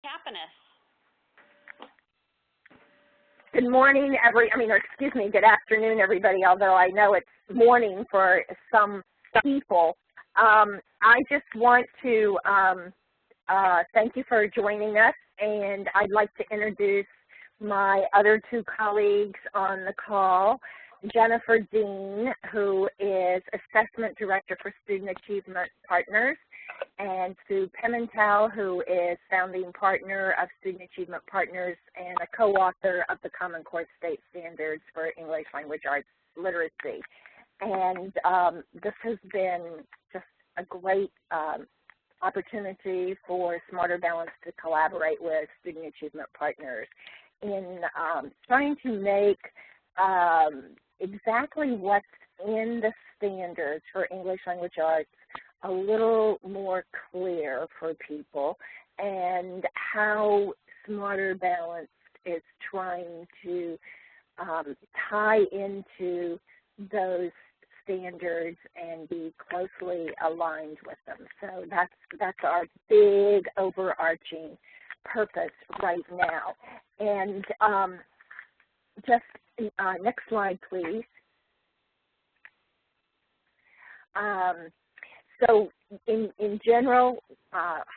Kapinus. Good morning, good afternoon, everybody, although I know it's morning for some people. I just want to thank you for joining us, and I'd like to introduce my other two colleagues on the call, Jennifer Dean, who is Assessment Director for Student Achievement Partners, and Sue Pimentel, who is Founding Partner of Student Achievement Partners and a co-author of the Common Core State Standards for English Language Arts Literacy. And this has been just a great opportunity for Smarter Balance to collaborate with Student Achievement Partners in trying to make exactly what's in the standards for English Language Arts a little more clear for people, and how Smarter Balance is trying to tie into those standards and be closely aligned with them. So that's our big overarching purpose right now. And just next slide, please. So in general,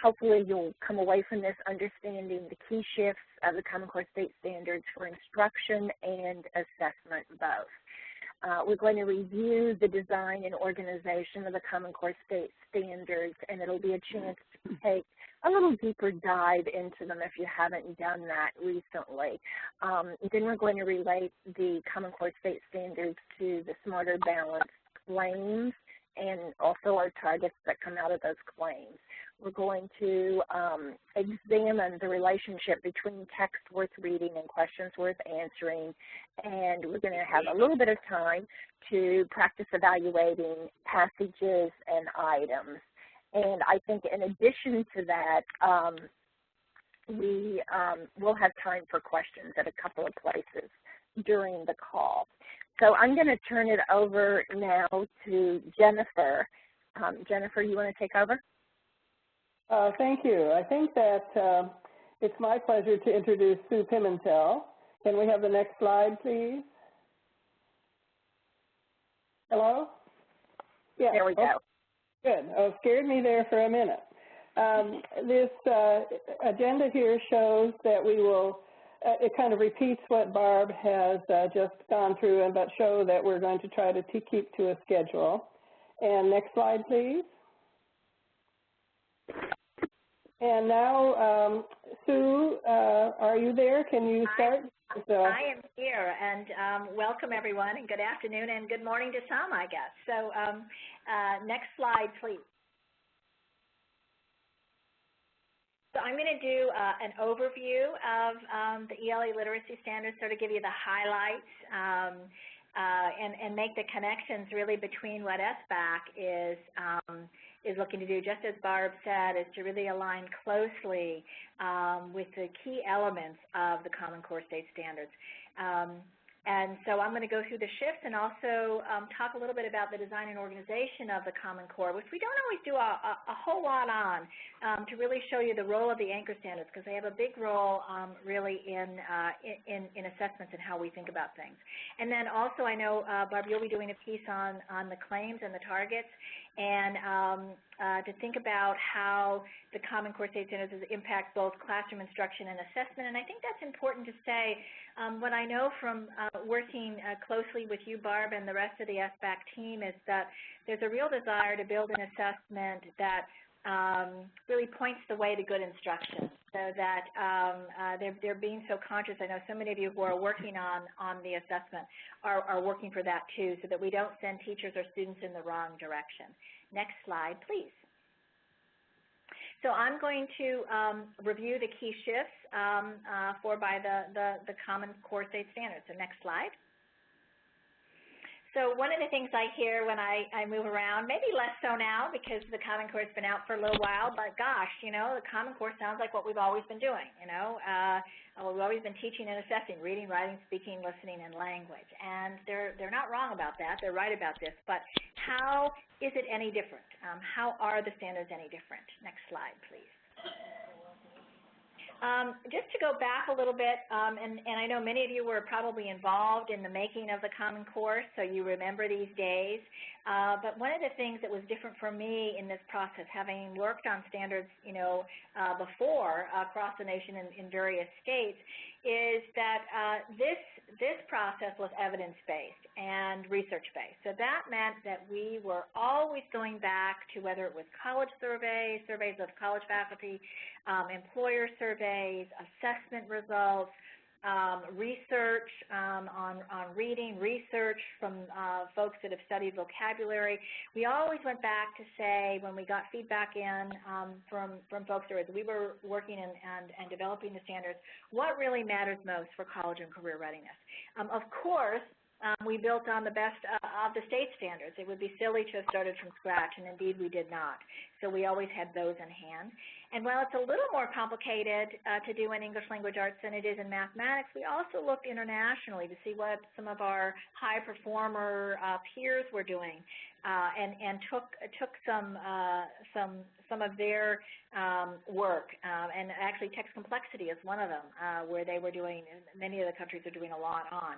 hopefully you'll come away from this understanding the key shifts of the Common Core State Standards for instruction and assessment both. We're going to review the design and organization of the Common Core State Standards, and it'll be a chance to take a little deeper dive into them if you haven't done that recently. Then we're going to relate the Common Core State Standards to the Smarter Balance claims and also our targets that come out of those claims. We're going to examine the relationship between text worth reading and questions worth answering, and we're going to have a little bit of time to practice evaluating passages and items. And I think in addition to that, we will have time for questions at a couple of places during the call. So I'm going to turn it over now to Jennifer. Jennifer, you want to take over? Thank you. I think that it's my pleasure to introduce Sue Pimentel. Can we have the next slide, please? Hello? Yeah. There we go. Good. Oh, scared me there for a minute. This agenda here shows that we will it kind of repeats what Barb has just gone through, but show that we're going to try to keep to a schedule. And next slide, please. And now, Sue, are you there? Can you start? I am here, and welcome everyone, and good afternoon, and good morning to some, I guess. So next slide, please. So I'm going to do an overview of the ELA literacy standards, sort of give you the highlights and make the connections really between what SBAC is looking to do, just as Barb said, is to really align closely with the key elements of the Common Core State Standards. And so I'm going to go through the shifts and also talk a little bit about the design and organization of the Common Core, which we don't always do a whole lot on, to really show you the role of the anchor standards, because they have a big role really in assessments and how we think about things. And then also I know, Barb, you'll be doing a piece on the claims and the targets, and to think about how the Common Core State Standards impact both classroom instruction and assessment. And I think that's important to say. What I know from working closely with you, Barb, and the rest of the SBAC team is that there's a real desire to build an assessment that really points the way to good instruction, so that they're being so conscious. I know so many of you who are working on the assessment are working for that too, so that we don't send teachers or students in the wrong direction. Next slide, please. So I'm going to review the key shifts by the Common Core State Standards. So next slide. So one of the things I hear when I move around, maybe less so now because the Common Core has been out for a little while, but gosh, you know, the Common Core sounds like what we've always been doing, you know. We've always been teaching and assessing, reading, writing, speaking, listening, and language. And they're not wrong about that. They're right about this. But how is it any different? How are the standards any different? Next slide, please. Just to go back a little bit, and I know many of you were probably involved in the making of the Common Core, so you remember these days. But one of the things that was different for me in this process, having worked on standards, before across the nation in various states, is that this process was evidence-based and research-based. So that meant that we were always going back to whether it was college surveys, surveys of college faculty, employer surveys, assessment results, research on reading, research from folks that have studied vocabulary. We always went back to say, when we got feedback in from folks as we were working and developing the standards, what really matters most for college and career readiness. Of course, we built on the best of the state standards. It would be silly to have started from scratch, and indeed we did not. So we always had those in hand. And while it's a little more complicated to do in English language arts than it is in mathematics, we also looked internationally to see what some of our high performer peers were doing, and took some of their work, and actually text complexity is one of them, where they were doing, many of the countries are doing a lot on.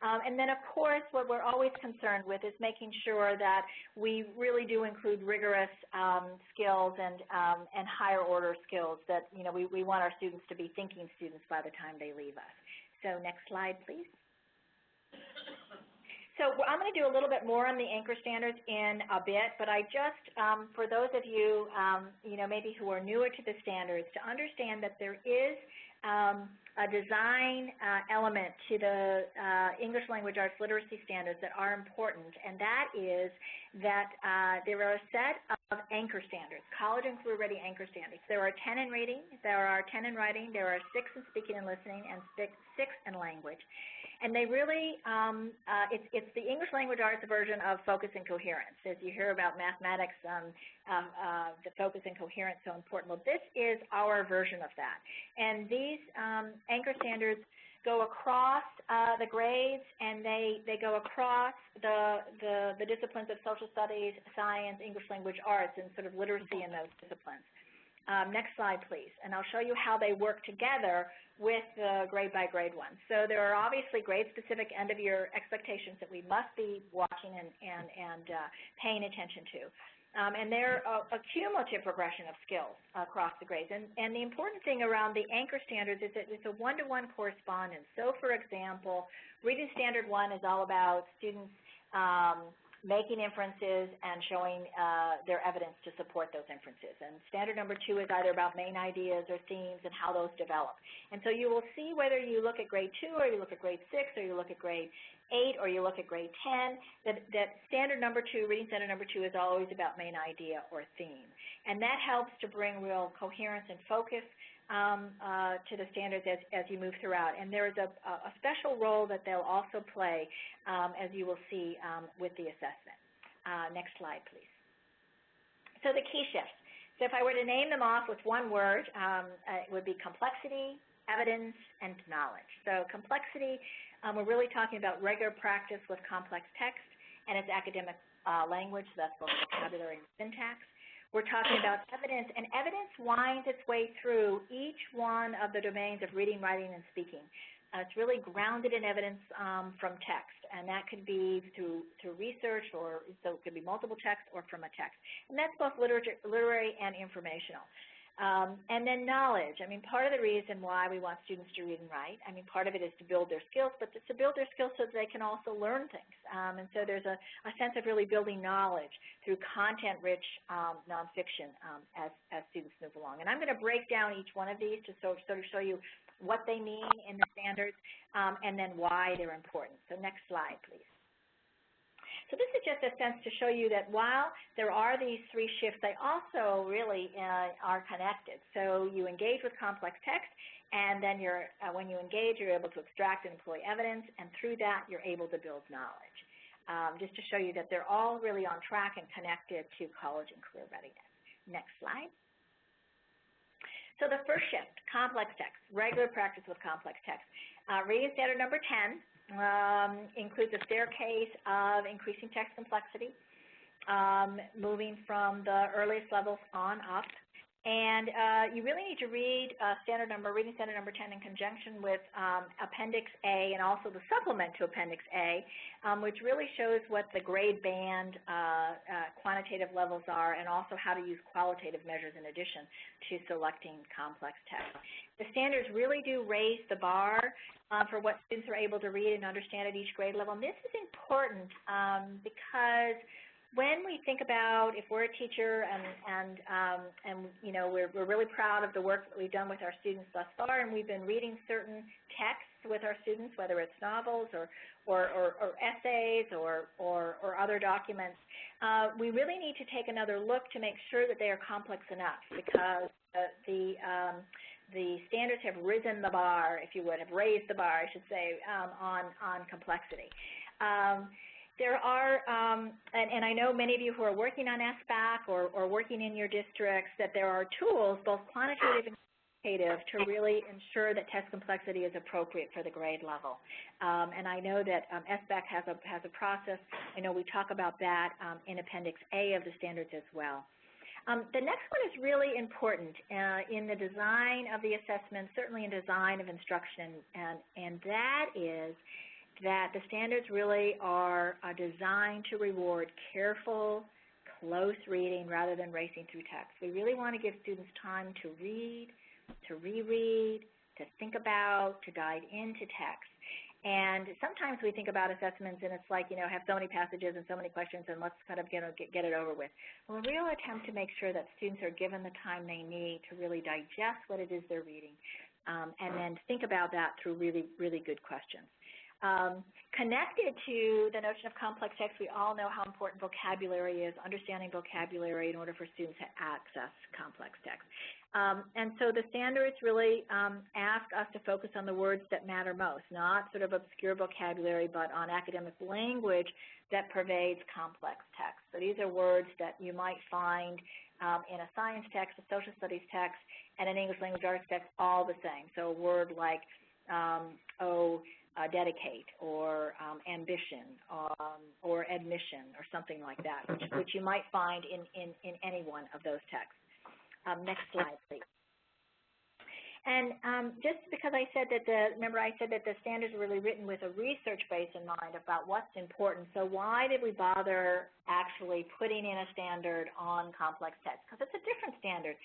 And then, of course, what we're always concerned with is making sure that we really do include rigorous skills and higher order skills that, we want our students to be thinking students by the time they leave us. So next slide, please. So I'm going to do a little bit more on the anchor standards in a bit, but I just, for those of you, maybe who are newer to the standards, to understand that there is a design element to the English language arts literacy standards that are important, and that is that there are a set of anchor standards, college and career ready anchor standards. There are 10 in reading, there are 10 in writing, there are 6 in speaking and listening, and 6 in language. And they really, it's the English language arts version of focus and coherence. As you hear about mathematics, the focus and coherence so important. Well, this is our version of that. And these anchor standards go across the grades, and they go across the disciplines of social studies, science, English language arts, and sort of literacy in those disciplines. Next slide, please. And I'll show you how they work together with the grade-by-grade ones. So there are obviously grade-specific end-of-year expectations that we must be watching and paying attention to. And they're a cumulative progression of skills across the grades. And the important thing around the anchor standards is that it's a one-to-one correspondence. So, for example, Reading Standard 1 is all about students making inferences and showing their evidence to support those inferences. And standard number 2 is either about main ideas or themes and how those develop. And so you will see, whether you look at grade 2 or you look at grade 6 or you look at grade 8 or you look at grade 10, that standard number 2, reading standard number 2, is always about main idea or theme. And that helps to bring real coherence and focus to the standards as you move throughout. And there is a special role that they'll also play, as you will see with the assessment. Next slide, please. So the key shifts. So if I were to name them off with one word, it would be complexity, evidence, and knowledge. So complexity, we're really talking about regular practice with complex text and its academic language, so that's both vocabulary and syntax. We're talking about evidence, and evidence winds its way through each one of the domains of reading, writing, and speaking. It's really grounded in evidence from text, and that could be through research, or so it could be multiple text or from a text. And that's both literary and informational. And then knowledge. I mean, part of the reason why we want students to read and write, I mean, part of it is to build their skills, but to build their skills so that they can also learn things. And so there's a sense of really building knowledge through content-rich nonfiction as students move along. And I'm going to break down each one of these to sort of show you what they mean in the standards and then why they're important. So next slide, please. So this is just a sense to show you that while there are these 3 shifts, they also really are connected. So you engage with complex text, and then when you engage, you're able to extract and employ evidence, and through that, you're able to build knowledge. Just to show you that they're all really on track and connected to college and career readiness. Next slide. So the first shift, complex text, regular practice with complex text. Reading standard number 10. Includes a staircase of increasing text complexity, moving from the earliest levels on up. And you really need to read reading standard number 10 in conjunction with Appendix A and also the supplement to Appendix A, which really shows what the grade band quantitative levels are and also how to use qualitative measures in addition to selecting complex text. The standards really do raise the bar for what students are able to read and understand at each grade level. And this is important because when we think about if we're a teacher and you know, we're really proud of the work that we've done with our students thus far, and we've been reading certain texts with our students, whether it's novels or essays or other documents, we really need to take another look to make sure that they are complex enough, because the standards have risen the bar, if you would, have raised the bar, I should say, on complexity. There are, and I know many of you who are working on SBAC or working in your districts, that there are tools, both quantitative and qualitative, to really ensure that test complexity is appropriate for the grade level. And I know that SBAC has a process. I know we talk about that in Appendix A of the standards as well. The next one is really important in the design of the assessment, certainly in design of instruction, and that is that the standards really are designed to reward careful, close reading rather than racing through text. We really want to give students time to read, to reread, to think about, to dive into text. And sometimes we think about assessments and it's like, you know, have so many passages and so many questions and let's kind of get it over with. Well, a real attempt to make sure that students are given the time they need to really digest what it is they're reading and then think about that through really, really good questions. Connected to the notion of complex text, we all know how important vocabulary is, understanding vocabulary in order for students to access complex text. And so the standards really ask us to focus on the words that matter most, not sort of obscure vocabulary, but on academic language that pervades complex text. So these are words that you might find in a science text, a social studies text, and an English language arts text all the same. So a word like, dedicate or ambition or admission or something like that, which you might find in any one of those texts. Next slide, please. And just because I said that remember I said that the standards are really written with a research base in mind about what's important. So why did we bother actually putting in a standard on complex text? Because it's a different standard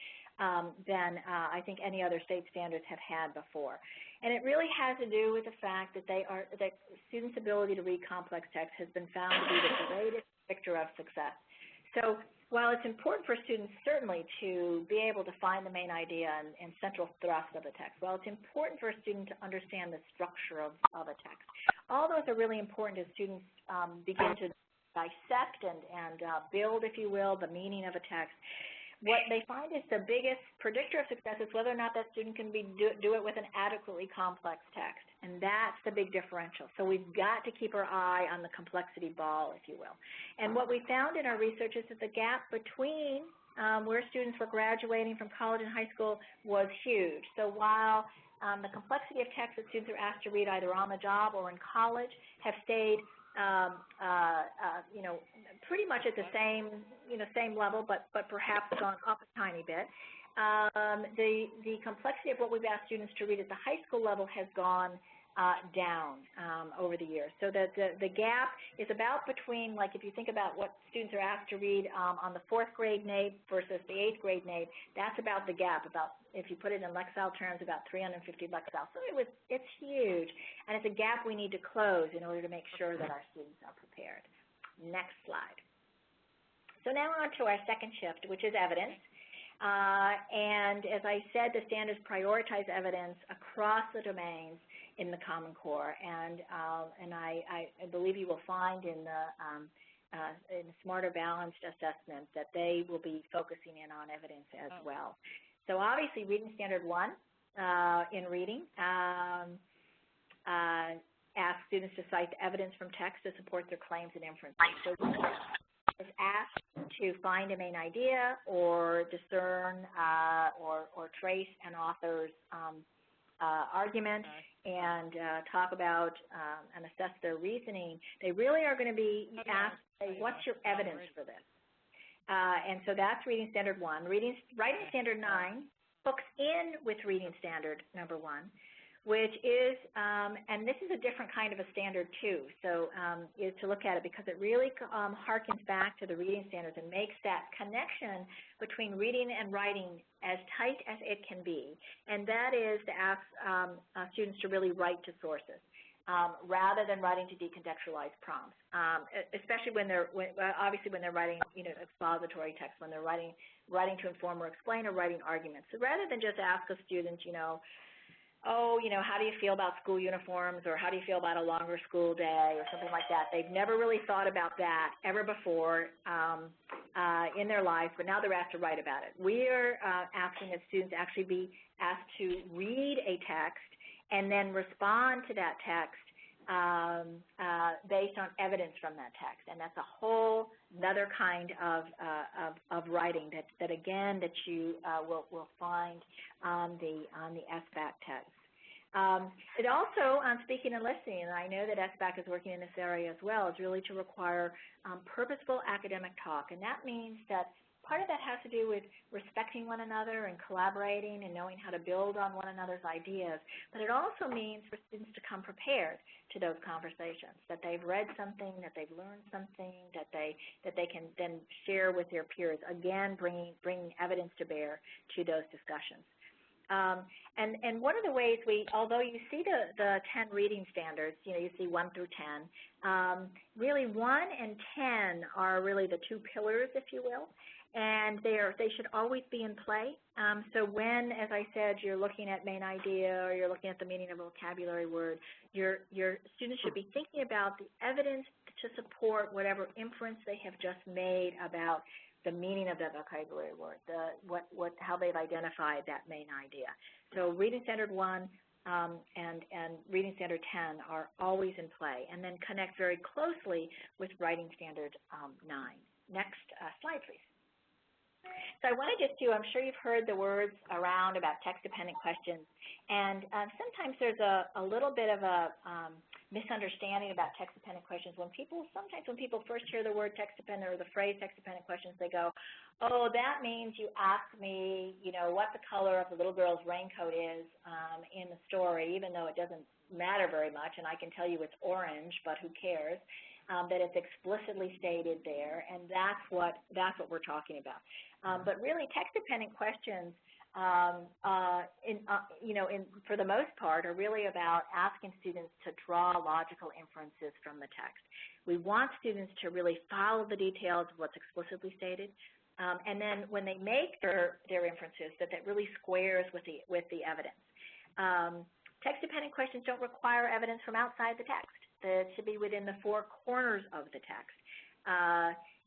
than I think any other state standards have had before. And it really has to do with the fact that that students' ability to read complex text has been found to be the greatest predictor of success. So while it's important for students certainly to be able to find the main idea and central thrust of a text, while it's important for a student to understand the structure of a text, all those are really important as students begin to dissect and build, if you will, the meaning of a text. What they find is the biggest predictor of success is whether or not that student can do it with an adequately complex text, and that's the big differential. So we've got to keep our eye on the complexity ball, if you will. And what we found in our research is that the gap between where students were graduating from college and high school was huge. So while the complexity of text that students are asked to read either on the job or in college have stayed pretty much at the same level, but perhaps gone up a tiny bit. The complexity of what we've asked students to read at the high school level has gone down over the years. So that the gap is about between, like if you think about what students are asked to read on the 4th grade NAEP versus the 8th grade NAEP, that's about the gap, about, if you put it in Lexile terms, about 350 Lexile. So it's huge, and it's a gap we need to close in order to make sure that our students are prepared. Next slide. So now on to our second shift, which is evidence. And as I said, the standards prioritize evidence across the domains in the Common Core, and I believe you will find in the Smarter Balanced assessment that they will be focusing in on evidence as well. So obviously, Reading Standard 1 in reading asks students to cite evidence from text to support their claims and inferences. So is asked to find a main idea or discern or trace an author's argument and talk about and assess their reasoning. They really are going to be asked, what's your evidence for this? And so that's Reading Standard 1. Writing Standard 9 hooks in with Reading Standard number 1, which is, and this is a different kind of a standard too, so is to look at it because it really harkens back to the reading standards and makes that connection between reading and writing as tight as it can be, and that is to ask students to really write to sources. Rather than writing to decontextualize prompts, especially when they're obviously when they're writing expository text, when they're writing to inform or explain or writing arguments. So rather than just ask a student, oh, how do you feel about school uniforms, or how do you feel about a longer school day, or something like that. They've never really thought about that ever before in their lives, but now they're asked to write about it. We are asking that students actually be asked to read a text and then respond to that text based on evidence from that text, and that's a whole another kind of writing that again that you will find on the SBAC text. It also, on speaking and listening, and I know that SBAC is working in this area as well, is really to require purposeful academic talk, and that means that part of that has to do with respecting one another and collaborating and knowing how to build on one another's ideas, but it also means for students to come prepared to those conversations, that they've read something, that they've learned something, that they can then share with their peers, again bringing evidence to bear to those discussions. And one of the ways although you see the 10 reading standards, you see 1 through 10, really 1 and 10 are really the two pillars, if you will, and they should always be in play. So when, as I said, you're looking at main idea or you're looking at the meaning of a vocabulary word, your students should be thinking about the evidence to support whatever inference they have just made about the meaning of that vocabulary word, how they've identified that main idea. So Reading Standard 1 and Reading Standard 10 are always in play, and then connect very closely with Writing Standard 9. Next slide, please. So I want to just I'm sure you've heard the words around about text-dependent questions, and sometimes there's a little bit of a misunderstanding about text-dependent questions. Sometimes when people first hear the word text-dependent or the phrase text-dependent questions, they go, oh, that means you ask me, what the color of the little girl's raincoat is in the story, even though it doesn't matter very much, and I can tell you it's orange, but who cares? That it's explicitly stated there, and that's what we're talking about. But really, text-dependent questions, for the most part, are really about asking students to draw logical inferences from the text. We want students to really follow the details of what's explicitly stated, and then when they make their inferences, that really squares with the evidence. Text-dependent questions don't require evidence from outside the text. It should be within the four corners of the text.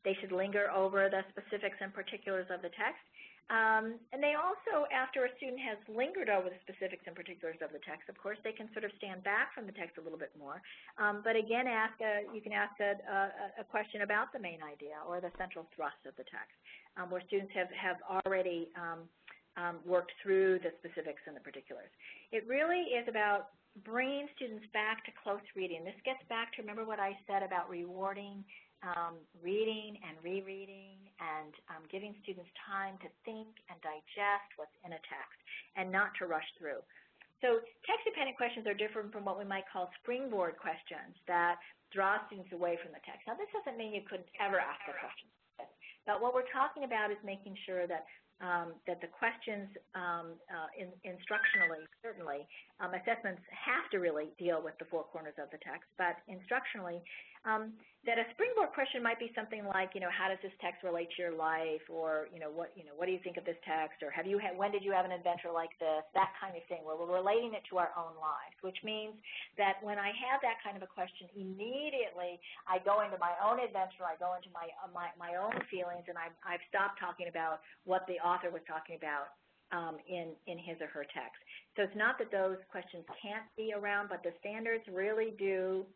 They should linger over the specifics and particulars of the text. And they also, after a student has lingered over the specifics and particulars of the text, of course, they can sort of stand back from the text a little bit more. But again, you can ask a question about the main idea or the central thrust of the text, where students have already worked through the specifics and the particulars. It really is about bringing students back to close reading. This gets back to, remember what I said about rewarding reading and rereading and giving students time to think and digest what's in a text and not to rush through. So text-dependent questions are different from what we might call springboard questions that draw students away from the text. Now, this doesn't mean you couldn't ever ask a question, but what we're talking about is making sure that the questions instructionally, certainly, assessments have to really deal with the four corners of the text, but instructionally, that a springboard question might be something like, how does this text relate to your life, or what do you think of this text, or when did you have an adventure like this, that kind of thing, where we're relating it to our own lives, which means that when I have that kind of a question, immediately I go into my own adventure, I go into my own feelings, and I've stopped talking about what the author was talking about in his or her text. So it's not that those questions can't be around, but the standards really do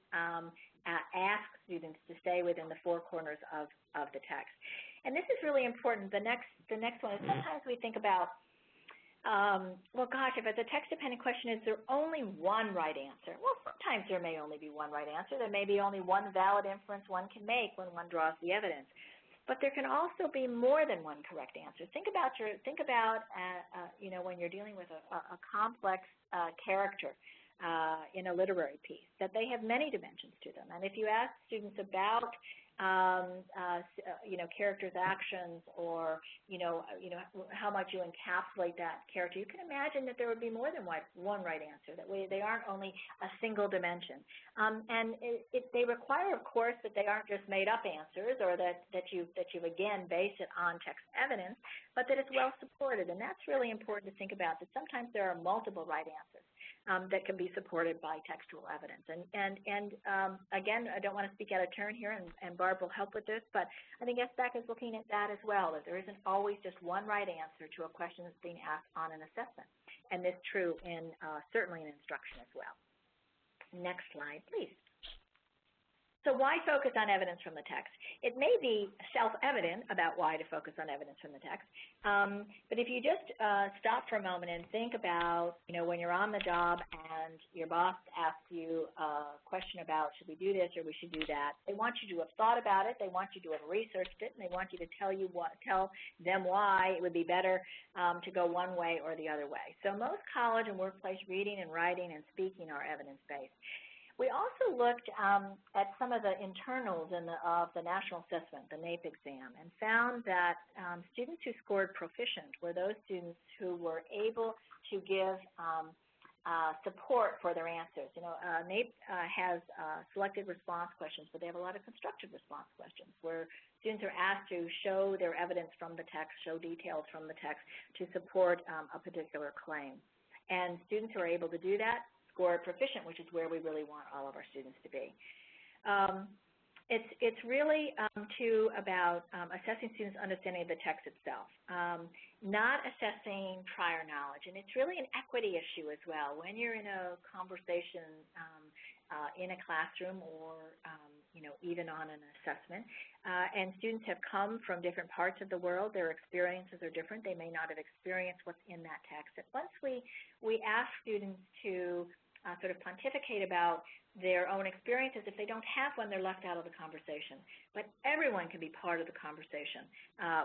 ask students to stay within the four corners of the text. And this is really important. The next one is sometimes we think about, well, gosh, if it's a text-dependent question, is there only one right answer? Well, sometimes there may only be one right answer. There may be only one valid inference one can make when one draws the evidence. but there can also be more than one correct answer. Think about you know, when you're dealing with a complex character in a literary piece, that they have many dimensions to them. And if you ask students about you know, characters' actions, or you know how much you encapsulate that character, you can imagine that there would be more than one right answer. That way, they aren't only a single dimension. And they require, of course, that they aren't just made-up answers, or that you've again based it on text evidence, but that it's well supported. And that's really important to think about. That sometimes there are multiple right answers that can be supported by textual evidence. And again, I don't want to speak out of turn here, and Barb will help with this, but I think SBAC is looking at that as well, that there isn't always just one right answer to a question that's being asked on an assessment. And this is true in certainly in instruction as well. Next slide, please. So why focus on evidence from the text? It may be self-evident about why to focus on evidence from the text, but if you just stop for a moment and think about, you know, when you're on the job and your boss asks you a question about should we do this or we should do that, they want you to have thought about it, they want you to have researched it, and they want you to tell them why it would be better to go one way or the other way. So most college and workplace reading and writing and speaking are evidence-based. We also looked at some of the internals of the national assessment, the NAEP exam, and found that students who scored proficient were those students who were able to give support for their answers. You know, NAEP has selected response questions, but they have a lot of constructive response questions where students are asked to show their evidence from the text, show details from the text to support a particular claim. And students who are able to do that score proficient, which is where we really want all of our students to be. It's really about assessing students' understanding of the text itself, not assessing prior knowledge. And it's really an equity issue as well. When you're in a conversation in a classroom or you know, even on an assessment, and students have come from different parts of the world, their experiences are different. They may not have experienced what's in that text. But once we ask students to sort of pontificate about their own experiences, if they don't have one, they're left out of the conversation. But everyone can be part of the conversation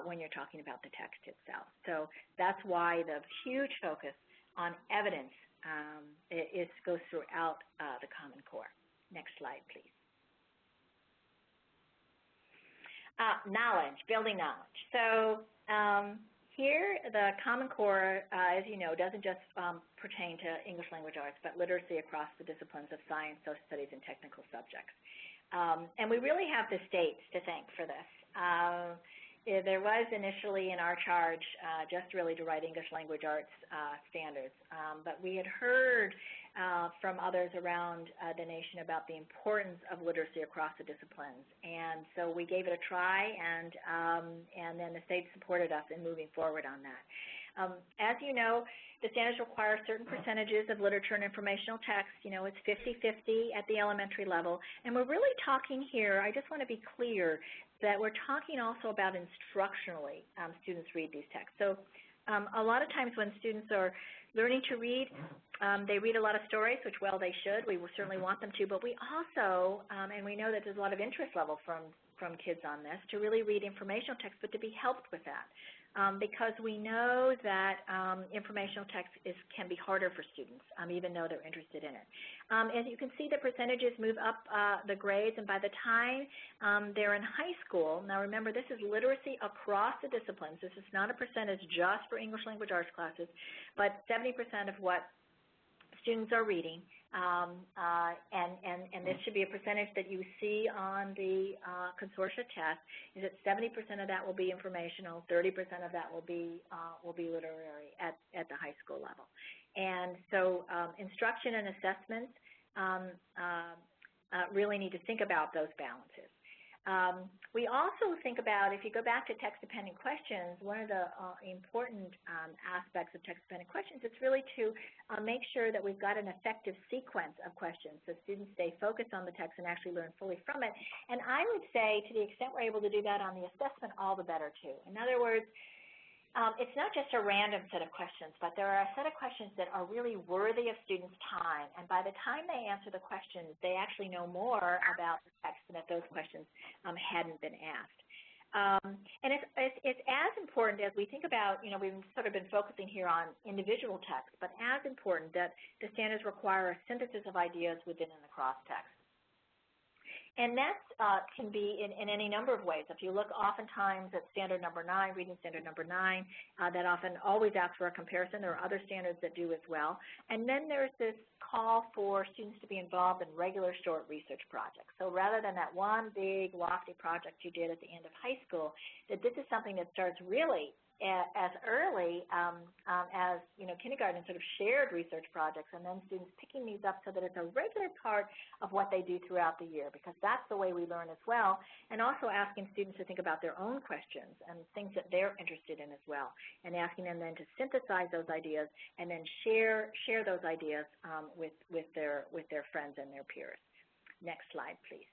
when you're talking about the text itself. So that's why the huge focus on evidence goes throughout the Common Core. Next slide, please. Knowledge, building knowledge. So here, the Common Core, as you know, doesn't just pertain to English language arts, but literacy across the disciplines of science, social studies, and technical subjects. And we really have the states to thank for this. There was initially in our charge just really to write English language arts standards, but we had heard from others around the nation about the importance of literacy across the disciplines, and so we gave it a try, and then the state supported us in moving forward on that. As you know, the standards require certain percentages of literature and informational text. You know, it's 50-50 at the elementary level, and we're really talking here, I just want to be clear, that we're talking also about instructionally students read these texts. So a lot of times when students are learning to read, they read a lot of stories, which, well, they should. We will certainly want them to. But we also, and we know that there's a lot of interest level from kids on this, to really read informational text, but to be helped with that. Because we know that informational text can be harder for students, even though they're interested in it. As you can see, the percentages move up the grades, and by the time they're in high school, now remember, this is literacy across the disciplines. This is not a percentage just for English language arts classes, but 70% of what students are reading, and this should be a percentage that you see on the consortia test, is that 70% of that will be informational, 30% of that will be literary at the high school level. And so instruction and assessments really need to think about those balances. We also think about, if you go back to text-dependent questions, one of the important aspects of text-dependent questions is really to make sure that we've got an effective sequence of questions so students stay focused on the text and actually learn fully from it. And I would say, to the extent we're able to do that on the assessment, all the better, too. In other words, it's not just a random set of questions, but there are a set of questions that are really worthy of students' time. And by the time they answer the questions, they actually know more about the text than if those questions hadn't been asked. And it's as important as we think about, we've sort of been focusing here on individual text, but as important that the standards require a synthesis of ideas within and across text. And that can be in any number of ways. If you look oftentimes at standard number 9, reading standard number 9, that often always asks for a comparison. There are other standards that do as well. And then there's this call for students to be involved in regular short research projects. So rather than that one big lofty project you did at the end of high school, that this is something that starts really as early as kindergarten, sort of shared research projects, and then students picking these up so that it's a regular part of what they do throughout the year, because that's the way we learn as well, and also asking students to think about their own questions and things that they're interested in as well, and asking them then to synthesize those ideas and then share those ideas with their friends and their peers. Next slide, please.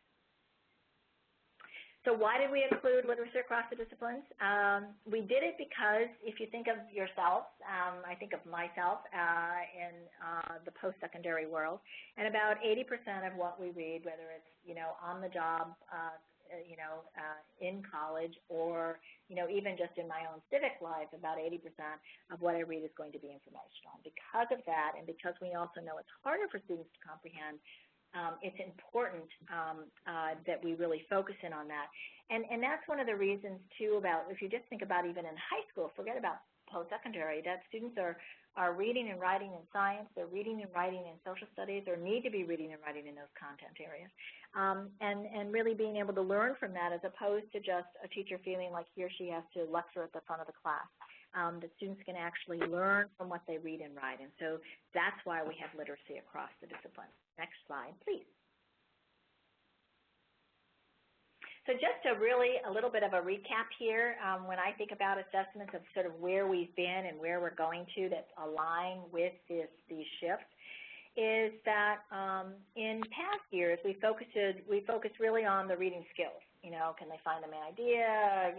So why did we include literacy across the disciplines? We did it because if you think of yourself, I think of myself in the post-secondary world, and about 80% of what we read, whether it's on the job, in college, or even just in my own civic life, about 80% of what I read is going to be informational. Because of that, and because we also know it's harder for students to comprehend, it's important that we really focus in on that. And that's one of the reasons, too, about if you just think about even in high school, forget about post-secondary, that students are reading and writing in science, they're reading and writing in social studies, or need to be reading and writing in those content areas, and really being able to learn from that as opposed to just a teacher feeling like he or she has to lecture at the front of the class. The students can actually learn from what they read and write, and so that's why we have literacy across the disciplines. Next slide, please. So just a little bit of a recap here, when I think about assessments of sort of where we've been and where we're going to that align with these shifts, is that in past years we focused really on the reading skills. Can they find the main idea,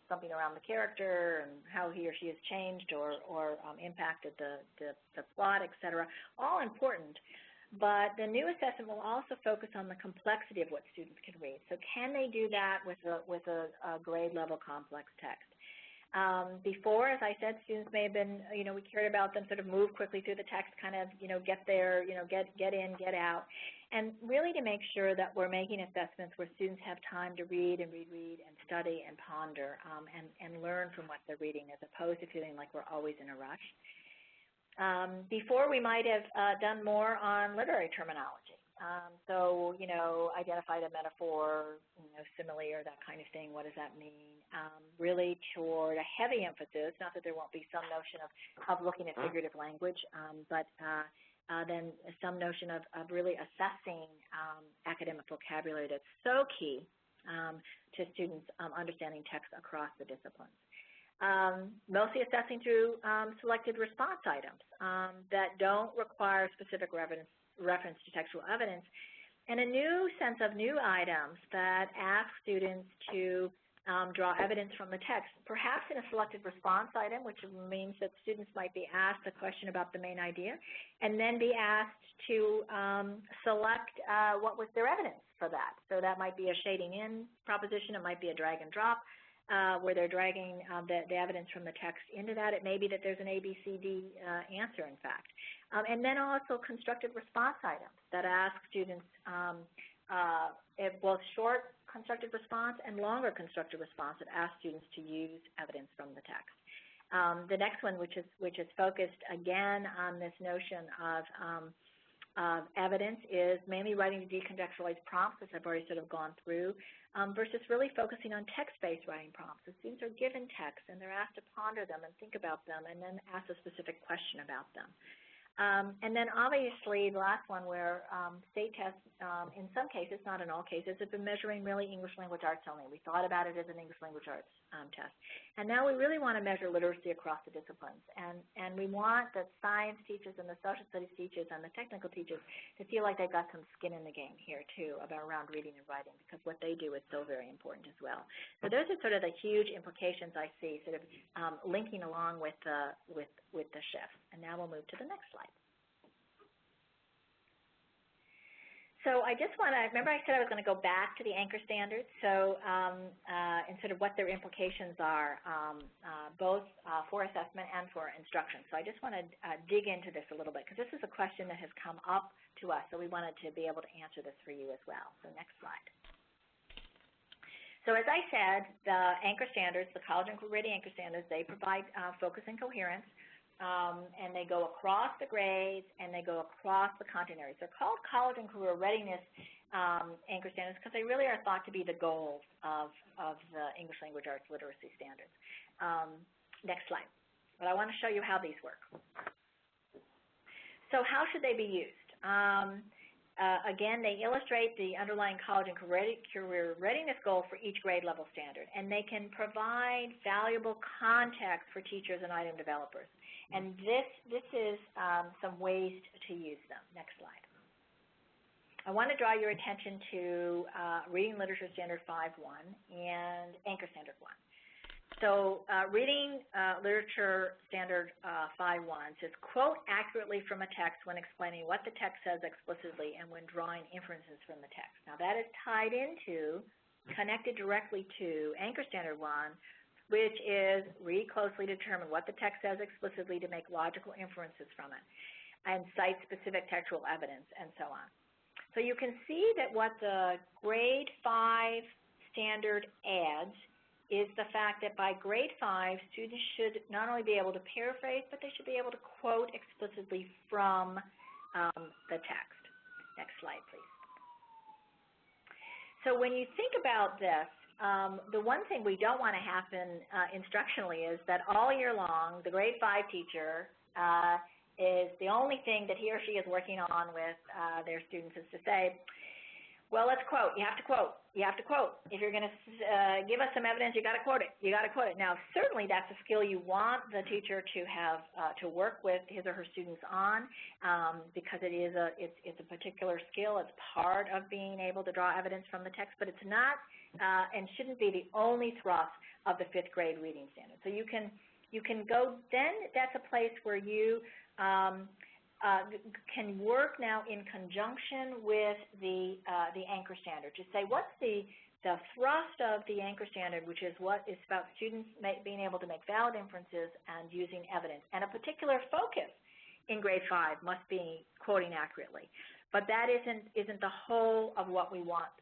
something around the character and how he or she has changed or impacted the plot, et cetera, all important. But the new assessment will also focus on the complexity of what students can read. So can they do that with a grade level complex text? Before, as I said, students may have been, we cared about them sort of move quickly through the text, kind of, get there, get in, get out. And really to make sure that we're making assessments where students have time to read and reread and study and ponder and learn from what they're reading, as opposed to feeling like we're always in a rush. Before, we might have done more on literary terminology. So, identified a metaphor, simile or that kind of thing, what does that mean? Really toward a heavy emphasis, not that there won't be some notion of looking at figurative language, but then some notion of really assessing academic vocabulary that's so key to students understanding text across the disciplines. Mostly assessing through selected response items that don't require specific reference to textual evidence, and a new sense of new items that ask students to draw evidence from the text, perhaps in a selected response item, which means that students might be asked a question about the main idea, and then be asked to select what was their evidence for that. So that might be a shading in proposition, it might be a drag and drop, where they're dragging the evidence from the text into that. It may be that there's an A, B, C, D answer, in fact. And then also constructed response items that ask students both short constructed response and longer constructed response that ask students to use evidence from the text. The next one, which is focused again on this notion of evidence, is mainly writing to decontextualized prompts, which I've already sort of gone through, versus really focusing on text-based writing prompts. So students are given text and they're asked to ponder them and think about them and then ask a specific question about them. And then obviously the last one, where state tests, in some cases, not in all cases, have been measuring really English language arts only. We thought about it as an English language arts test. And now we really want to measure literacy across the disciplines. And we want the science teachers and the social studies teachers and the technical teachers to feel like they've got some skin in the game here, too, around reading and writing, because what they do is so very important as well. So those are sort of the huge implications I see sort of linking along with the shifts. And now we'll move to the next slide. So I just want to, remember I said I was going to go back to the anchor standards, so and sort of what their implications are, both for assessment and for instruction. So I just want to dig into this a little bit, because this is a question that has come up to us, so we wanted to be able to answer this for you as well. So next slide. So as I said, the anchor standards, the college and career ready anchor standards, they provide focus and coherence. And they go across the grades, and they go across the content areas. They're called college and career readiness anchor standards because they really are thought to be the goals of the English language arts literacy standards. Next slide. But I want to show you how these work. So how should they be used? Again, they illustrate the underlying college and career readiness goal for each grade level standard, and they can provide valuable context for teachers and item developers. And this is some ways to use them. Next slide. I want to draw your attention to Reading Literature Standard 5.1 and Anchor Standard 1. So Reading Literature Standard 5.1 says, quote accurately from a text when explaining what the text says explicitly and when drawing inferences from the text. Now that is tied into, connected directly to Anchor Standard 1, which is read closely, determine what the text says explicitly to make logical inferences from it, and cite specific textual evidence, and so on. So you can see that what the grade 5 standard adds is the fact that by grade 5, students should not only be able to paraphrase, but they should be able to quote explicitly from the text. Next slide, please. So when you think about this, the one thing we don't want to happen instructionally is that all year long, the grade 5 teacher is the only thing that he or she is working on with their students is to say, well, let's quote. You have to quote. You have to quote. If you're going to give us some evidence, you got to quote it. You got to quote it. Now, certainly that's a skill you want the teacher to have to work with his or her students on, because it's a particular skill. It's part of being able to draw evidence from the text, but it's not and shouldn't be the only thrust of the 5th grade reading standard. So you can go. Then that's a place where you can work now in conjunction with the anchor standard to say what's the thrust of the anchor standard, which is what is about students being able to make valid inferences and using evidence. And a particular focus in grade 5 must be quoting accurately. But that isn't the whole of what we want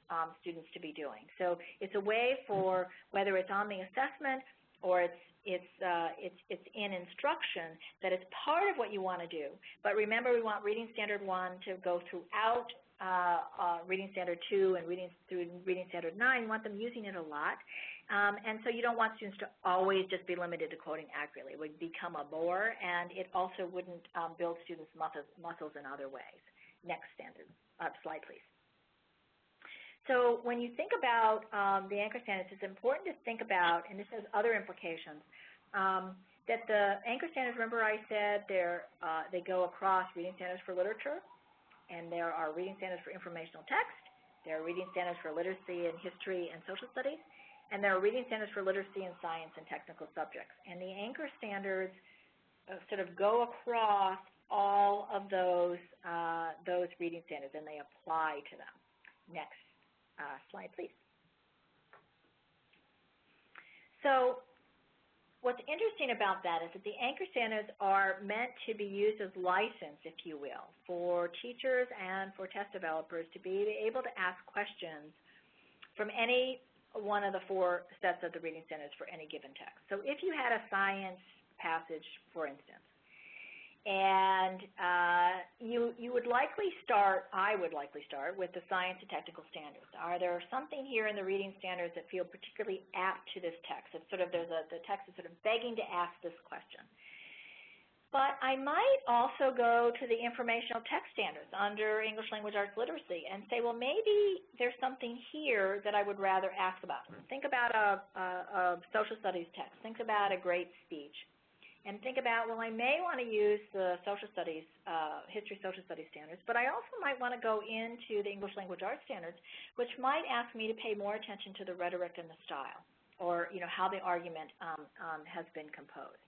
students to be doing. So it's a way for, whether it's on the assessment or it's in instruction, that it's part of what you want to do. But remember, we want Reading Standard 1 to go throughout Reading Standard 2 and through Reading Standard 9. You want them using it a lot. And so you don't want students to always just be limited to quoting accurately. It would become a bore, and it also wouldn't build students' muscles in other ways. Next slide, please. So when you think about the anchor standards, it's important to think about, and this has other implications, that the anchor standards, remember I said they go across reading standards for literature, and there are reading standards for informational text, there are reading standards for literacy and history and social studies, and there are reading standards for literacy and science and technical subjects. And the anchor standards sort of go across all of those reading standards, and they apply to them. Next slide, please. So what's interesting about that is that the anchor standards are meant to be used as license, if you will, for teachers and for test developers to be able to ask questions from any one of the 4 sets of the reading standards for any given text. So if you had a science passage, for instance, and you would likely start, I would likely start with the science and technical standards. Are there something here in the reading standards that feel particularly apt to this text? It's sort of, the text is sort of begging to ask this question. But I might also go to the informational text standards under English Language Arts Literacy and say, well, maybe there's something here that I would rather ask about. Think about a social studies text. Think about a great speech. And think about, well, I may want to use the social studies, history social studies standards, but I also might want to go into the English Language Arts standards, which might ask me to pay more attention to the rhetoric and the style, or how the argument has been composed.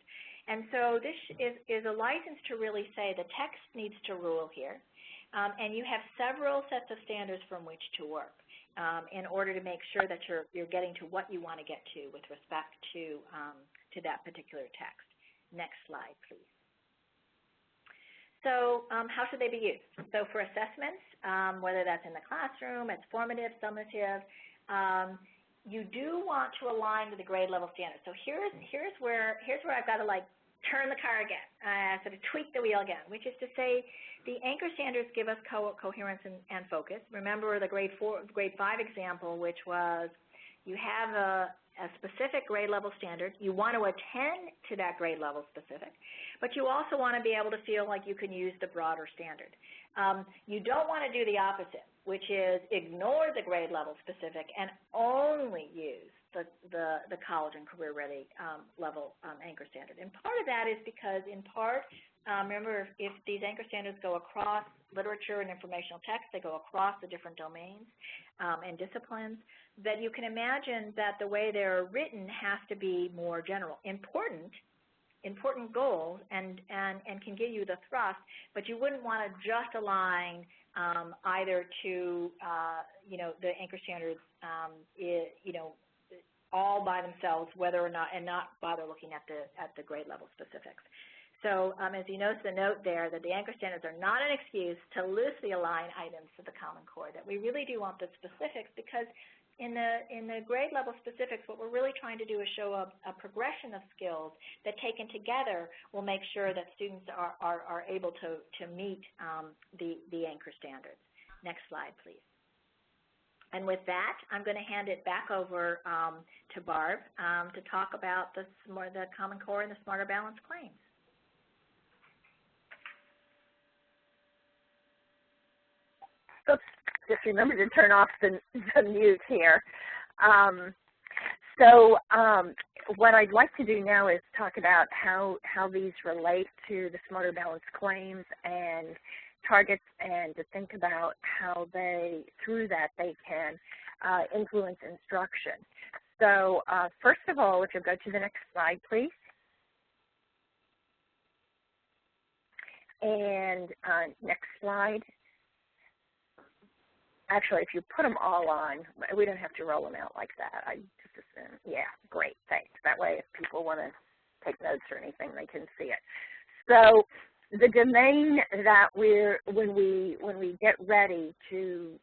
And so this is a license to really say the text needs to rule here, and you have several sets of standards from which to work in order to make sure that you're getting to what you want to get to with respect to that particular text. Next slide, please. So how should they be used? So for assessments, whether that's in the classroom, it's formative, summative, you do want to align with the grade level standards. So here's where I've got to turn the car again, sort of tweak the wheel again, which is to say the anchor standards give us coherence and focus. Remember the grade 5 example, which was you have a specific grade level standard. You want to attend to that grade level specific, but you also want to be able to feel like you can use the broader standard. You don't want to do the opposite, which is ignore the grade level specific and only use the college and career ready level anchor standard. And part of that is because remember, if these anchor standards go across literature and informational text, they go across the different domains and disciplines, that you can imagine that the way they're written has to be more general. Important goals and can give you the thrust, but you wouldn't want to just align either to the anchor standards all by themselves, whether or not, and not bother looking at the grade level specifics. So as you notice the note there, that the anchor standards are not an excuse to loosely align items to the Common Core, that we really do want the specifics, because in the grade level specifics, what we're really trying to do is show a progression of skills that taken together will make sure that students are able to meet the anchor standards. Next slide, please. And with that, I'm going to hand it back over to Barb to talk about the Common Core and the Smarter Balanced Claims. Oops, just remember to turn off the mute here. What I'd like to do now is talk about how these relate to the Smarter Balanced Claims and targets, and to think about how through that, they can influence instruction. So first of all, if you'll go to the next slide, please. And next slide. Actually, if you put them all on, we don't have to roll them out like that. I just assume, yeah, great, thanks. That way, if people want to take notes or anything, they can see it. So the domain that when we get ready to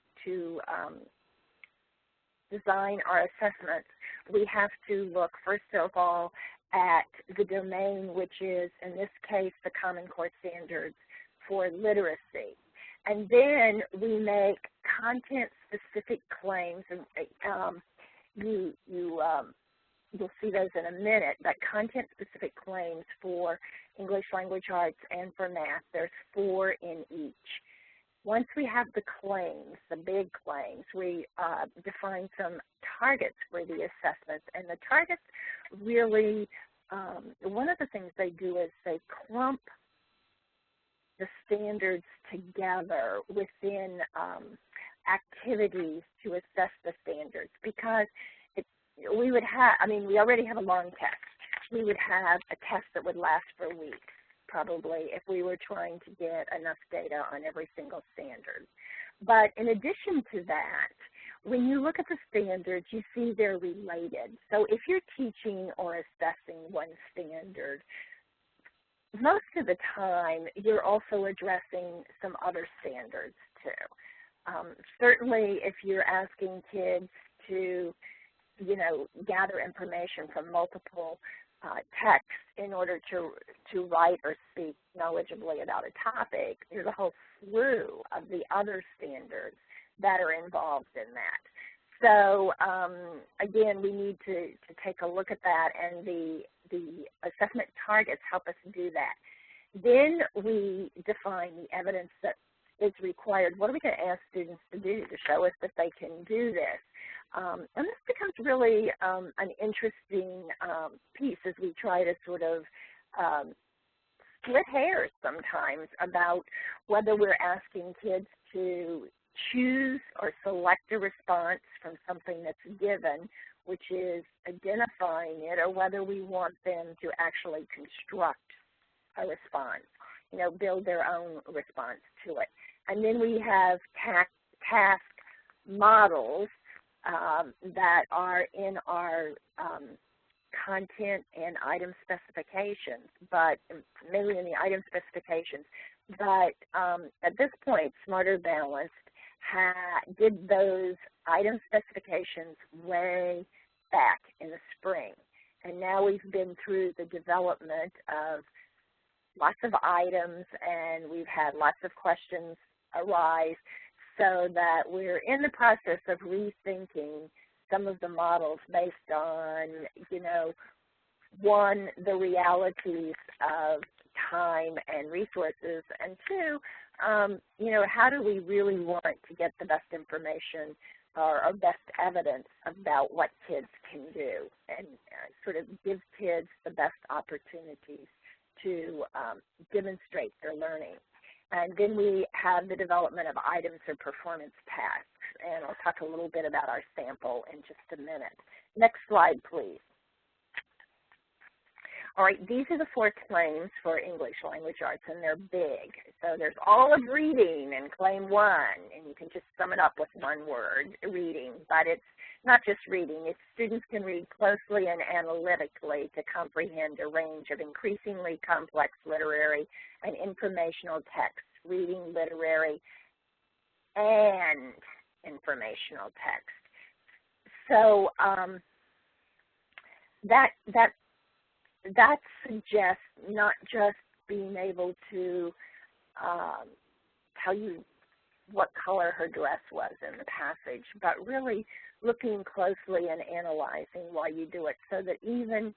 design our assessments, we have to look first of all at the domain, which is in this case the Common Core standards for literacy. And then we make content-specific claims, and you'll see those in a minute, but content-specific claims for English language arts and for math. There's 4 in each. Once we have the claims, the big claims, we define some targets for the assessments. And the targets really, one of the things they do is they clump the standards together within activities to assess the standards, because we would have, we already have a long test. We would have a test that would last for weeks, probably, if we were trying to get enough data on every single standard. But in addition to that, when you look at the standards, you see they're related. So if you're teaching or assessing one standard, most of the time, you're also addressing some other standards too. Certainly, if you're asking kids to, gather information from multiple texts in order to write or speak knowledgeably about a topic, there's a whole slew of the other standards that are involved in that. So again, we need to take a look at that, and the assessment targets help us do that. Then we define the evidence that is required. What are we going to ask students to do to show us that they can do this? And this becomes really an interesting piece as we try to sort of split hairs sometimes about whether we're asking kids to choose or select a response from something that's given, which is identifying it, or whether we want them to actually construct a response, build their own response to it. And then we have task models that are in our content and item specifications, but mainly in the item specifications. But at this point, Smarter Balanced did those item specifications way back in the spring. And now we've been through the development of lots of items, and we've had lots of questions arise, so that we're in the process of rethinking some of the models based on, one, the realities of time and resources, and two, how do we really want to get the best information or best evidence about what kids can do, and sort of give kids the best opportunities to demonstrate their learning. And then we have the development of items or performance tasks, and I'll talk a little bit about our sample in just a minute. Next slide, please. All right, these are the 4 claims for English language arts, and they're big. So there's all of reading in claim 1, and you can just sum it up with one word, reading. But it's not just reading. It's students can read closely and analytically to comprehend a range of increasingly complex literary and informational texts, reading, literary, and informational text. So that suggests not just being able to tell you what color her dress was in the passage, but really looking closely and analyzing while you do it, so that even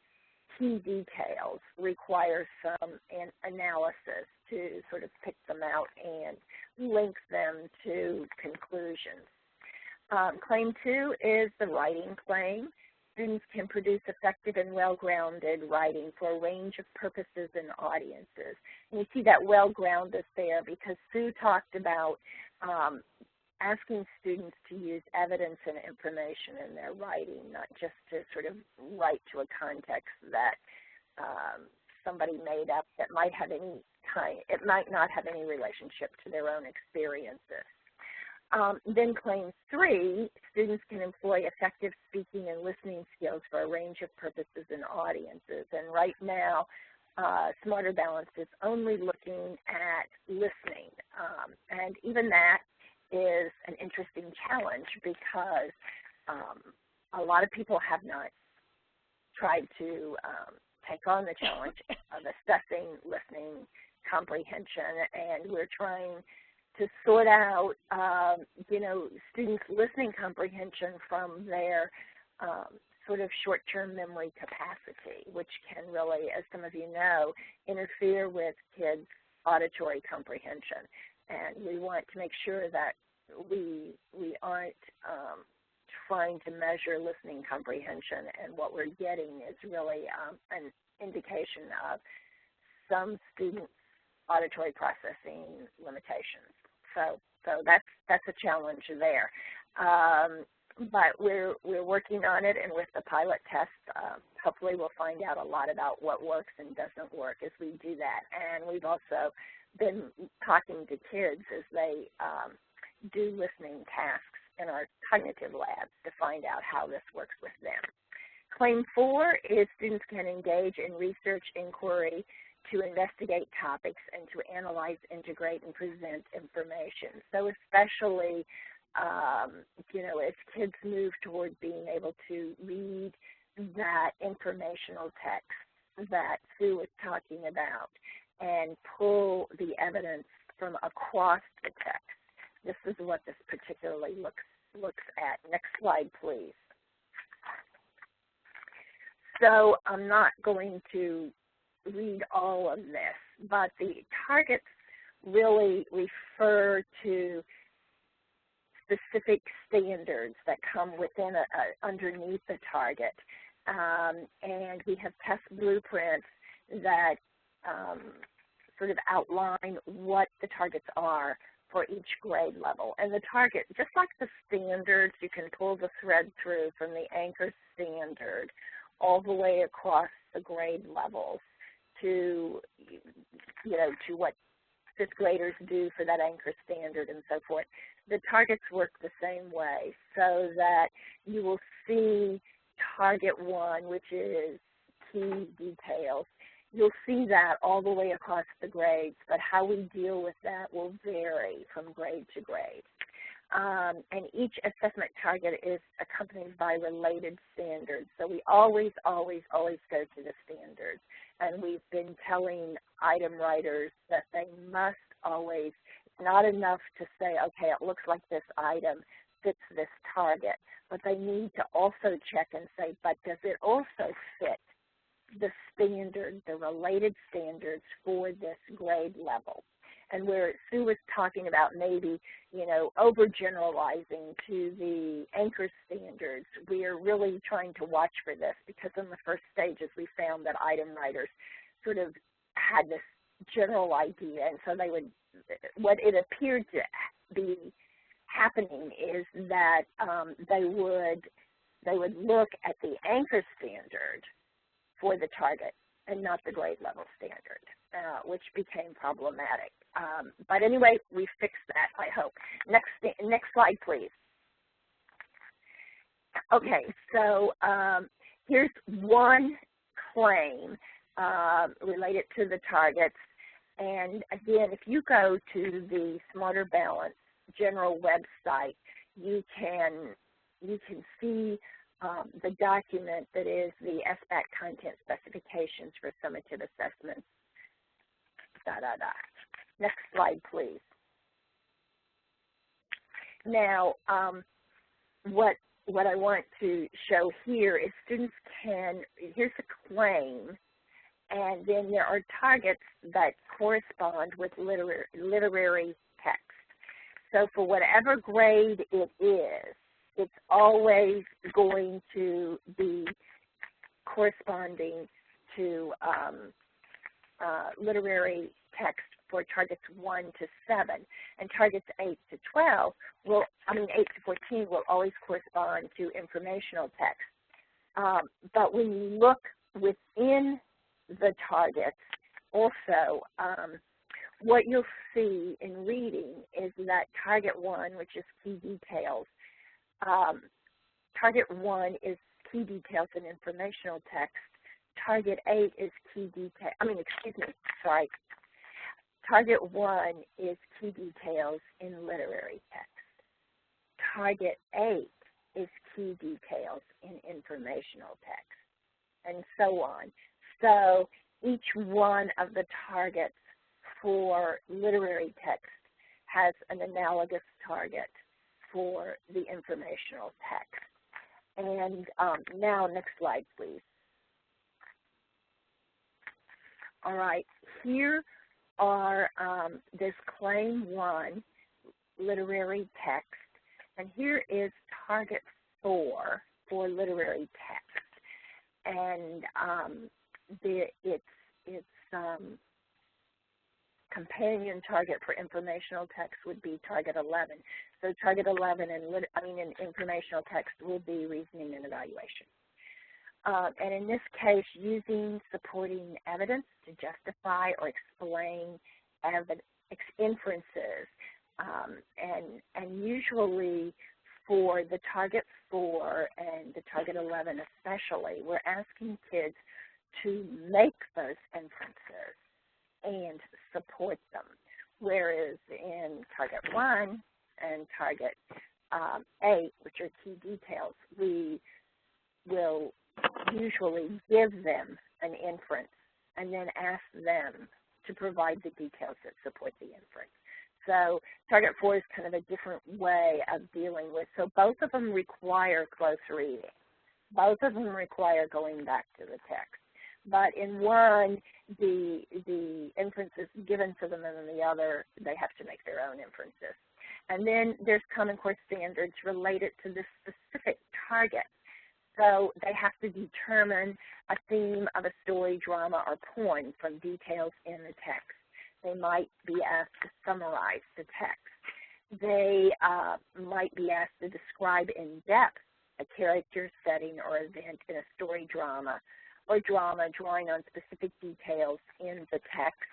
key details require some analysis to sort of pick them out and link them to conclusions. Claim 2 is the writing claim. Students can produce effective and well-grounded writing for a range of purposes and audiences. And you see that well-grounded there because Sue talked about asking students to use evidence and information in their writing, not just to sort of write to a context that somebody made up that might have it might not have any relationship to their own experiences. Then claim 3, students can employ effective speaking and listening skills for a range of purposes and audiences. And right now, Smarter Balanced is only looking at listening. And even that is an interesting challenge because a lot of people have not tried to take on the challenge of assessing listening comprehension, and we're trying to sort out, students' listening comprehension from their sort of short-term memory capacity, which can really, as some of you know, interfere with kids' auditory comprehension. And we want to make sure that we aren't trying to measure listening comprehension, and what we're getting is really an indication of some students' auditory processing limitations. So that's a challenge there. But we're working on it, and with the pilot test, hopefully we'll find out a lot about what works and doesn't work as we do that. And we've also been talking to kids as they do listening tasks in our cognitive labs to find out how this works with them. Claim 4 is students can engage in research inquiry to investigate topics and to analyze, integrate, and present information. So especially, as kids move toward being able to read that informational text that Sue was talking about and pull the evidence from across the text. This is what this particularly looks at. Next slide, please. So I'm not going to read all of this, but the targets really refer to specific standards that come within underneath the target. And we have test blueprints that sort of outline what the targets are for each grade level. And the target, just like the standards, you can pull the thread through from the anchor standard all the way across the grade levels to, to what fifth graders do for that anchor standard and so forth. The targets work the same way, so that you will see target 1, which is key details. You'll see that all the way across the grades, but how we deal with that will vary from grade to grade. And each assessment target is accompanied by related standards. So we always, always, always go to the standards. And we've been telling item writers that they must always, it's not enough to say, okay, it looks like this item fits this target, but they need to also check and say, but does it also fit the standard, the related standards for this grade level? And where Sue was talking about maybe, you know, overgeneralizing to the anchor standards, we are really trying to watch for this, because in the first stages we found that item writers sort of had this general idea, and so they would, what it appeared to be happening is that they would look at the anchor standard for the target and not the grade level standard, which became problematic. But anyway, we fixed that, I hope. Next slide, please. Okay, so here's one claim related to the targets. And again, if you go to the Smarter Balance general website, you can see the document that is the SBAC content specifications for summative assessments. Next slide, please. Now, what I want to show here is students can, here's a claim, and then there are targets that correspond with literary text. So for whatever grade it is, it's always going to be corresponding to literary text for targets 1 to 7, and targets 8 to 12 will, 8 to 14 will always correspond to informational text. But when you look within the targets, also, what you'll see in reading is that target 1, which is key details, target 1 is key details in informational text. Target 8 is key detail. Target 1 is key details in literary text. Target 8 is key details in informational text, and so on. So each one of the targets for literary text has an analogous target for the informational text. And now, next slide, please. All right, here are this claim 1, literary text, and here is target 4 for literary text, and its companion target for informational text would be target 11. So target 11 in informational text will be reasoning and evaluation. And in this case, using supporting evidence to justify or explain inferences. And usually for the target 4 and the target 11 especially, we're asking kids to make those inferences and support them. Whereas in target 1 and target 8, which are key details, we will usually give them an inference and then ask them to provide the details that support the inference. So target 4 is kind of a different way of dealing with. So both of them require close reading. Both of them require going back to the text. But in one, the inference is given to them, and in the other, they have to make their own inferences. And then there's Common Core standards related to this specific target. So they have to determine a theme of a story, drama, or poem from details in the text. They might be asked to summarize the text. They might be asked to describe in depth a character, setting, or event in a story, drama, or drama drawing on specific details in the text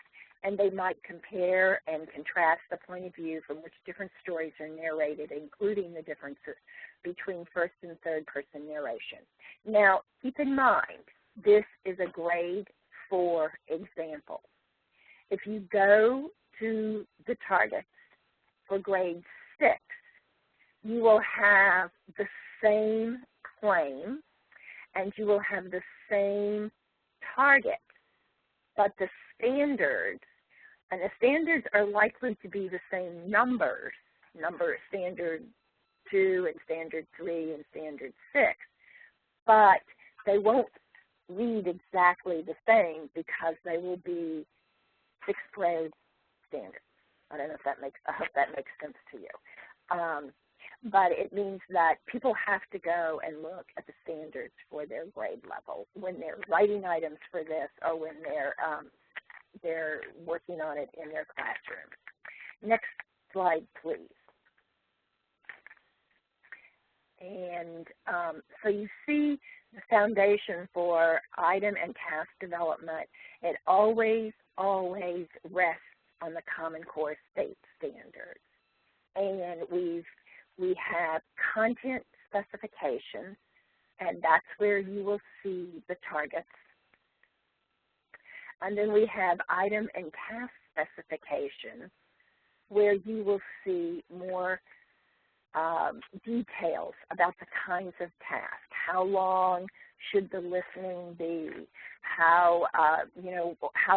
and they might compare and contrast the point of view from which different stories are narrated, including the differences between first and third person narration. Now, keep in mind, this is a grade 4 example. If you go to the targets for grade 6, you will have the same claim and you will have the same target, but the standards, and the standards are likely to be the same numbers, number standard 2 and standard 3 and standard 6, but they won't read exactly the same because they will be 6th grade standards. I don't know if that makes, I hope that makes sense to you. But it means that people have to go and look at the standards for their grade level when they're writing items for this or when they're working on it in their classroom. Next slide, please. And so you see the foundation for item and task development. It always rests on the Common Core state standards. And we have content specifications, and that's where you will see the targets. And then we have item and task specifications, where you will see more details about the kinds of tasks. How long should the listening be? How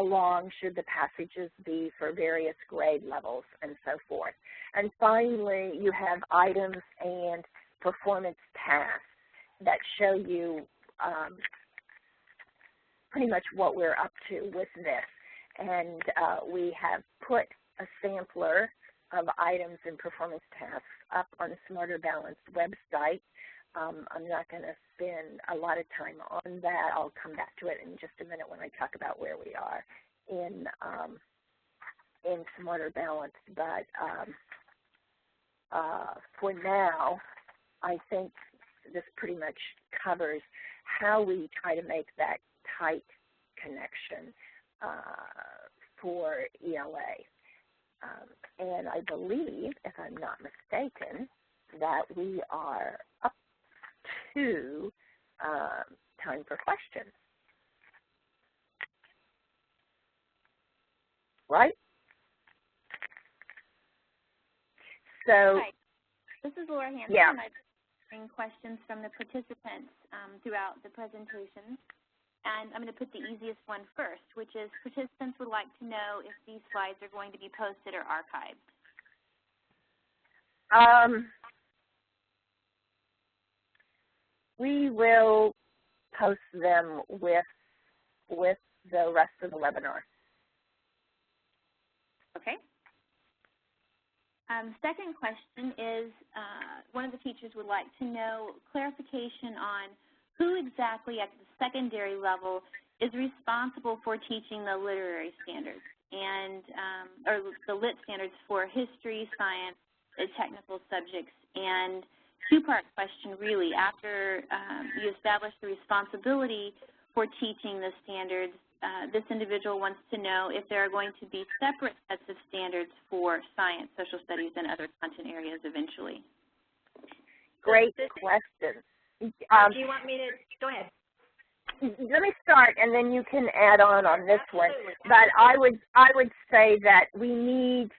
long should the passages be for various grade levels and so forth. And finally, you have items and performance tasks that show you pretty much what we're up to with this. And we have put a sampler of items and performance tasks up on the Smarter Balanced website. I'm not going to spend a lot of time on that. I'll come back to it in just a minute when I talk about where we are in Smarter Balanced. But for now, I think this pretty much covers how we try to make that tight connection for ELA. And I believe, if I'm not mistaken, that we are up to time for questions. Right? So, hi, this is Laura Hansen. Yeah. I'm answering questions from the participants throughout the presentation. And I'm going to put the easiest one first, which is participants would like to know if these slides are going to be posted or archived. We will post them with the rest of the webinar. Okay. Second question is, one of the teachers would like to know clarification on who exactly at the secondary level is responsible for teaching the literary standards and or the lit standards for history, science, the technical subjects. And two-part question really, after you establish the responsibility for teaching the standards, this individual wants to know if there are going to be separate sets of standards for science, social studies, and other content areas eventually. Great question. Do you want me to go ahead? Let me start, and then you can add on this one. But I would say that we need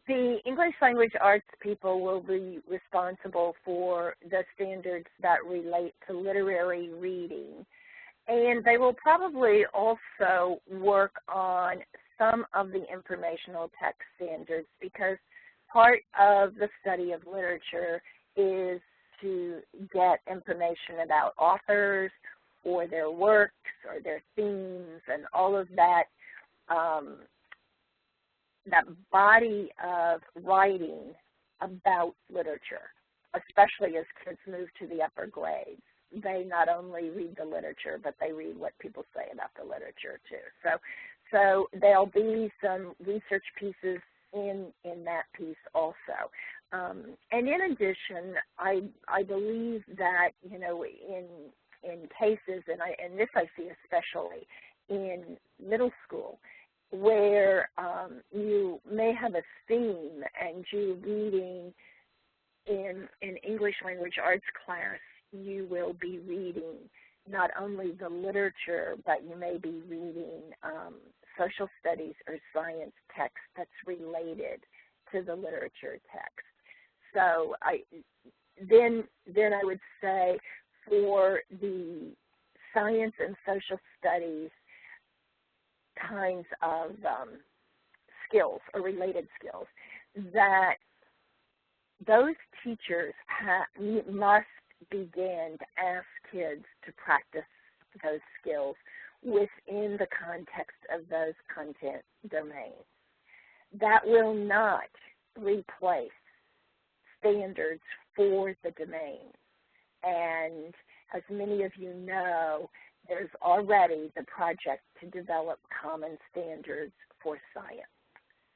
the English language arts people will be responsible for the standards that relate to literary reading. And they will probably also work on some of the informational text standards, because part of the study of literature is to get information about authors or their works or their themes and all of that, that body of writing about literature, especially as kids move to the upper grades. They not only read the literature, but they read what people say about the literature too. So there'll be some research pieces in that piece also. And in addition, I believe that, you know, in cases, and this I see especially in middle school where you may have a theme and you're reading in an English language arts class, you will be reading not only the literature, but you may be reading social studies or science text that's related to the literature text. So then I would say for the science and social studies kinds of skills or related skills, that those teachers must begin to ask kids to practice those skills within the context of those content domains. That will not replace standards for the domain. And as many of you know, there's already the project to develop common standards for science.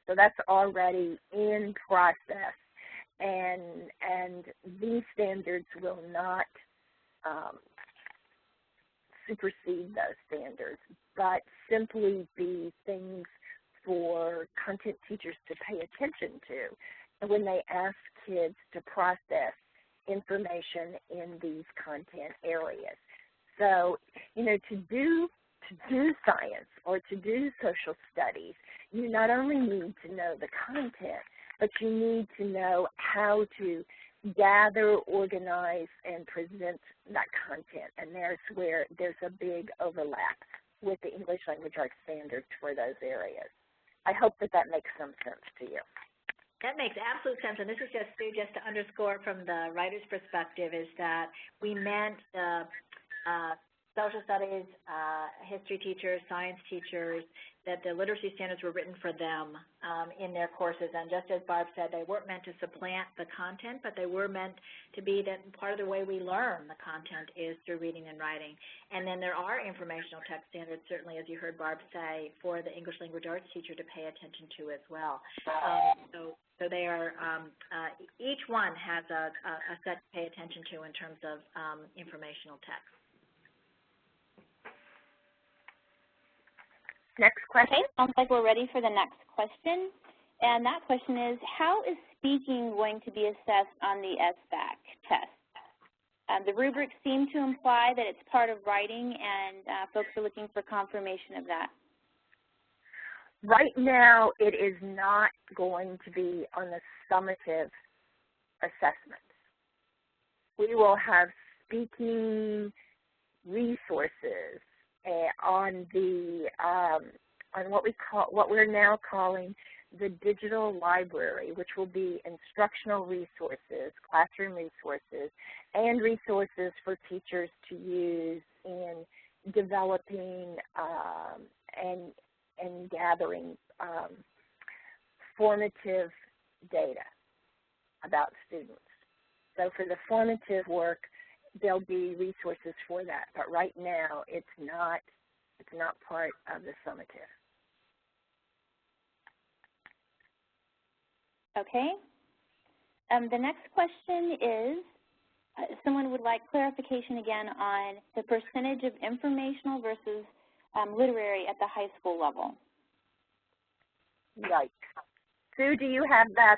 So that's already in process, and these standards will not supersede those standards, but simply be things for content teachers to pay attention to when they ask kids to process information in these content areas. So, you know, to do science or to do social studies, you not only need to know the content, but you need to know how to gather, organize, and present that content. And there's where there's a big overlap with the English language arts standards for those areas. I hope that makes some sense to you. That makes absolute sense, and this is just to underscore from the writer's perspective is that we meant the social studies, history teachers, science teachers, that the literacy standards were written for them in their courses. And just as Barb said, they weren't meant to supplant the content, but they were meant to be that part of the way we learn the content is through reading and writing. And then there are informational text standards, certainly, as you heard Barb say, for the English language arts teacher to pay attention to as well. So they are, each one has a set to pay attention to in terms of informational text. Next question. Okay, sounds like we're ready for the next question. And that question is, how is speaking going to be assessed on the SBAC test? The rubrics seem to imply that it's part of writing, and folks are looking for confirmation of that. Right now, it is not going to be on the summative assessments. We will have speaking resources on the on what we're now calling the digital library, which will be instructional resources, classroom resources, and resources for teachers to use in developing and gathering formative data about students. So for the formative work, there'll be resources for that, but right now it's not part of the summative. Okay. The next question is, someone would like clarification again on the percentage of informational versus literary at the high school level. Right. Sue, do you have that?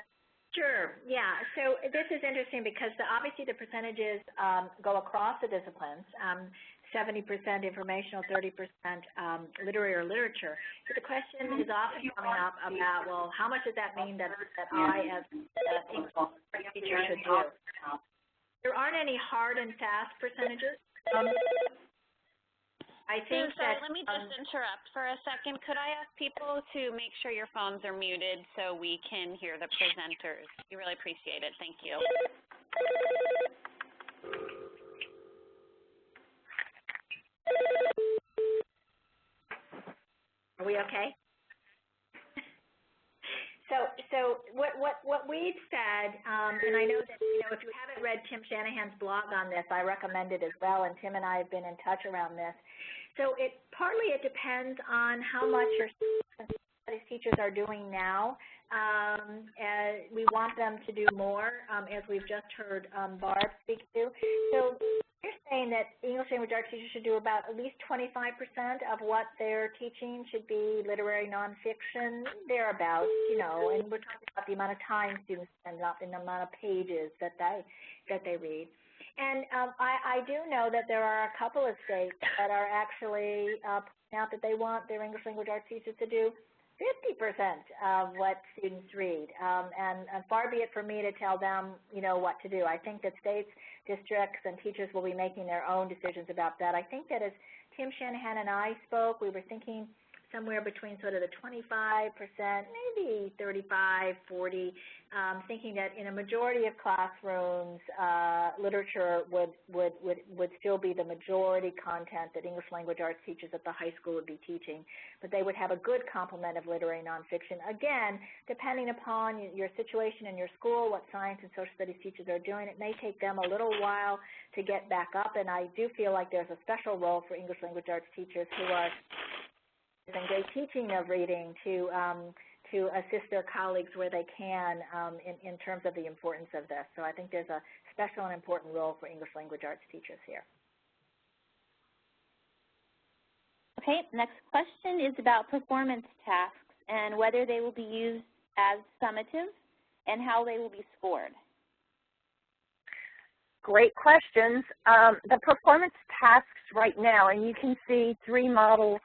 Sure, yeah. So this is interesting because obviously the percentages go across the disciplines, 70% informational, 30% literary or literature. So the question is often coming up about, well, how much does that mean that I as an English teacher should do? There aren't any hard and fast percentages. I think that, let me just interrupt for a second. Could I ask people to make sure your phones are muted so we can hear the presenters? We really appreciate it. Thank you. Are we okay? So what we've said, and I know that, you know, if you haven't read Tim Shanahan's blog on this, I recommend it as well, and Tim and I have been in touch around this. So partly it depends on how much your studies teachers are doing now. We want them to do more, as we've just heard Barb speak to. So You're saying that English language arts teachers should do about at least 25% of what they're teaching should be literary nonfiction, thereabouts, you know, and we're talking about the amount of time students spend, not the amount of pages that they read. And I do know that there are a couple of states that are actually pointing out that they want their English language arts teachers to do 50% of what students read, and far be it for me to tell them, you know, what to do. I think that states, districts, and teachers will be making their own decisions about that. I think that as Tim Shanahan and I spoke, we were thinking somewhere between sort of the 25%, maybe 35, 40, thinking that in a majority of classrooms, literature would still be the majority content that English language arts teachers at the high school would be teaching, but they would have a good complement of literary nonfiction. Again, depending upon your situation in your school, what science and social studies teachers are doing, it may take them a little while to get back up, and I do feel like there's a special role for English language arts teachers who are engaged teaching of reading to assist their colleagues where they can in terms of the importance of this. So I think there's a special and important role for English language arts teachers here. Okay, next question is about performance tasks and whether they will be used as summative and how they will be scored. Great questions. The performance tasks right now, and you can see 3 model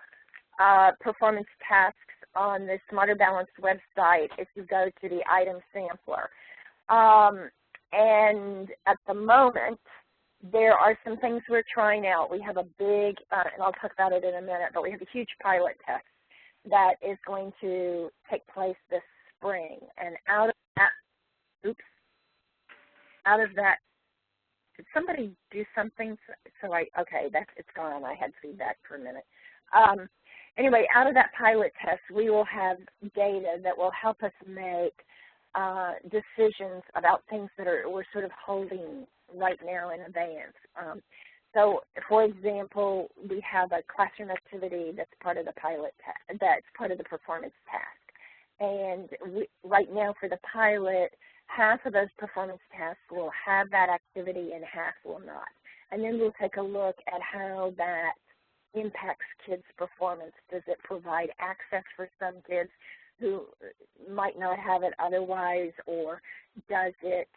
performance tasks on the Smarter Balanced website if you go to the item sampler. And at the moment, there are some things we're trying out. We have a big, and I'll talk about it in a minute, but we have a huge pilot test that is going to take place this spring. And out of that, did somebody do something? Okay, it's gone. I had feedback for a minute. Anyway, out of that pilot test, we will have data that will help us make decisions about things that we're sort of holding right now in advance. So, for example, we have a classroom activity that's part of the pilot test, that's part of the performance task. And right now for the pilot, half of those performance tasks will have that activity and half will not. And then we'll take a look at how that impacts kids' performance. Does it provide access for some kids who might not have it otherwise, or does it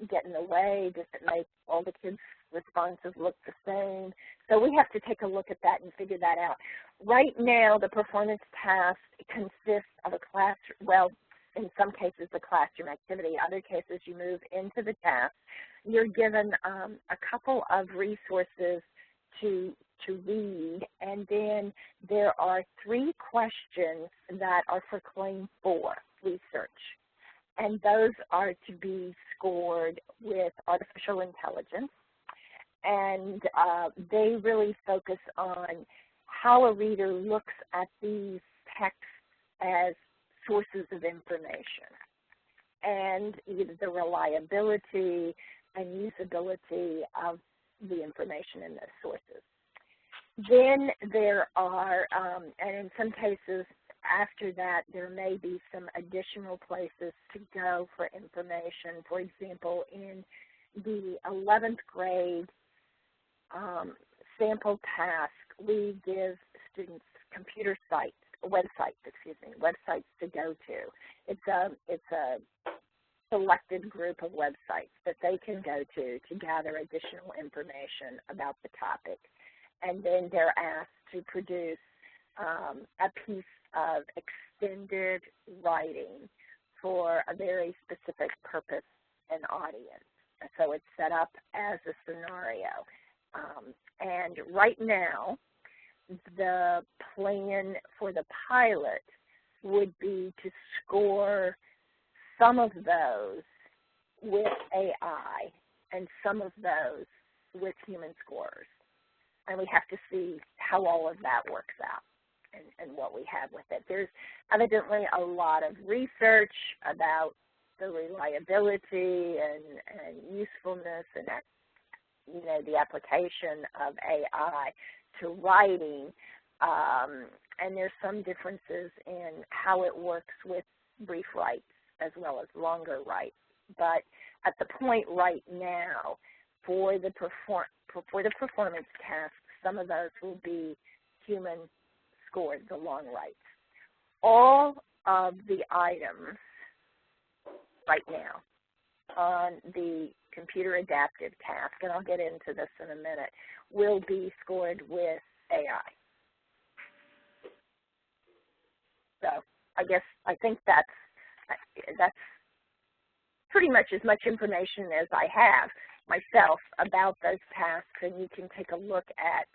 get in the way? Does it make all the kids' responses look the same? So we have to take a look at that and figure that out. Right now, the performance task consists of a class, well, in some cases, the classroom activity. Other cases, you move into the task. You're given a couple of resources to read, and then there are 3 questions that are for Claim 4 research, and those are to be scored with artificial intelligence, and they really focus on how a reader looks at these texts as sources of information and either the reliability and usability of the information in those sources. Then there are, and in some cases after that, there may be some additional places to go for information. For example, in the 11th grade sample task, we give students websites to go to. It's a selected group of websites that they can go to gather additional information about the topic. And then they're asked to produce a piece of extended writing for a very specific purpose and audience. And so it's set up as a scenario. And right now, the plan for the pilot would be to score some of those with AI and some of those with human scorers. And we have to see how all of that works out and what we have with it. There's evidently a lot of research about the reliability and usefulness and that, the application of AI to writing, and there's some differences in how it works with brief writes as well as longer writes. But at the point right now, for the for the performance tasks, some of those will be human scored, the long writes. All of the items right now on the computer adaptive task, and I'll get into this in a minute, will be scored with AI. So I think that's pretty much as much information as I have myself about those tasks, and you can take a look at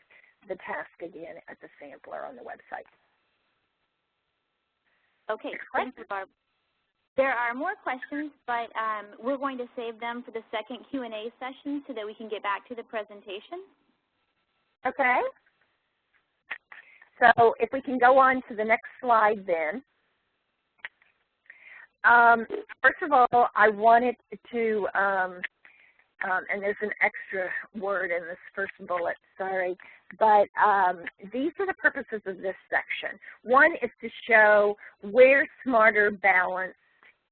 the task again at the sampler on the website. Okay, thank you, Barb. There are more questions, but we're going to save them for the second Q&A session so that we can get back to the presentation. Okay. So if we can go on to the next slide then. First of all, I wanted to, and there's an extra word in this first bullet, sorry, but these are the purposes of this section. One is to show where Smarter Balance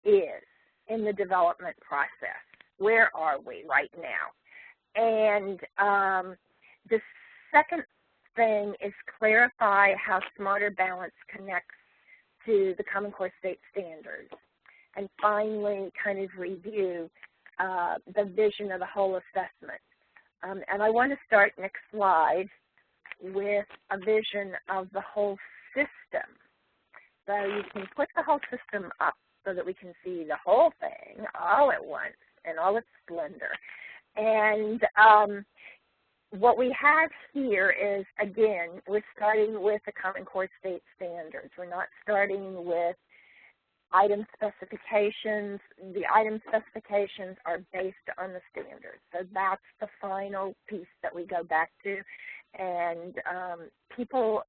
is in the development process. Where are we right now? And the second thing is clarify how Smarter Balance connects to the Common Core State Standards. And finally, kind of review the vision of the whole assessment. And I want to start next slide with a vision of the whole system. So you can put the whole system up so that we can see the whole thing all at once in all its splendor. And what we have here is, again, we're starting with the Common Core State Standards. We're not starting with item specifications. The item specifications are based on the standards. So that's the final piece that we go back to. And people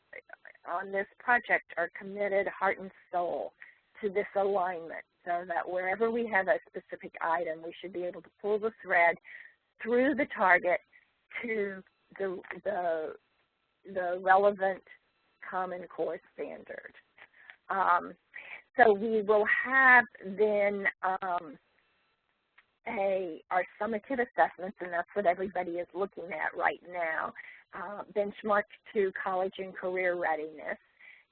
on this project are committed heart and soul to this alignment, so that wherever we have a specific item, we should be able to pull the thread through the target to the relevant Common Core standard. So we will have then our summative assessments, and that's what everybody is looking at right now, benchmarked to college and career readiness.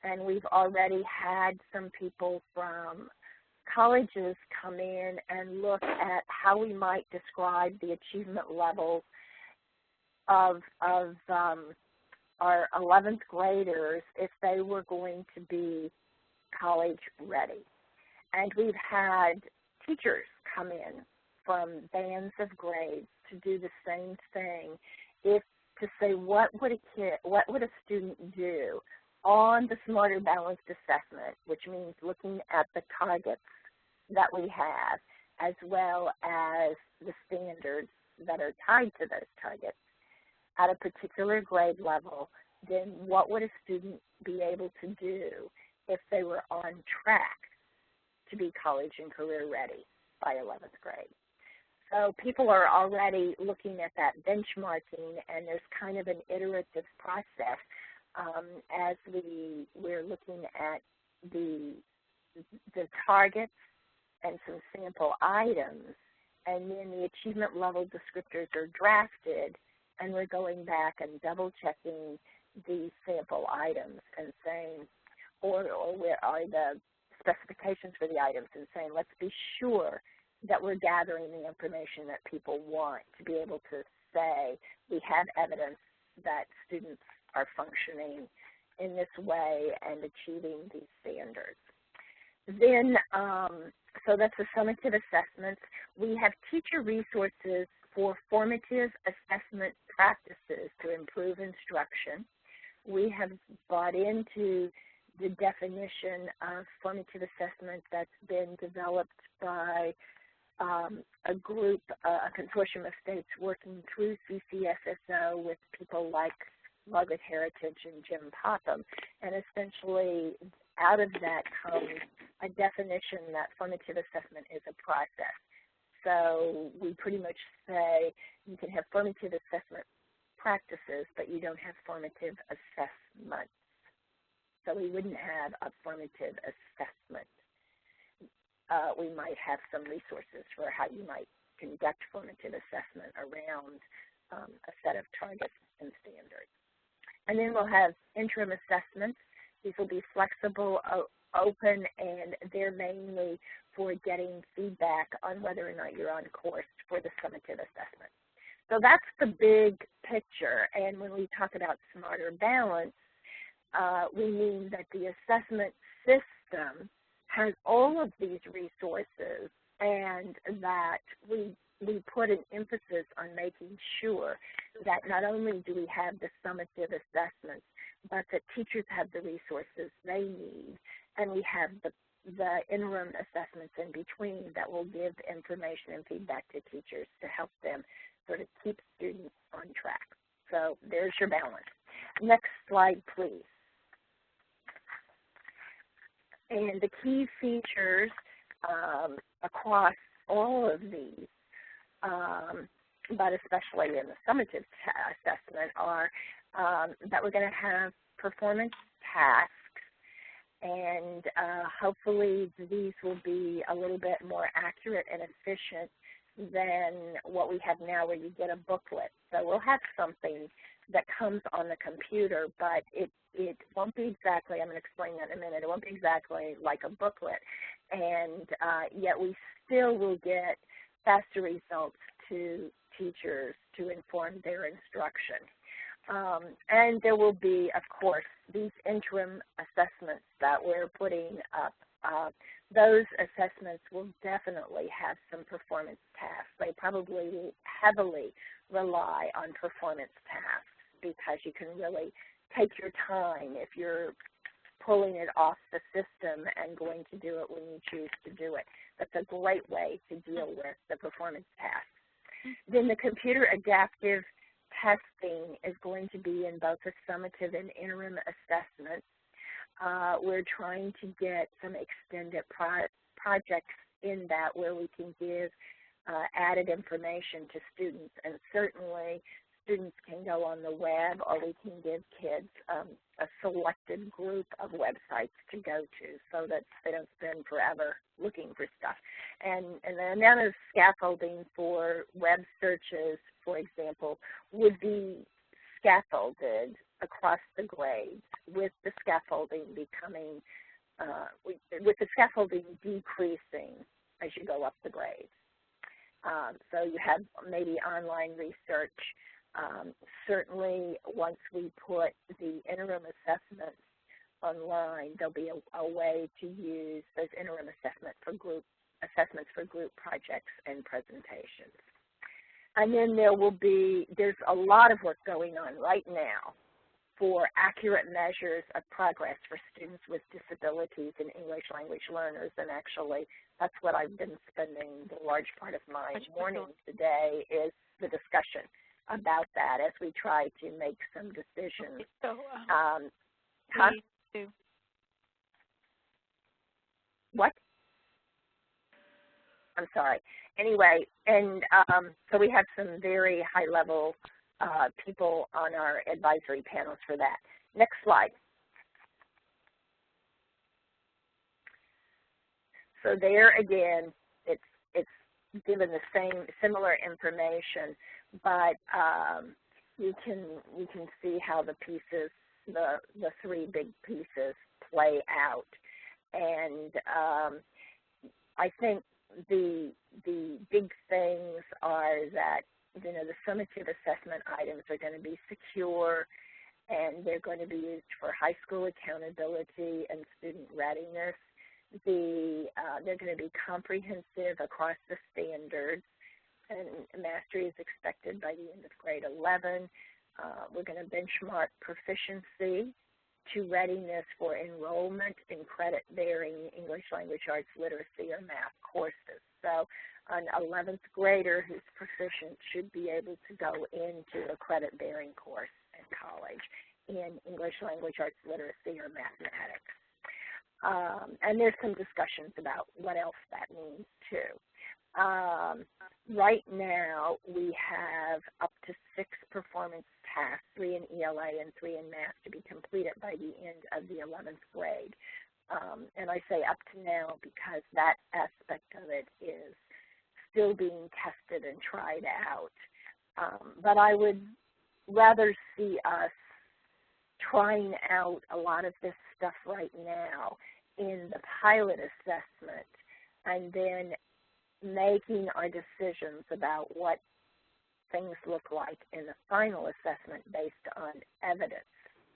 And we've already had some people from colleges come in and look at how we might describe the achievement levels of our 11th graders if they were going to be college ready. And we've had teachers come in from bands of grades to do the same thing, to say what would a student do on the Smarter Balanced assessment, which means looking at the targets that we have as well as the standards that are tied to those targets at a particular grade level. Then what would a student be able to do if they were on track to be college and career ready by 11th grade? So people are already looking at that benchmarking, and there's kind of an iterative process as we're looking at the targets and some sample items, and then the achievement level descriptors are drafted, and we're going back and double checking the sample items and saying, or where are the specifications for the items, and saying, let's be sure that we're gathering the information that people want to be able to say we have evidence that students are functioning in this way and achieving these standards. Then, so that's the summative assessments. We have teacher resources for formative assessment practices to improve instruction. We have bought into the definition of formative assessment that's been developed by a group, a consortium of states working through CCSSO with people like Margaret Heritage and Jim Popham. And essentially, out of that comes a definition that formative assessment is a process. So we pretty much say you can have formative assessment practices, but you don't have formative assessments. So we wouldn't have a formative assessment. We might have some resources for how you might conduct formative assessment around a set of targets and standards. And then we'll have interim assessments. These will be flexible, open, and they're mainly for getting feedback on whether or not you're on course for the summative assessment. So that's the big picture. And when we talk about smarter balance, we mean that the assessment system has all of these resources, and that we put an emphasis on making sure that not only do we have the summative assessments, but that teachers have the resources they need, and we have the interim assessments in between that will give information and feedback to teachers to help them sort of keep students on track. So there's your balance. Next slide, please. And the key features across all of these, but especially in the summative assessment, are that we're going to have performance tasks, and hopefully these will be a little bit more accurate and efficient than what we have now, where you get a booklet. So we'll have something that comes on the computer, but it won't be exactly, I'm going to explain that in a minute, it won't be exactly like a booklet, and yet we still will get faster results to teachers to inform their instruction. And there will be, of course, these interim assessments that we're putting up. Those assessments will definitely have some performance tasks. They probably will heavily rely on performance tasks because you can really take your time if you're pulling it off the system and going to do it when you choose to do it. That's a great way to deal with the performance tasks. Then the computer adaptive testing is going to be in both the summative and interim assessments. We're trying to get some extended projects in that where we can give added information to students, and certainly students can go on the web, or we can give kids a selected group of websites to go to so that they don't spend forever looking for stuff. And the amount of scaffolding for web searches, for example, would be scaffolded across the grades, with the scaffolding becoming, with the scaffolding decreasing as you go up the grades. So you have maybe online research. Certainly, once we put the interim assessments online, there'll be a way to use those interim assessments for group projects and presentations. And then there's a lot of work going on right now for accurate measures of progress for students with disabilities and English language learners, and actually that's what I've been spending the large part of my morning today, is the discussion about that as we try to make some decisions. So, What? I'm sorry. Anyway, and so we have some very high-level people on our advisory panels for that. Next slide. So there again, it's given the similar information, but you can see how the pieces, the three big pieces, play out. And I think the big things are that, you know, the summative assessment items are going to be secure, and they're going to be used for high school accountability and student readiness. They're going to be comprehensive across the standards, and mastery is expected by the end of grade 11. We're going to benchmark proficiency to readiness for enrollment in credit-bearing English language arts, literacy, or math courses. So an 11th grader who's proficient should be able to go into a credit-bearing course in college in English language arts, literacy, or mathematics. And there's some discussions about what else that means, too. Right now, we have up to 6 performance tasks, 3 in ELA and 3 in math, to be completed by the end of the 11th grade. And I say up to now because that aspect of it is still being tested and tried out. But I would rather see us trying out a lot of this stuff right now in the pilot assessment and then making our decisions about what things look like in the final assessment based on evidence.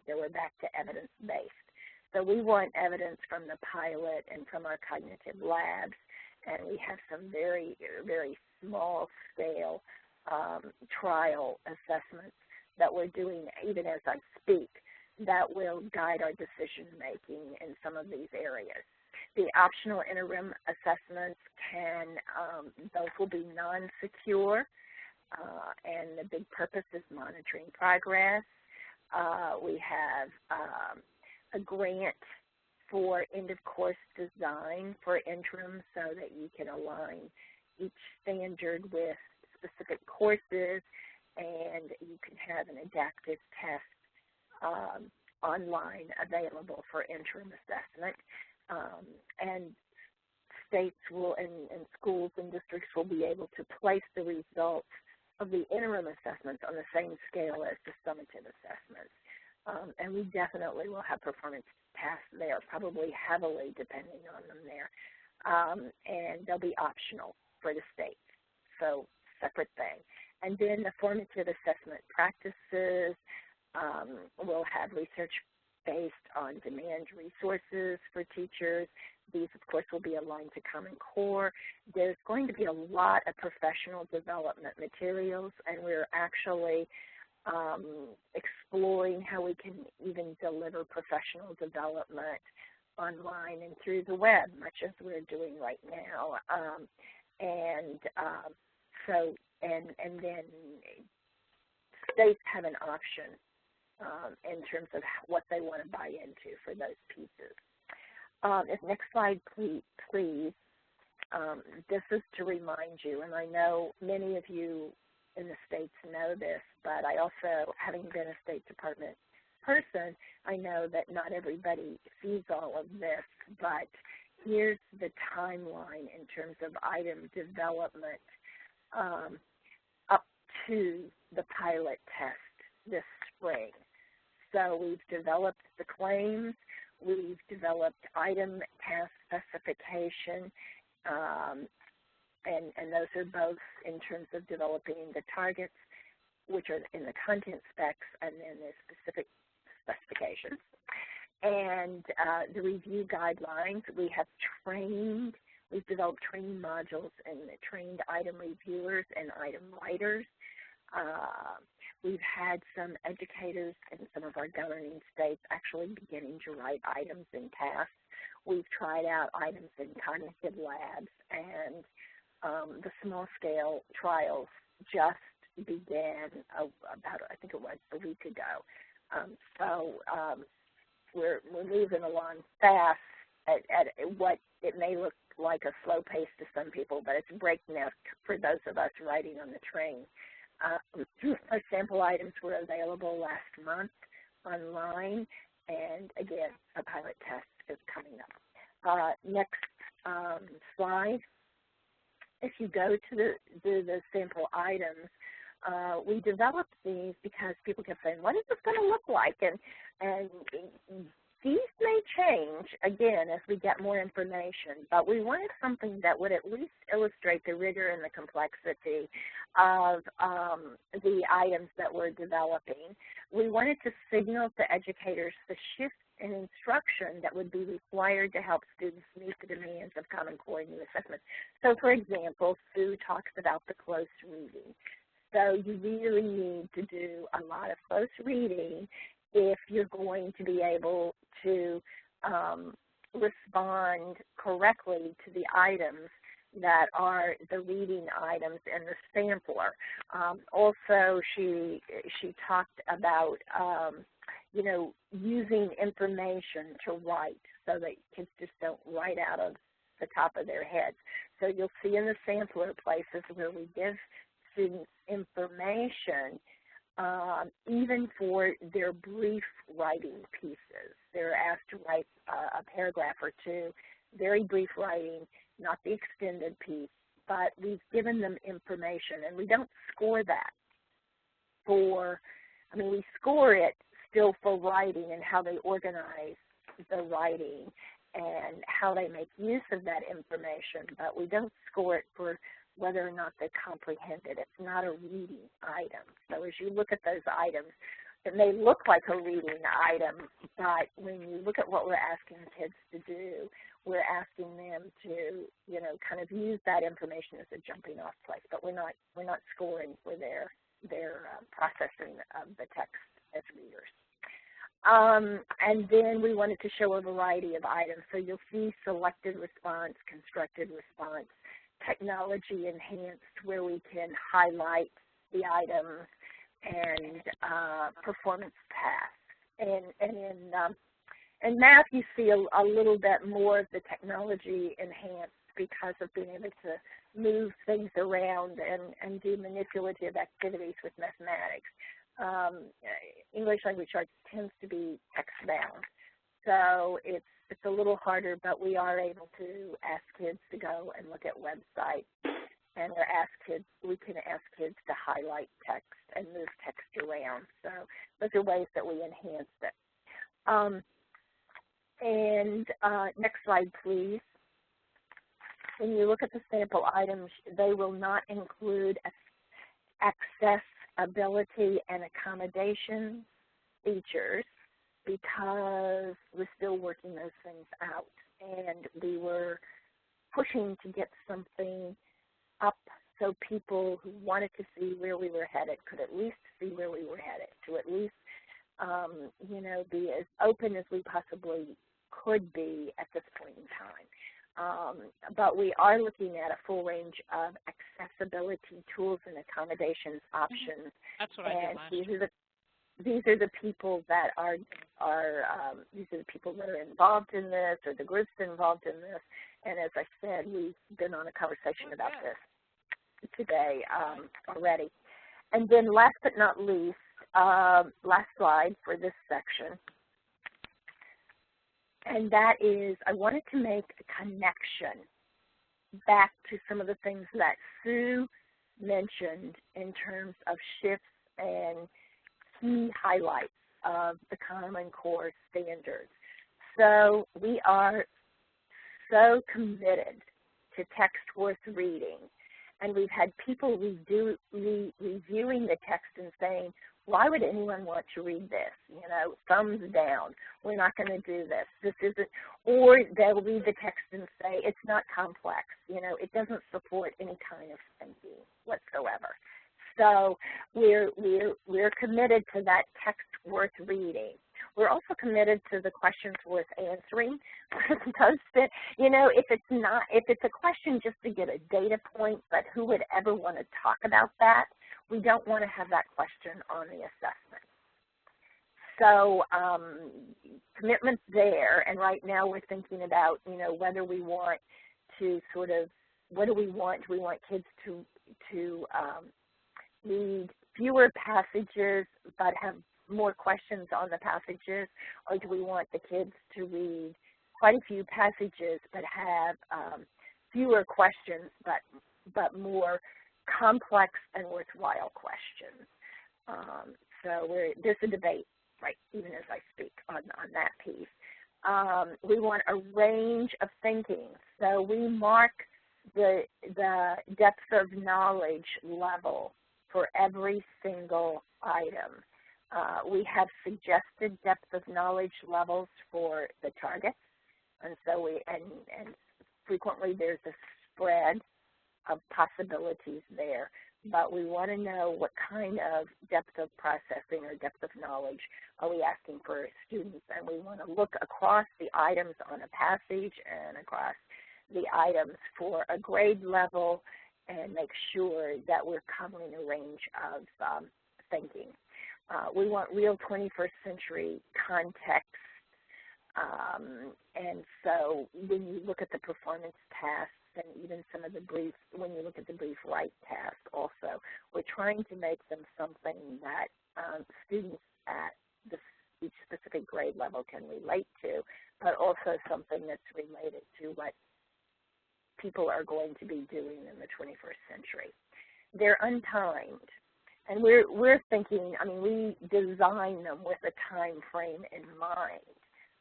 So we're back to evidence-based. So we want evidence from the pilot and from our cognitive labs, and we have some very, very small-scale trial assessments that we're doing even as I speak that will guide our decision-making in some of these areas. The optional interim assessments those will be non-secure, and the big purpose is monitoring progress. We have a grant for end-of-course design for interim so that you can align each standard with specific courses, and you can have an adaptive test online available for interim assessment. And states will, and schools and districts will be able to place the results of the interim assessments on the same scale as the summative assessments. And we definitely will have performance tests there, probably heavily depending on them there. And they'll be optional for the states, so separate thing. And then the formative assessment practices will have research based on demand resources for teachers. These, of course, will be aligned to Common Core. There's going to be a lot of professional development materials, and we're actually exploring how we can even deliver professional development online and through the web, much as we're doing right now. And then states have an option in terms of what they want to buy into for those pieces. Next slide, please. This is to remind you, and I know many of you in the states know this, but I also, having been a State Department person, I know that not everybody sees all of this, but here's the timeline in terms of item development up to the pilot test this spring. So we've developed the claims, we've developed item task specification, and those are both in terms of developing the targets, which are in the content specs, and then the specific specifications. And the review guidelines, we've developed training modules and trained item reviewers and item writers. We've had some educators in some of our governing states actually beginning to write items in tasks. We've tried out items in cognitive labs, and the small-scale trials just began about, I think it was a week ago. We're moving along fast at what it may look like a slow pace to some people, but it's breakneck for those of us riding on the train. Our sample items were available last month online, and again, a pilot test is coming up. Next slide. If you go to the sample items, we developed these because people kept saying, what is this going to look like? And these may change, again, as we get more information, but we wanted something that would at least illustrate the rigor and the complexity of the items that we're developing. We wanted to signal to educators the shift in instruction that would be required to help students meet the demands of Common Core new assessments. So, for example, Sue talks about the close reading. So you really need to do a lot of close reading if you're going to be able to respond correctly to the items that are the reading items in the sampler. Also, she talked about using information to write so that kids just don't write out of the top of their heads. So you'll see in the sampler places where we give students information even for their brief writing pieces. They're asked to write a paragraph or two, very brief writing, not the extended piece, but we've given them information, and we don't score that. we score it still for writing and how they organize the writing and how they make use of that information, but we don't score it for whether or not they comprehend it. It's not a reading item. So as you look at those items, it may look like a reading item, but when you look at what we're asking kids to do, we're asking them to, kind of use that information as a jumping off place, but we're not scoring for their processing of the text as readers. And then we wanted to show a variety of items. So you'll see selected response, constructed response, technology enhanced, where we can highlight the items, and performance tasks. And in math, you see a little bit more of the technology enhanced because of being able to move things around and do manipulative activities with mathematics. English language arts tends to be text-bound, so it's a little harder, but we are able to ask kids to go and look at websites, and we can ask kids to highlight text and move text around. So those are ways that we enhance it. Next slide, please. When you look at the sample items, they will not include accessibility and accommodation features because we're still working those things out. And we were pushing to get something up so people who wanted to see where we were headed could at least see where we were headed, to at least, be as open as we possibly could be at this point in time. But we are looking at a full range of accessibility tools and accommodations options. That's what I did last year. These are the people that are involved in this, or the groups involved in this. And as I said, we've been on a conversation about this today already. And then last but not least, last slide for this section, and that is I wanted to make a connection back to some of the things that Sue mentioned in terms of shifts and key highlights of the Common Core standards. So we are so committed to text worth reading, and we've had people reviewing the text and saying, why would anyone want to read this? Thumbs down. We're not going to do this. This isn't. Or they'll read the text and say, it's not complex. It doesn't support any kind of thinking whatsoever. So we're committed to that text worth reading. We're also committed to the questions worth answering. If it's a question just to get a data point, but who would ever want to talk about that? We don't want to have that question on the assessment. So commitment's there, and right now we're thinking about, whether we want to sort of, what do we want? Do we want kids to read fewer passages but have more questions on the passages, or do we want the kids to read quite a few passages but have fewer questions but more complex and worthwhile questions? So there's a debate, right, even as I speak on that piece. We want a range of thinking. So we mark the depth of knowledge level for every single item. We have suggested depth of knowledge levels for the targets, and so and frequently there's a spread of possibilities there, but we want to know what kind of depth of processing or depth of knowledge are we asking for students, and we want to look across the items on a passage and across the items for a grade level and make sure that we're covering a range of thinking. We want real 21st century context, and so when you look at the performance tasks and even some of the brief, when you look at the brief write task also, we're trying to make them something that students at each specific grade level can relate to, but also something that's related to what people are going to be doing in the 21st century. They're untimed, And we're thinking, I mean, we design them with a time frame in mind,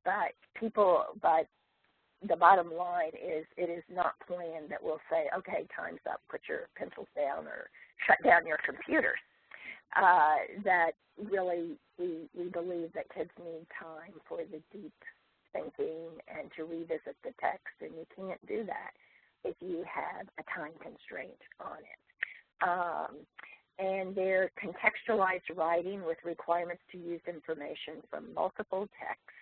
but the bottom line is it is not planned that we'll say, okay, time's up, put your pencils down or shut down your computers. That really we believe that kids need time for the deep thinking and to revisit the text, and you can't do that if you have a time constraint on it. And they're contextualized writing with requirements to use information from multiple texts.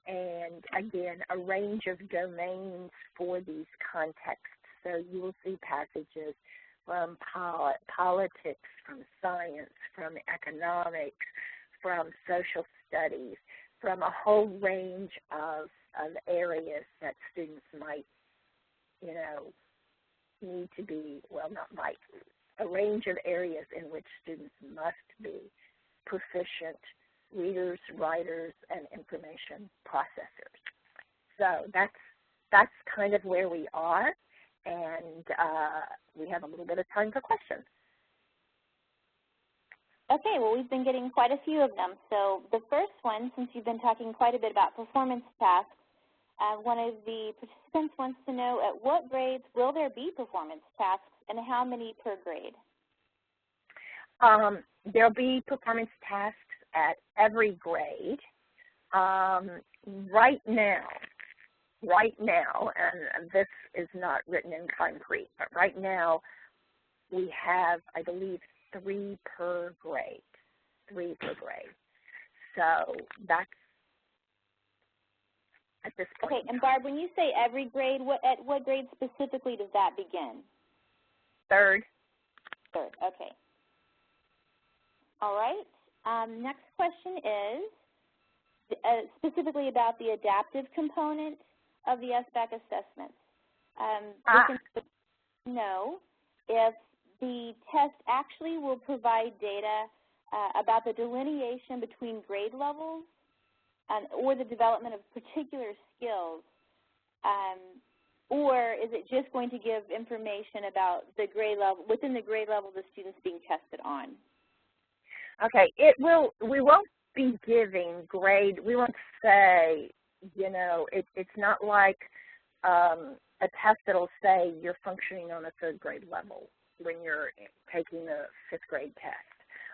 And again, a range of domains for these contexts. So you will see passages from politics, from science, from economics, from social studies, from a whole range of areas that students might, need to be, well, not might, a range of areas in which students must be proficient readers, writers, and information processors. So that's kind of where we are, and we have a little bit of time for questions. Okay, well, we've been getting quite a few of them. So the first one, since you've been talking quite a bit about performance tasks, one of the participants wants to know at what grades will there be performance tasks and how many per grade? There'll be performance tasks at every grade. Right now, and this is not written in concrete, but right now we have, I believe, 3 per grade. So that's at this point. Okay, and Barb, when you say every grade, at what grade specifically does that begin? Third. Okay. All right. Next question is specifically about the adaptive component of the SBAC assessments. We can know if the test actually will provide data about the delineation between grade levels or the development of particular skills, or is it just going to give information about the grade level, within the grade level the student's being tested on? Okay, we won't be giving grade. We won't say, it's not like a test that'll say you're functioning on a 3rd grade level when you're taking a 5th grade test.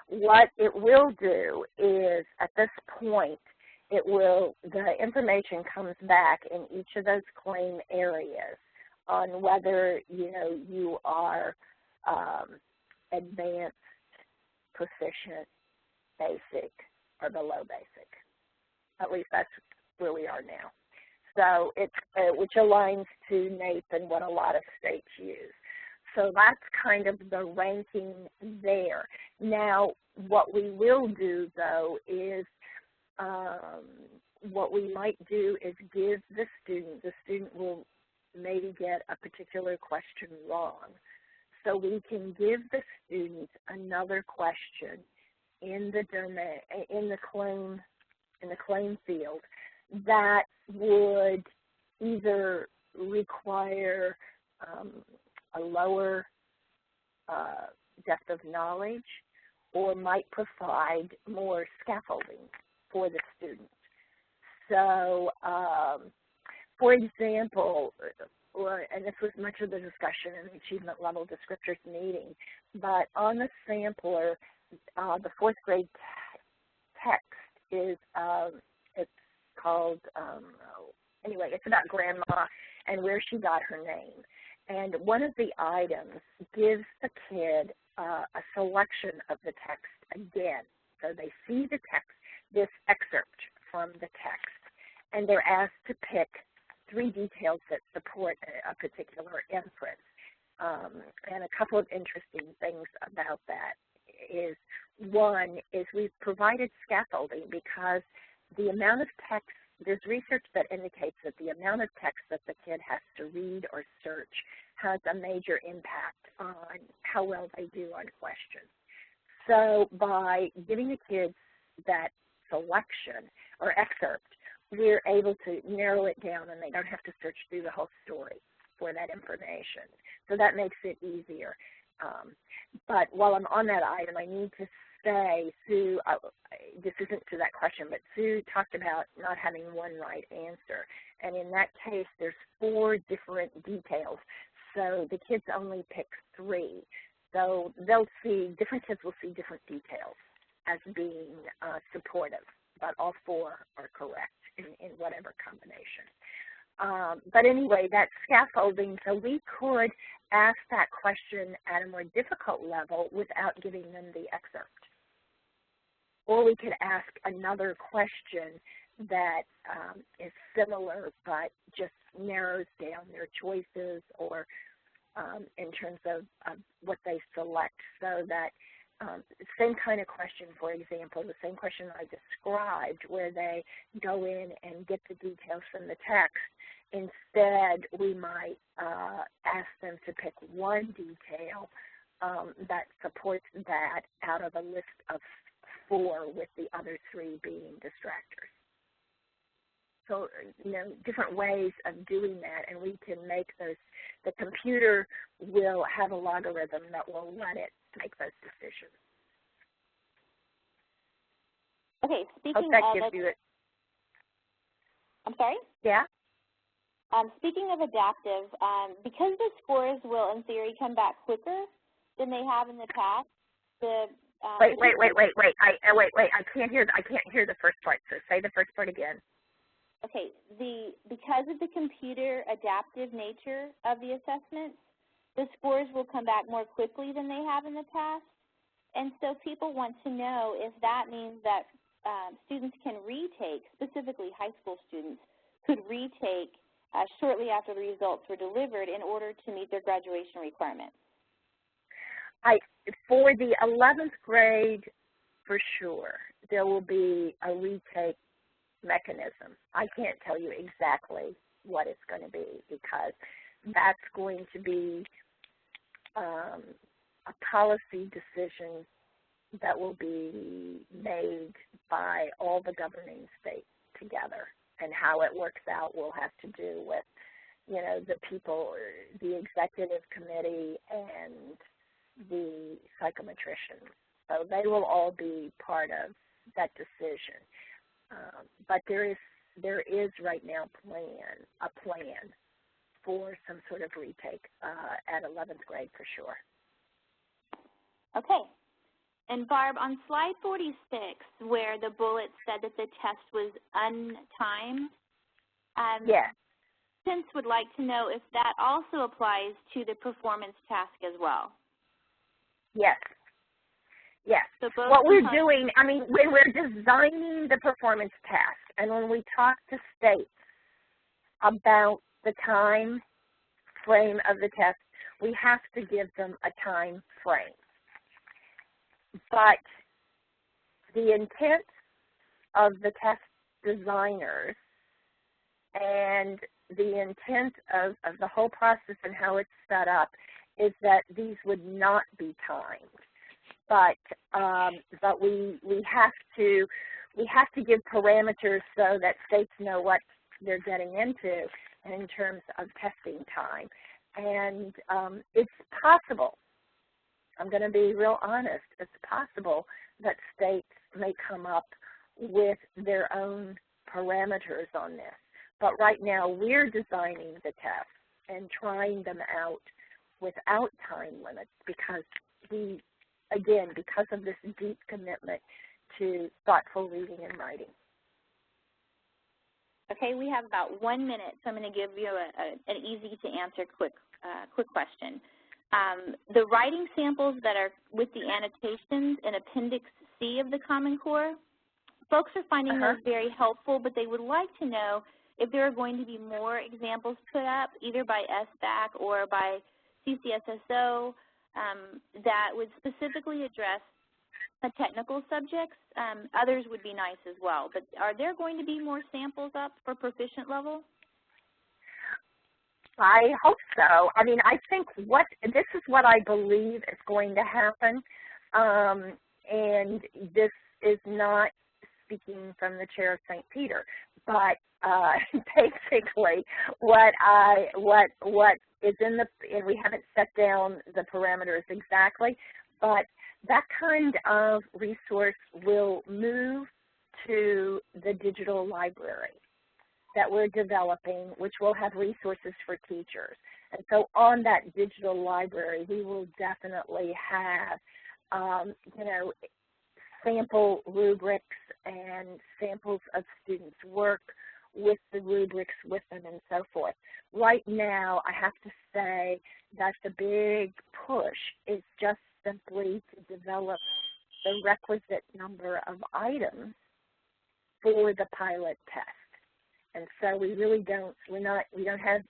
What it will do is, at this point, the information comes back in each of those claim areas on whether, you are advanced, proficient, basic, or below basic. At least that's where we are now. So which aligns to NAEP and what a lot of states use. So that's kind of the ranking there. Now, what we will do, though, is what we might do is give the student will maybe get a particular question wrong. So we can give the student another question in the domain, in the claim field that would either require a lower depth of knowledge or might provide more scaffolding for the student. So, for example, and this was much of the discussion in the achievement level descriptors meeting, but on the sampler, the 4th grade text is, it's called, anyway, it's about grandma and where she got her name. And one of the items gives the kid a selection of the text again. So they see the text, this excerpt from the text, and they're asked to pick 3 details that support a particular inference. And a couple of interesting things about that is, one is we've provided scaffolding because the amount of text, there's research that indicates that the amount of text that the kid has to read or search has a major impact on how well they do on questions. So by giving the kids that selection or excerpt, we're able to narrow it down and they don't have to search through the whole story for that information. So that makes it easier. But while I'm on that item, I need to say, Sue, this isn't to that question, but Sue talked about not having one right answer. And in that case, there's 4 different details. So the kids only pick 3. So they'll see, different kids will see different details as being supportive, but all 4 are correct in whatever combination. But anyway, that's scaffolding, so we could ask that question at a more difficult level without giving them the excerpt. Or we could ask another question that is similar but just narrows down their choices or in terms of what they select, so that same kind of question, for example, the same question I described where they go in and get the details from the text. Instead, we might ask them to pick one detail that supports that out of a list of 4, with the other 3 being distractors. So, different ways of doing that, and we can make those, the computer will have a logarithm that will let it make those decisions. Okay, speaking that of gives you it. I'm sorry? Yeah? Speaking of adaptive, because the scores will, in theory, come back quicker than they have in the past, Wait. I can't hear the first part. So say the first part again. Okay. Because of the computer adaptive nature of the assessments, the scores will come back more quickly than they have in the past. And so people want to know if that means that students can retake, specifically high school students, could retake shortly after the results were delivered in order to meet their graduation requirements. For the 11th grade, for sure, there will be a retake mechanism. I can't tell you exactly what it's going to be, because that's going to be a policy decision that will be made by all the governing states together. And how it works out will have to do with, the people, the executive committee and the psychometricians. So they will all be part of that decision. But there is right now a plan for some sort of retake at 11th grade for sure. Okay. And Barb, on slide 46, where the bullet said that the test was untimed, yeah. Students would like to know if that also applies to the performance task as well. Yes. Yes. So what we're doing, when we're designing the performance task, and when we talk to states about the time frame of the test, we have to give them a time frame. But the intent of the test designers and the intent of the whole process and how it's set up is that these would not be timed. But we have to give parameters so that states know what they're getting into in terms of testing time. And it's possible, I'm going to be real honest, it's possible that states may come up with their own parameters on this. But right now we're designing the tests and trying them out without time limits because because of this deep commitment to thoughtful reading and writing. Okay, we have about 1 minute, so I'm going to give you an easy-to-answer quick question. The writing samples that are with the annotations in Appendix C of the Common Core, folks are finding those very helpful, but they would like to know if there are going to be more examples put up, either by SBAC or by CCSSO, that would specifically address technical subjects. Others would be nice as well. But are there going to be more samples up for proficient level? I hope so. I think this is what I believe is going to happen, and this is not speaking from the chair of St. Peter, but basically what is in the, and we haven't set down the parameters exactly, but that kind of resource will move to the digital library that we're developing, which will have resources for teachers. And so on that digital library, we will definitely have, sample rubrics and samples of students' work with the rubrics with them and so forth. Right now, I have to say that the big push is just simply to develop the requisite number of items for the pilot test. And so we really don't, we don't have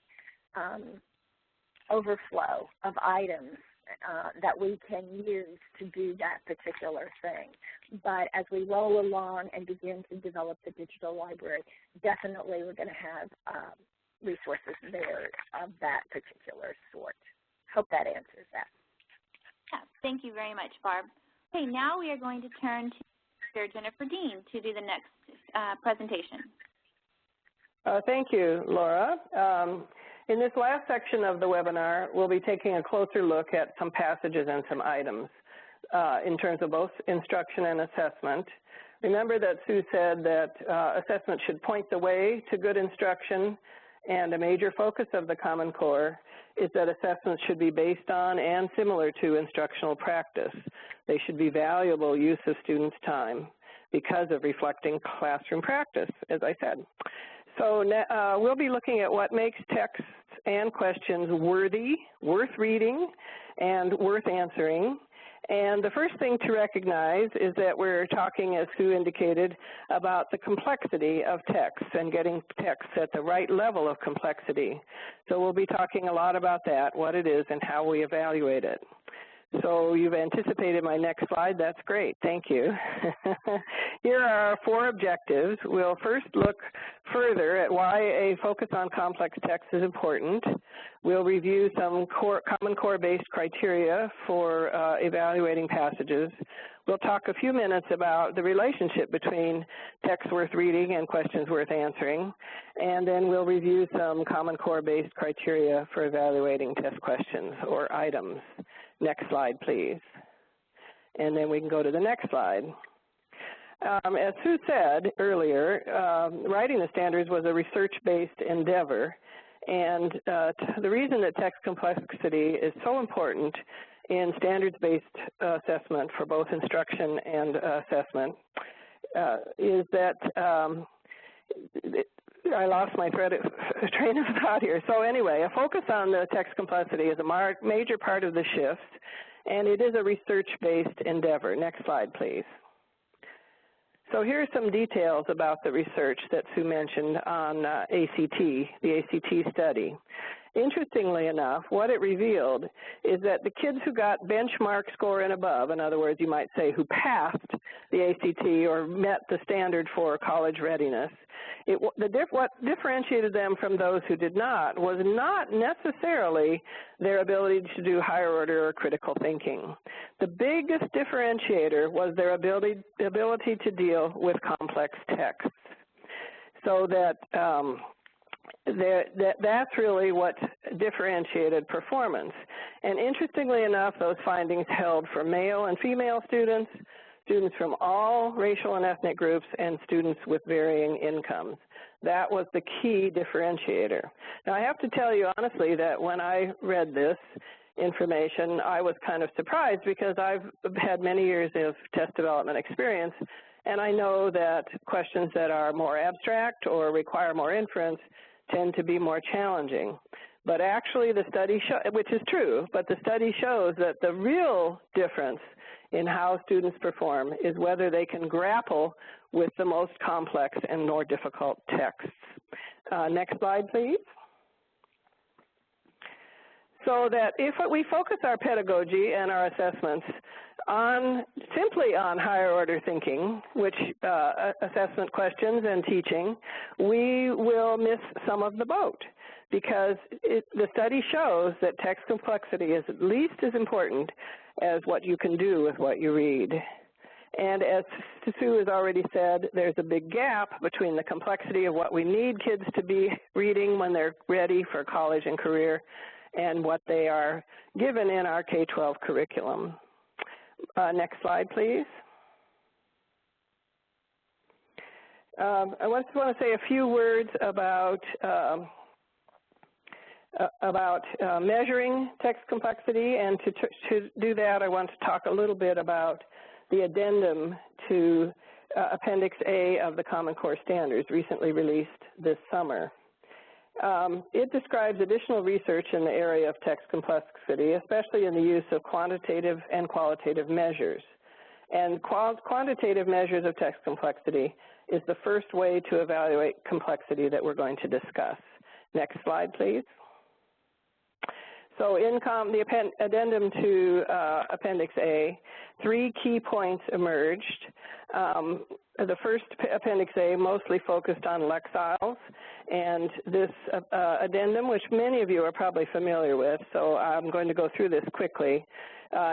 overflow of items that we can use to do that particular thing. But as we roll along and begin to develop the digital library, definitely we're going to have resources there of that particular sort. Hope that answers that. Yeah, thank you very much, Barb. Okay, now we are going to turn to Dr. Jennifer Dean to do the next presentation. Thank you, Laura. In this last section of the webinar, we'll be taking a closer look at some passages and some items in terms of both instruction and assessment. Remember that Sue said that assessment should point the way to good instruction, and a major focus of the Common Core is that assessments should be based on and similar to instructional practice. They should be valuable use of students' time because of reflecting classroom practice, as I said. So we'll be looking at what makes texts and questions worth reading, and worth answering. And the first thing to recognize is that we're talking, as Sue indicated, about the complexity of texts and getting texts at the right level of complexity. So we'll be talking a lot about that, what it is and how we evaluate it. So you've anticipated my next slide. That's great. Thank you. Here are our 4 objectives. We'll first look further at why a focus on complex text is important. We'll review some Common Core-based criteria for evaluating passages. We'll talk a few minutes about the relationship between texts worth reading and questions worth answering. And then we'll review some Common Core-based criteria for evaluating test questions or items. Next slide, please. And then we can go to the next slide. As Sue said earlier, writing the standards was a research-based endeavor. And the reason that text complexity is so important in standards-based assessment for both instruction and assessment is that I lost my train of thought here. So anyway, a focus on the text complexity is a major part of the shift, and it is a research-based endeavor. Next slide, please. So here are some details about the research that Sue mentioned on ACT, the ACT study. Interestingly enough, what it revealed is that the kids who got benchmark score and above, in other words, you might say who passed the ACT or met the standard for college readiness, what differentiated them from those who did not was not necessarily their ability to do higher order or critical thinking. The biggest differentiator was their ability to deal with complex texts. So that that's really what differentiated performance. And interestingly enough, those findings held for male and female students, students from all racial and ethnic groups, and students with varying incomes. That was the key differentiator. Now, I have to tell you honestly that when I read this information, I was kind of surprised because I've had many years of test development experience, and I know that questions that are more abstract or require more inference tend to be more challenging. But actually the study which is true, but the study shows that the real difference in how students perform is whether they can grapple with the most complex and more difficult texts. Next slide, please. So that if we focus our pedagogy and our assessments simply on higher order thinking, which assessment questions and teaching, we will miss some of the boat, because the study shows that text complexity is at least as important as what you can do with what you read. And as Sue has already said, there's a big gap between the complexity of what we need kids to be reading when they're ready for college and career and what they are given in our K-12 curriculum. Next slide, please. I just want to say a few words about measuring text complexity, and to do that, I want to talk a little bit about the addendum to Appendix A of the Common Core Standards, recently released this summer. It describes additional research in the area of text complexity, especially in the use of quantitative and qualitative measures. And quantitative measures of text complexity is the first way to evaluate complexity that we're going to discuss. Next slide, please. So in the addendum to Appendix A, 3 key points emerged. The first, Appendix A, mostly focused on lexile, and this addendum, which many of you are probably familiar with, so I'm going to go through this quickly,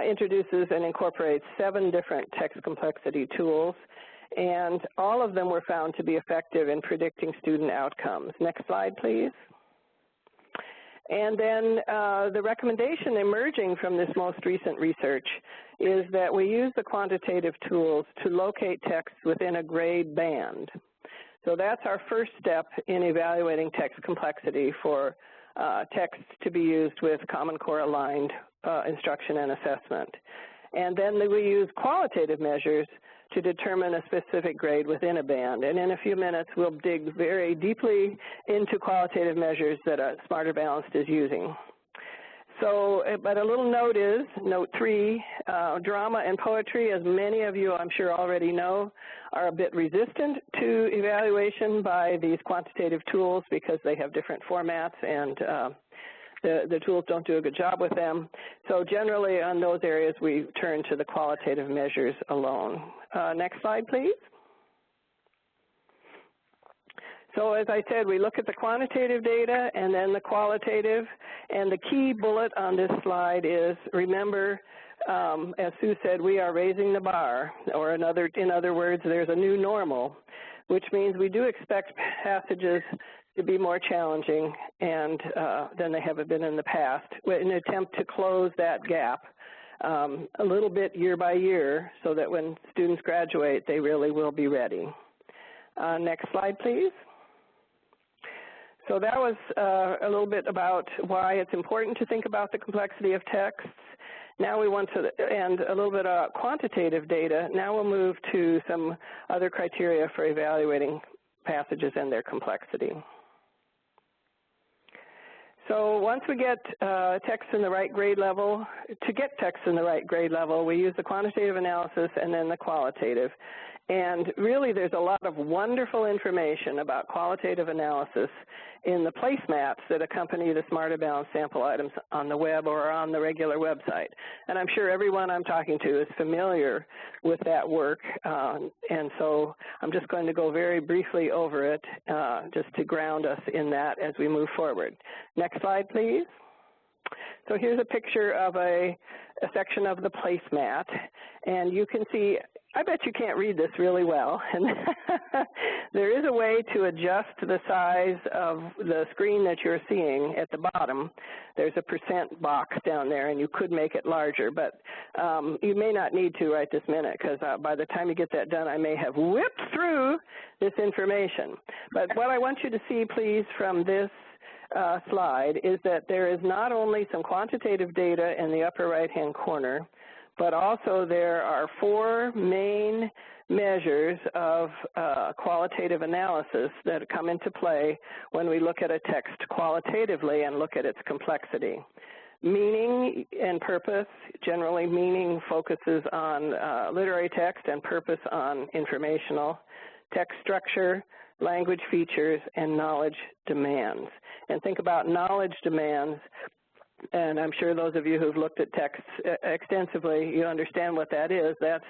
introduces and incorporates 7 different text complexity tools, and all of them were found to be effective in predicting student outcomes. Next slide, please. And then the recommendation emerging from this most recent research is that we use the quantitative tools to locate text within a grade band. So that's our first step in evaluating text complexity for text to be used with Common Core aligned instruction and assessment. And then we use qualitative measures to determine a specific grade within a band. And in a few minutes, we'll dig very deeply into qualitative measures that Smarter Balanced is using. So, but a little note is, note 3, drama and poetry, as many of you I'm sure already know, are a bit resistant to evaluation by these quantitative tools because they have different formats and the tools don't do a good job with them. So generally on those areas, we turn to the qualitative measures alone. Next slide, please. So as I said, we look at the quantitative data and then the qualitative, and the key bullet on this slide is, remember, as Sue said, we are raising the bar, or in other words, there's a new normal, which means we do expect passages to be more challenging and than they have been in the past, in an attempt to close that gap a little bit year by year so that when students graduate, they really will be ready. Next slide, please. So that was a little bit about why it's important to think about the complexity of texts. Now we want to, and a little bit about quantitative data. Now we'll move to some other criteria for evaluating passages and their complexity. So once we get text in the right grade level, to get text in the right grade level, we use the quantitative analysis and then the qualitative. And really there's a lot of wonderful information about qualitative analysis in the placemats that accompany the Smarter Balanced sample items on the web or on the regular website. And I'm sure everyone I'm talking to is familiar with that work. And so I'm just going to go very briefly over it just to ground us in that as we move forward. Next slide, please. So here's a picture of a section of the placemat, and you can see, I bet you can't read this really well, and there is a way to adjust the size of the screen that you're seeing at the bottom. There's a % box down there, and you could make it larger, but you may not need to right this minute, because by the time you get that done, I may have whipped through this information. But what I want you to see, please, from this slide is that there is not only some quantitative data in the upper right-hand corner, but also there are 4 main measures of qualitative analysis that come into play when we look at a text qualitatively and look at its complexity. Meaning and purpose, generally meaning focuses on literary text and purpose on informational. Text structure, language features, and knowledge demands. And think about knowledge demands, and I'm sure those of you who've looked at texts extensively, you understand what that is. That's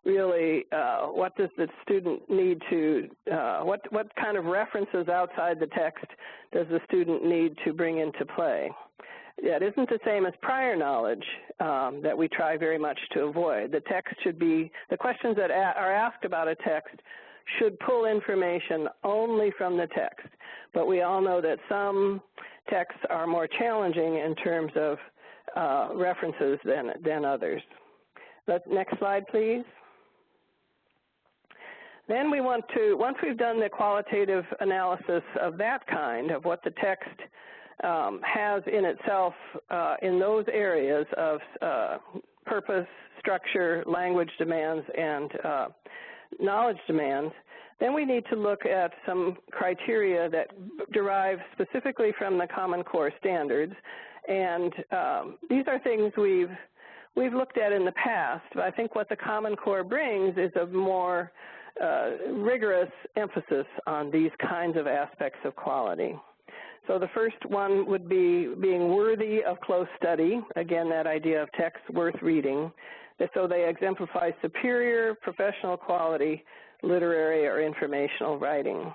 really what does the student need to, what kind of references outside the text does the student need to bring into play? That isn't the same as prior knowledge that we try very much to avoid. The text should be, the questions that are asked about a text should pull information only from the text. But we all know that some texts are more challenging in terms of references than others. Next slide, please. Then we want to, once we've done the qualitative analysis of that kind, of what the text has in itself in those areas of purpose, structure, language demands, and knowledge demands, then we need to look at some criteria that derive specifically from the Common Core standards. And these are things we've looked at in the past, but I think what the Common Core brings is a more rigorous emphasis on these kinds of aspects of quality. So the first one would be being worthy of close study. Again, that idea of text worth reading. So they exemplify superior professional quality literary or informational writing.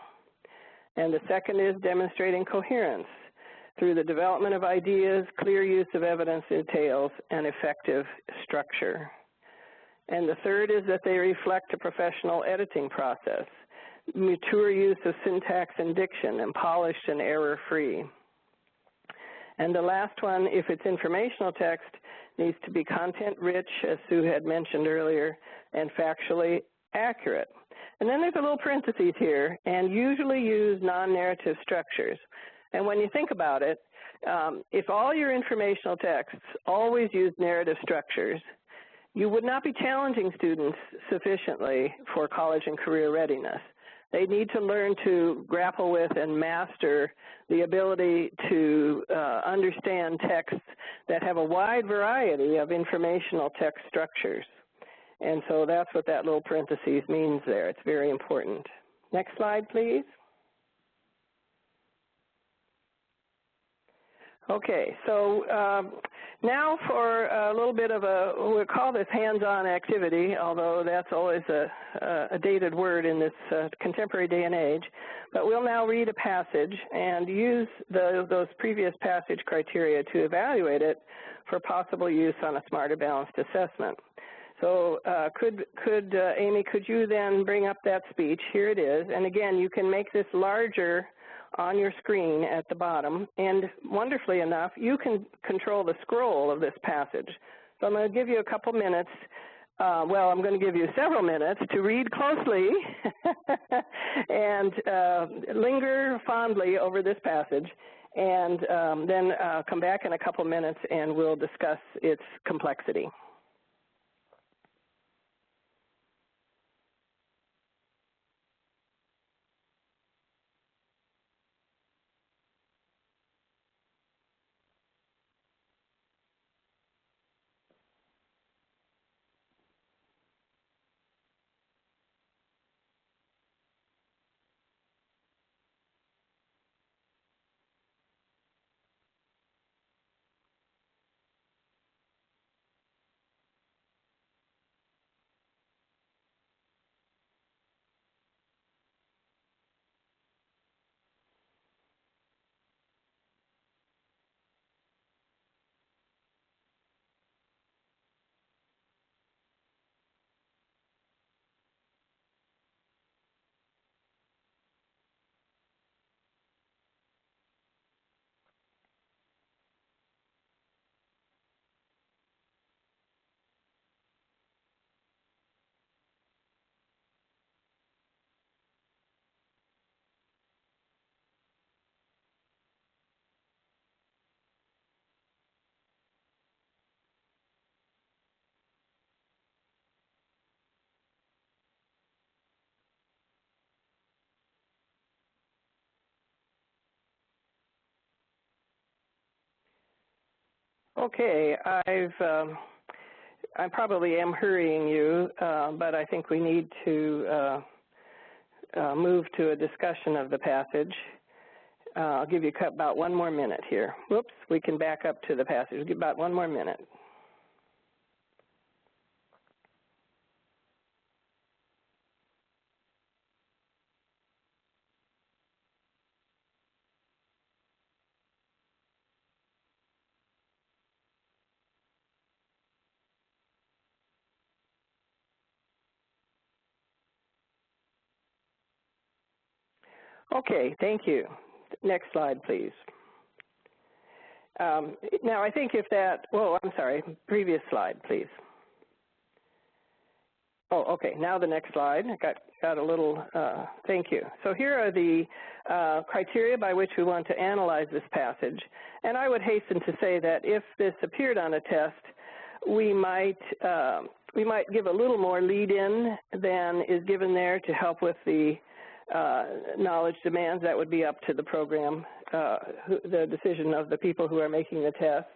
And the second is demonstrating coherence through the development of ideas, clear use of evidence details, and effective structure. And the third is that they reflect a professional editing process, mature use of syntax and diction, and polished and error-free. And the last one, if it's informational text, needs to be content-rich, as Sue had mentioned earlier, and factually accurate. And then there's a little parentheses here, and usually use non-narrative structures. And when you think about it, if all your informational texts always use narrative structures, you would not be challenging students sufficiently for college and career readiness. They need to learn to grapple with and master the ability to understand texts that have a wide variety of informational text structures. And so that's what that little parentheses means there. It's very important. Next slide, please. Okay, so now for a little bit of a, we'll call this hands-on activity, although that's always a dated word in this contemporary day and age. But we'll now read a passage and use those previous passage criteria to evaluate it for possible use on a smarter balanced assessment. So Amy, could you then bring up that speech? Here it is. And again, you can make this larger on your screen at the bottom. And wonderfully enough, you can control the scroll of this passage. So I'm going to give you a couple minutes. Well, I'm going to give you several minutes to read closely and linger fondly over this passage. And then come back in a couple minutes and we'll discuss its complexity. Okay, I probably am hurrying you, but I think we need to move to a discussion of the passage. I'll give you about one more minute here. Whoops, we can back up to the passage. Give about one more minute. Okay, thank you. Next slide, please. Now, I think if that, I'm sorry, previous slide, please. Oh, okay, now the next slide. I got a little, thank you. So here are the criteria by which we want to analyze this passage. And I would hasten to say that if this appeared on a test, we might give a little more lead-in than is given there to help with the knowledge demands. That would be up to the program, the decision of the people who are making the test.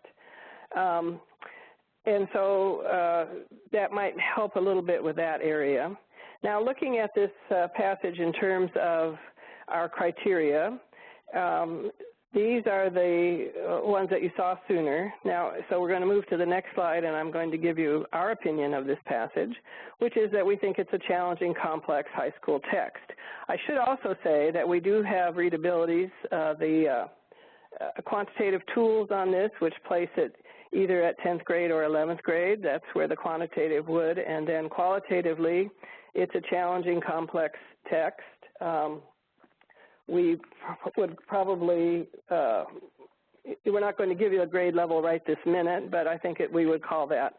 And so that might help a little bit with that area. Now, looking at this passage in terms of our criteria, these are the ones that you saw sooner. Now, so we're going to move to the next slide, and I'm going to give you our opinion of this passage, which is that we think it's a challenging, complex high school text. I should also say that we do have readabilities, the quantitative tools on this, which place it either at 10th grade or 11th grade. That's where the quantitative would. And then qualitatively, it's a challenging, complex text. We would probably, we're not going to give you a grade level right this minute, but I think we would call that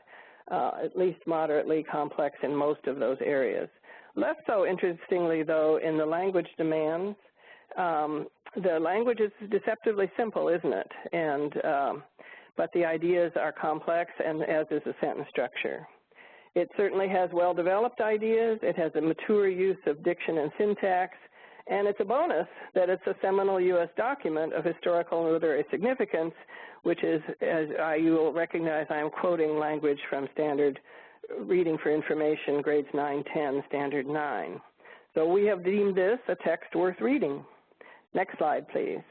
at least moderately complex in most of those areas. Less so, interestingly, though, in the language demands. The language is deceptively simple, isn't it? And but the ideas are complex, and as is the sentence structure. It certainly has well-developed ideas. It has a mature use of diction and syntax. And it's a bonus that it's a seminal U.S. document of historical and literary significance, which is, as you will recognize, I am quoting language from Standard Reading for Information, grades 9, 10, Standard 9. So we have deemed this a text worth reading. Next slide, please.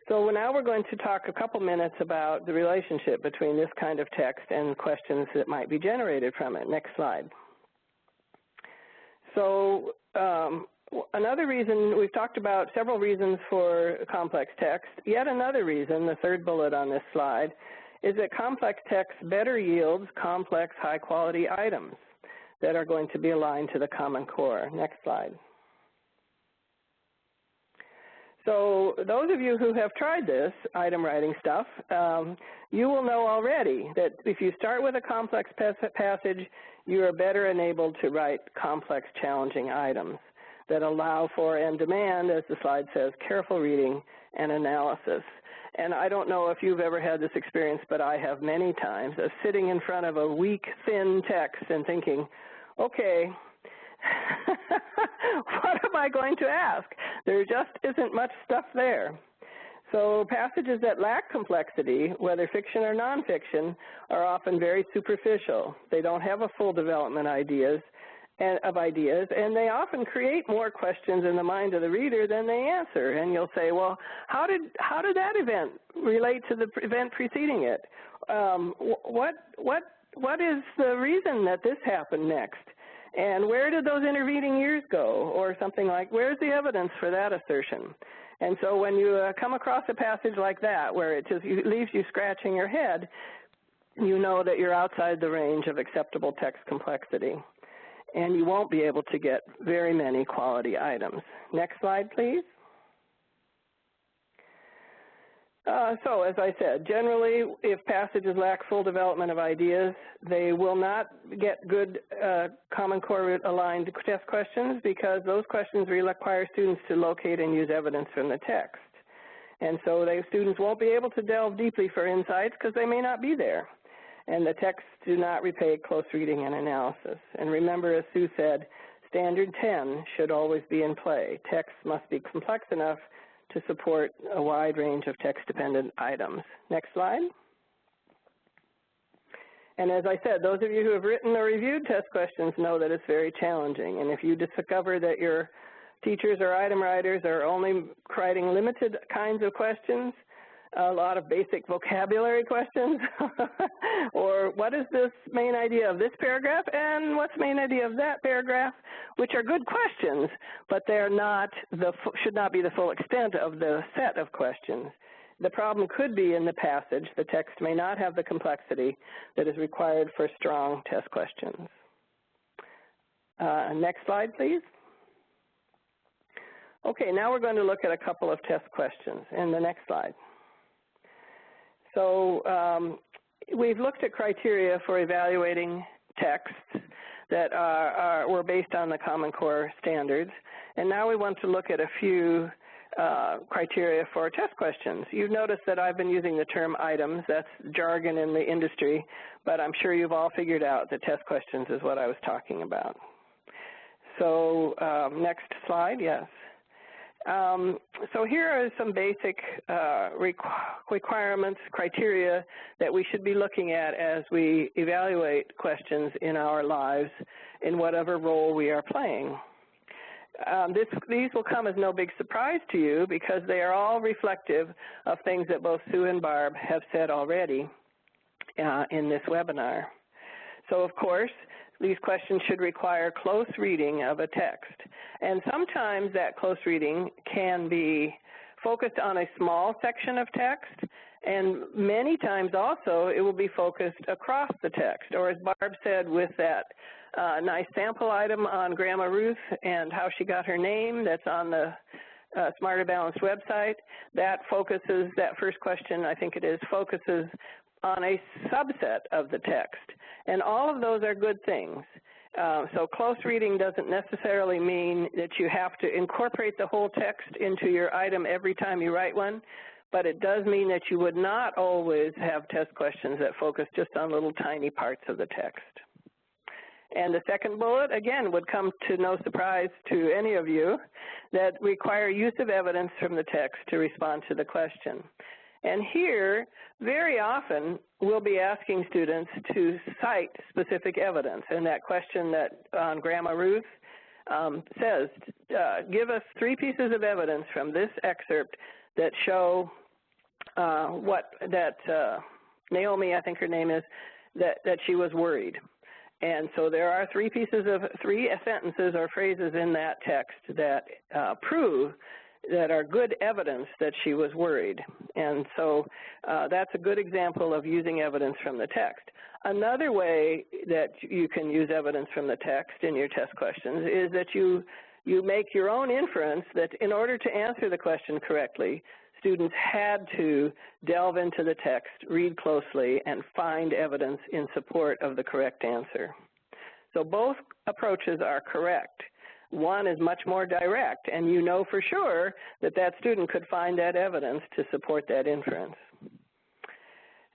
So now we're going to talk a couple minutes about the relationship between this kind of text and questions that might be generated from it. Next slide. So another reason, we've talked about several reasons for complex text. Yet another reason, the third bullet on this slide, is that complex text better yields complex, high-quality items that are going to be aligned to the Common Core. Next slide. So those of you who have tried this item writing stuff, you will know already that if you start with a complex passage, you are better enabled to write complex, challenging items that allow for and demand, as the slide says, careful reading and analysis. And I don't know if you've ever had this experience, but I have many times, of sitting in front of a weak, thin text and thinking, okay, what am I going to ask? There just isn't much stuff there. So passages that lack complexity, whether fiction or nonfiction, are often very superficial. They don't have a full development of ideas, and they often create more questions in the mind of the reader than they answer. And you'll say, well, how did that event relate to the event preceding it? What is the reason that this happened next? And where did those intervening years go? Or something like, where's the evidence for that assertion? And so when you come across a passage like that, where it just leaves you scratching your head, you know that you're outside the range of acceptable text complexity. And you won't be able to get very many quality items. Next slide, please. So, as I said, generally, if passages lack full development of ideas, they will not get good Common Core aligned test questions, because those questions require students to locate and use evidence from the text. And so students won't be able to delve deeply for insights because they may not be there. And the texts do not repay close reading and analysis. And remember, as Sue said, Standard 10 should always be in play. Texts must be complex enough to support a wide range of text-dependent items. Next slide. And as I said, those of you who have written or reviewed test questions know that it's very challenging. And if you discover that your teachers or item writers are only writing limited kinds of questions, a lot of basic vocabulary questions, or what is this main idea of this paragraph and what's the main idea of that paragraph, which are good questions, but they're not should not be the full extent of the set of questions. The problem could be in the passage. The text may not have the complexity that is required for strong test questions. Next slide, please. Okay, now we're going to look at a couple of test questions in the next slide. So we've looked at criteria for evaluating texts that were based on the Common Core standards, and now we want to look at a few criteria for test questions. You've noticed that I've been using the term items. That's jargon in the industry, but I'm sure you've all figured out that test questions is what I was talking about. So next slide, yes. So here are some basic requirements, criteria that we should be looking at as we evaluate questions in our lives in whatever role we are playing. These will come as no big surprise to you because they are all reflective of things that both Sue and Barb have said already in this webinar. So of course, these questions should require close reading of a text. And sometimes that close reading can be focused on a small section of text, and many times also it will be focused across the text. Or as Barb said with that nice sample item on Grandma Ruth and how she got her name that's on the Smarter Balanced website, that focuses, that first question I think it is, focuses on a subset of the text. And all of those are good things. So close reading doesn't necessarily mean that you have to incorporate the whole text into your item every time you write one, but it does mean that you would not always have test questions that focus just on little tiny parts of the text. And the second bullet, again, would come to no surprise to any of you, that require use of evidence from the text to respond to the question. And here, very often, we'll be asking students to cite specific evidence. And that question that on Grandma Ruth says, give us 3 pieces of evidence from this excerpt that show Naomi, I think her name is, that she was worried. And so there are 3 sentences or phrases in that text that prove that are good evidence that she was worried. And so that's a good example of using evidence from the text. Another way that you can use evidence from the text in your test questions is that you make your own inference that in order to answer the question correctly, students had to delve into the text, read closely, and find evidence in support of the correct answer. So both approaches are correct. One is much more direct, and you know for sure that that student could find that evidence to support that inference.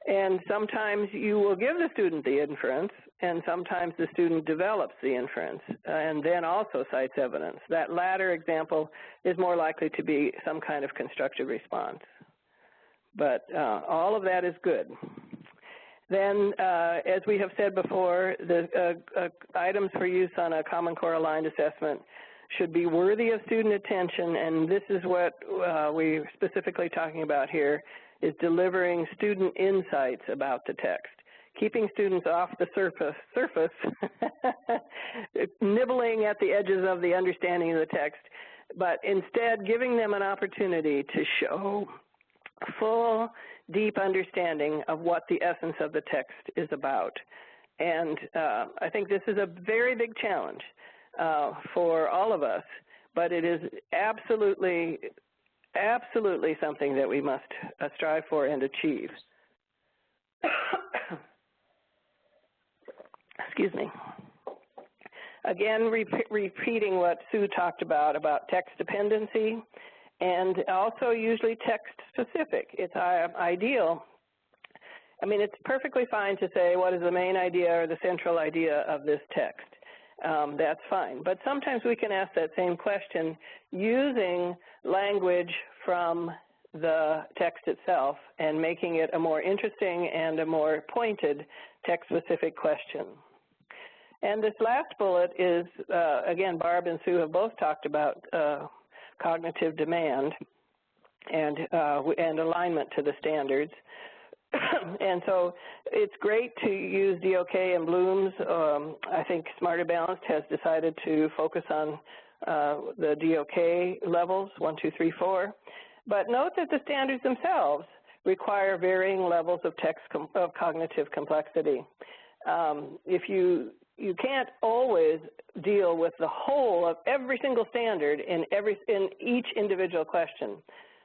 And sometimes you will give the student the inference, and sometimes the student develops the inference and then also cites evidence. That latter example is more likely to be some kind of constructive response. But all of that is good. Then, as we have said before, the items for use on a Common Core aligned assessment should be worthy of student attention, and this is what we're specifically talking about here, is delivering student insights about the text. Keeping students off the surface nibbling at the edges of the understanding of the text, but instead giving them an opportunity to show full, deep understanding of what the essence of the text is about. And I think this is a very big challenge for all of us, but it is absolutely something that we must strive for and achieve. Excuse me. Again, repeating what Sue talked about text dependency, and also usually text specific. It's ideal. I mean, it's perfectly fine to say what is the main idea or the central idea of this text. That's fine. But sometimes we can ask that same question using language from the text itself and making it a more interesting and a more pointed text-specific question. And this last bullet is, again, Barb and Sue have both talked about cognitive demand and alignment to the standards. And so it's great to use DOK and Bloom's. I think Smarter Balanced has decided to focus on the DOK levels, 1, 2, 3, 4. But note that the standards themselves require varying levels of cognitive complexity. If you can't always deal with the whole of every single standard in each individual question.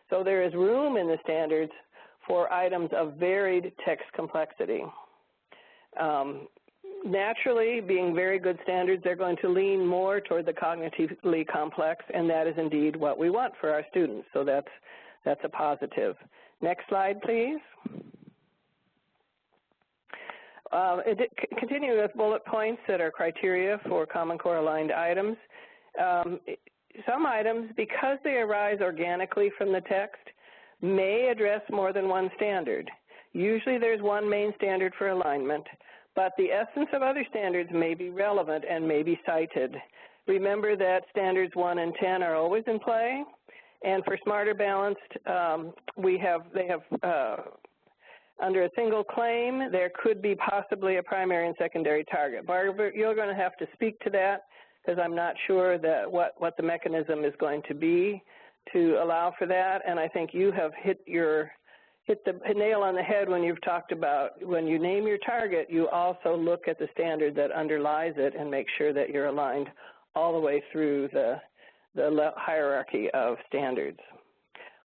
So there is room in the standards for items of varied text complexity. Naturally, being very good standards, they're going to lean more toward the cognitively complex, and that is indeed what we want for our students. So that's a positive. Next slide, please. Continuing with bullet points that are criteria for Common Core aligned items. Some items, because they arise organically from the text, may address more than one standard. Usually there's one main standard for alignment, but the essence of other standards may be relevant and may be cited. Remember that standards 1 and 10 are always in play, and for Smarter Balanced, they have under a single claim, there could be possibly a primary and secondary target. Barb, you're going to have to speak to that because I'm not sure that what the mechanism is going to be to allow for that, and I think you have hit the nail on the head when you've talked about when you name your target, you also look at the standard that underlies it and make sure that you're aligned all the way through the hierarchy of standards.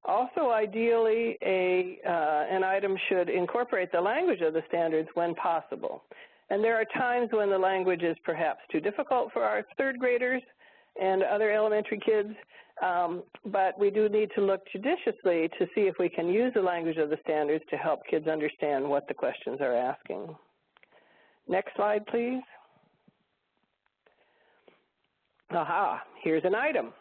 Also, ideally, an item should incorporate the language of the standards when possible. And there are times when the language is perhaps too difficult for our third graders and other elementary kids, but we do need to look judiciously to see if we can use the language of the standards to help kids understand what the questions are asking. Next slide, please. Aha, here's an item.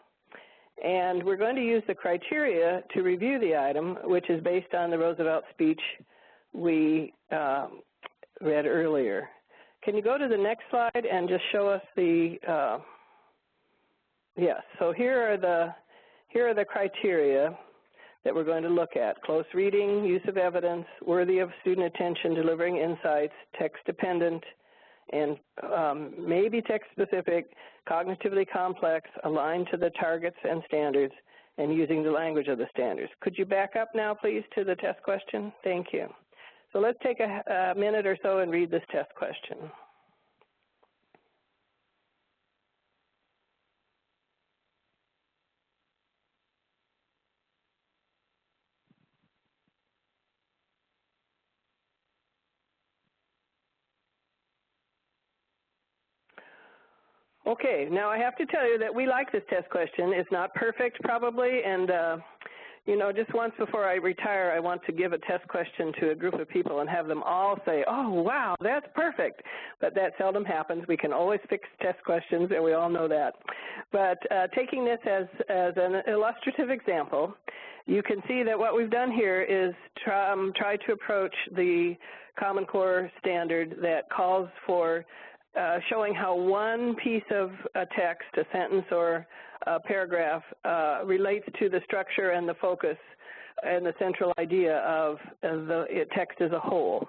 And we're going to use the criteria to review the item, which is based on the Roosevelt speech we read earlier. Can you go to the next slide and just show us the, yes, so here are the criteria that we're going to look at. Close reading, use of evidence, worthy of student attention, delivering insights, text dependent, and maybe text-specific, cognitively complex, aligned to the targets and standards, and using the language of the standards. Could you back up now, please, to the test question? Thank you. So let's take a minute or so and read this test question. Okay, now I have to tell you that we like this test question. It's not perfect probably, and you know, just once before I retire, I want to give a test question to a group of people and have them all say, oh, wow, that's perfect. But that seldom happens. We can always fix test questions, and we all know that. But taking this as an illustrative example, you can see that what we've done here is try to approach the Common Core standard that calls for showing how one piece of a text, a sentence or a paragraph, relates to the structure and the focus and the central idea of the text as a whole.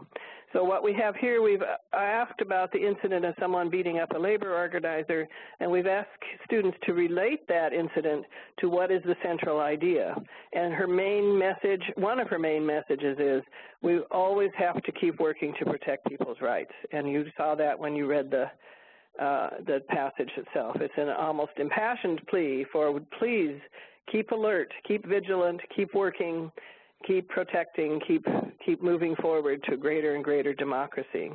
So what we have here, we've asked about the incident of someone beating up a labor organizer, and we've asked students to relate that incident to what is the central idea. And her main message, one of her main messages is, we always have to keep working to protect people's rights. And you saw that when you read the passage itself. It's an almost impassioned plea for, please keep alert, keep vigilant, keep working, keep protecting, keep moving forward to greater and greater democracy.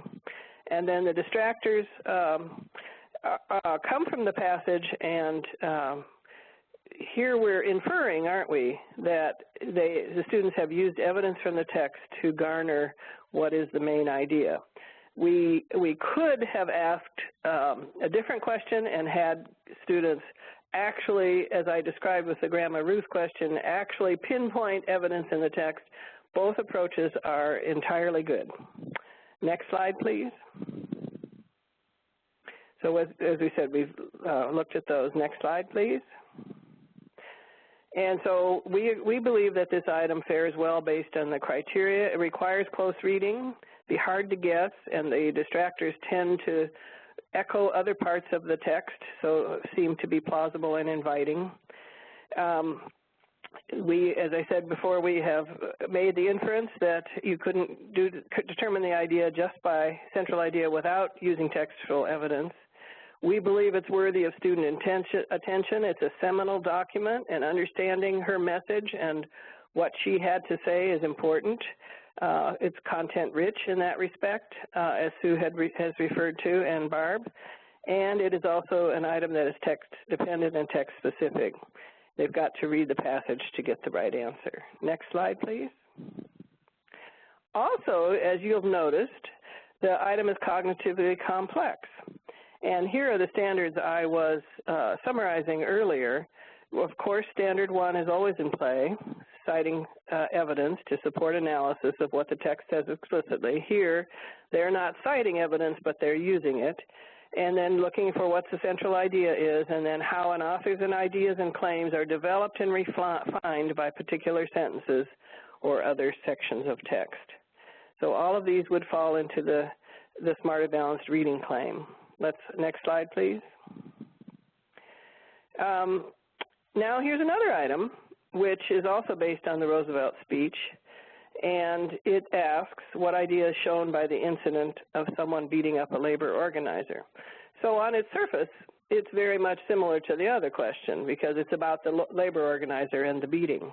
And then the distractors come from the passage, and here we're inferring, aren't we, that the students have used evidence from the text to garner what is the main idea. We could have asked a different question and had students actually, as I described with the Grandma Ruth question, actually pinpoint evidence in the text. Both approaches are entirely good. Next slide, please. So as we said, we've looked at those. Next slide, please. And so we believe that this item fares well based on the criteria. It requires close reading, be hard to guess, and the distractors tend to echo other parts of the text, so seem to be plausible and inviting. As I said before, we have made the inference that you couldn't determine the idea just by central idea without using textual evidence. We believe it's worthy of student attention. It's a seminal document, and understanding her message and what she had to say is important. It's content-rich in that respect, as Sue has referred to, and Barb. And it is also an item that is text-dependent and text-specific. They've got to read the passage to get the right answer. Next slide, please. Also, as you've noticed, the item is cognitively complex. And here are the standards I was summarizing earlier. Of course, standard 1 is always in play, citing evidence to support analysis of what the text says explicitly. Here, they're not citing evidence, but they're using it. And then looking for what the central idea is, and then how an author's ideas and claims are developed and refined by particular sentences or other sections of text. So all of these would fall into the smarter balanced reading claim. Next slide, please. Now here's another item, which is also based on the Roosevelt speech, and it asks what idea is shown by the incident of someone beating up a labor organizer. So on its surface, it's very much similar to the other question because it's about the labor organizer and the beating.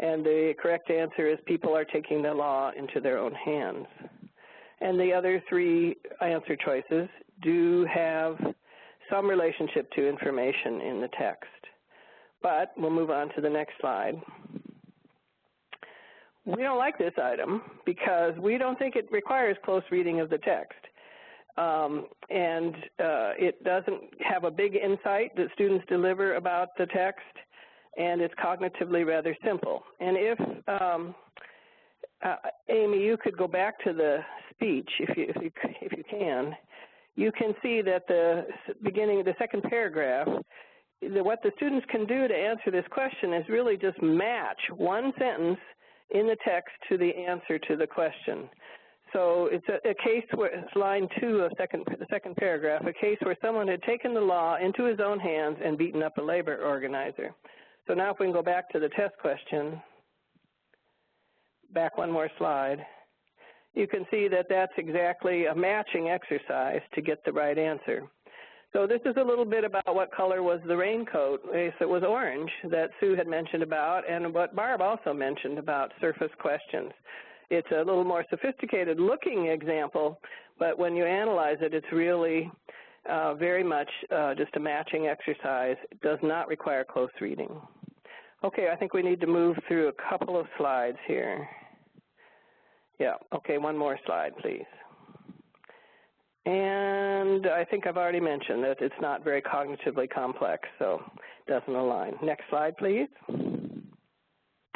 And the correct answer is people are taking the law into their own hands. And the other 3 answer choices do have some relationship to information in the text. But we'll move on to the next slide. We don't like this item because we don't think it requires close reading of the text. It doesn't have a big insight that students deliver about the text, and it's cognitively rather simple. And if, Amy, you could go back to the speech, if you can, you can see that the second paragraph, what the students can do to answer this question is really just match one sentence in the text to the answer to the question. So it's a case where, it's line 2 of the second paragraph, a case where someone had taken the law into his own hands and beaten up a labor organizer. So now if we can go back to the test question, back one more slide, you can see that that's exactly a matching exercise to get the right answer. So this is a little bit about what color was the raincoat. It was orange that Sue had mentioned about, and what Barb also mentioned about surface questions. It's a little more sophisticated looking example, but when you analyze it, it's really very much just a matching exercise. It does not require close reading. Okay, I think we need to move through a couple of slides here. Yeah, okay, one more slide, please. And I think I've already mentioned that it's not very cognitively complex, so it doesn't align. Next slide, please.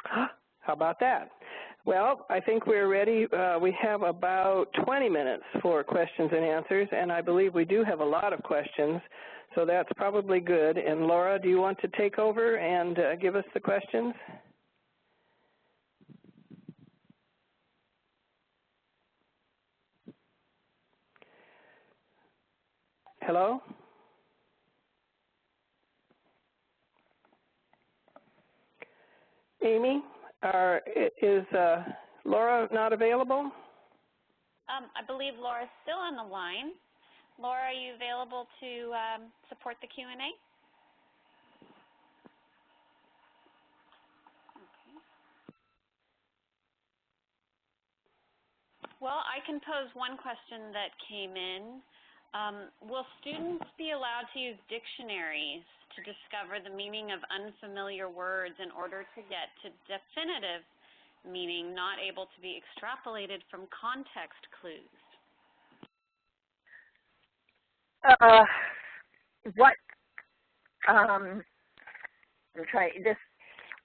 How about that? Well, I think we're ready. We have about 20 minutes for questions and answers, and I believe we do have a lot of questions, so that's probably good. And Laura, do you want to take over and give us the questions? Hello? Amy, is Laura not available? I believe Laura's still on the line. Laura, are you available to support the Q&A? Okay. Well, I can pose one question that came in. Will students be allowed to use dictionaries to discover the meaning of unfamiliar words in order to get to definitive meaning not able to be extrapolated from context clues?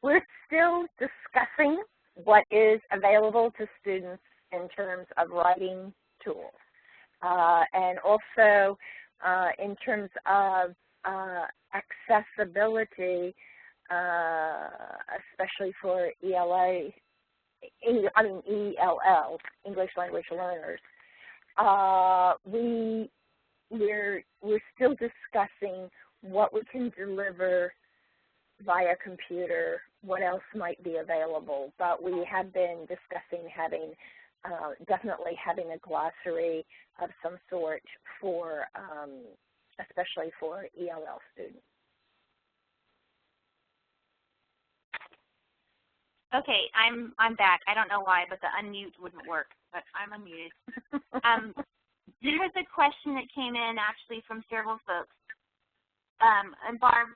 We're still discussing what is available to students in terms of writing tools. And also in terms of accessibility, especially for ELL, English Language Learners. We're still discussing what we can deliver via computer, what else might be available, but we have been discussing definitely having a glossary of some sort for, especially for ELL students. Okay, I'm back. I don't know why, but the unmute wouldn't work, but I'm unmuted. There was a question that came in actually from several folks. And Barb,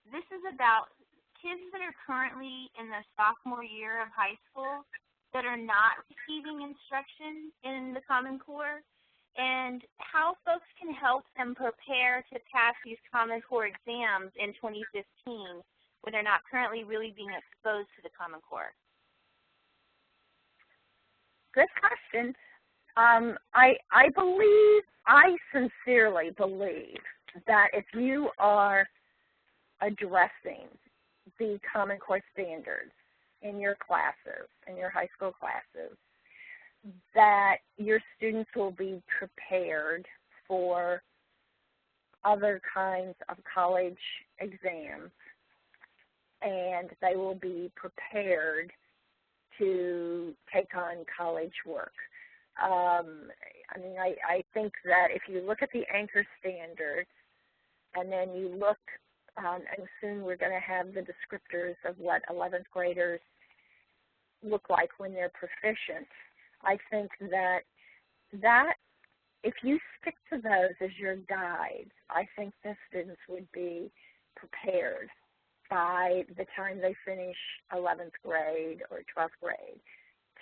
this is about kids that are currently in the sophomore year of high school that are not receiving instruction in the Common Core, and how folks can help them prepare to pass these Common Core exams in 2015 when they're not currently really being exposed to the Common Core. Good question. I sincerely believe that if you are addressing the Common Core standards in your classes, in your high school classes, that your students will be prepared for other kinds of college exams, and they will be prepared to take on college work. I think that if you look at the anchor standards, and then you look, and soon we're going to have the descriptors of what 11th graders look like when they're proficient, I think that if you stick to those as your guides, I think the students would be prepared by the time they finish 11th grade or 12th grade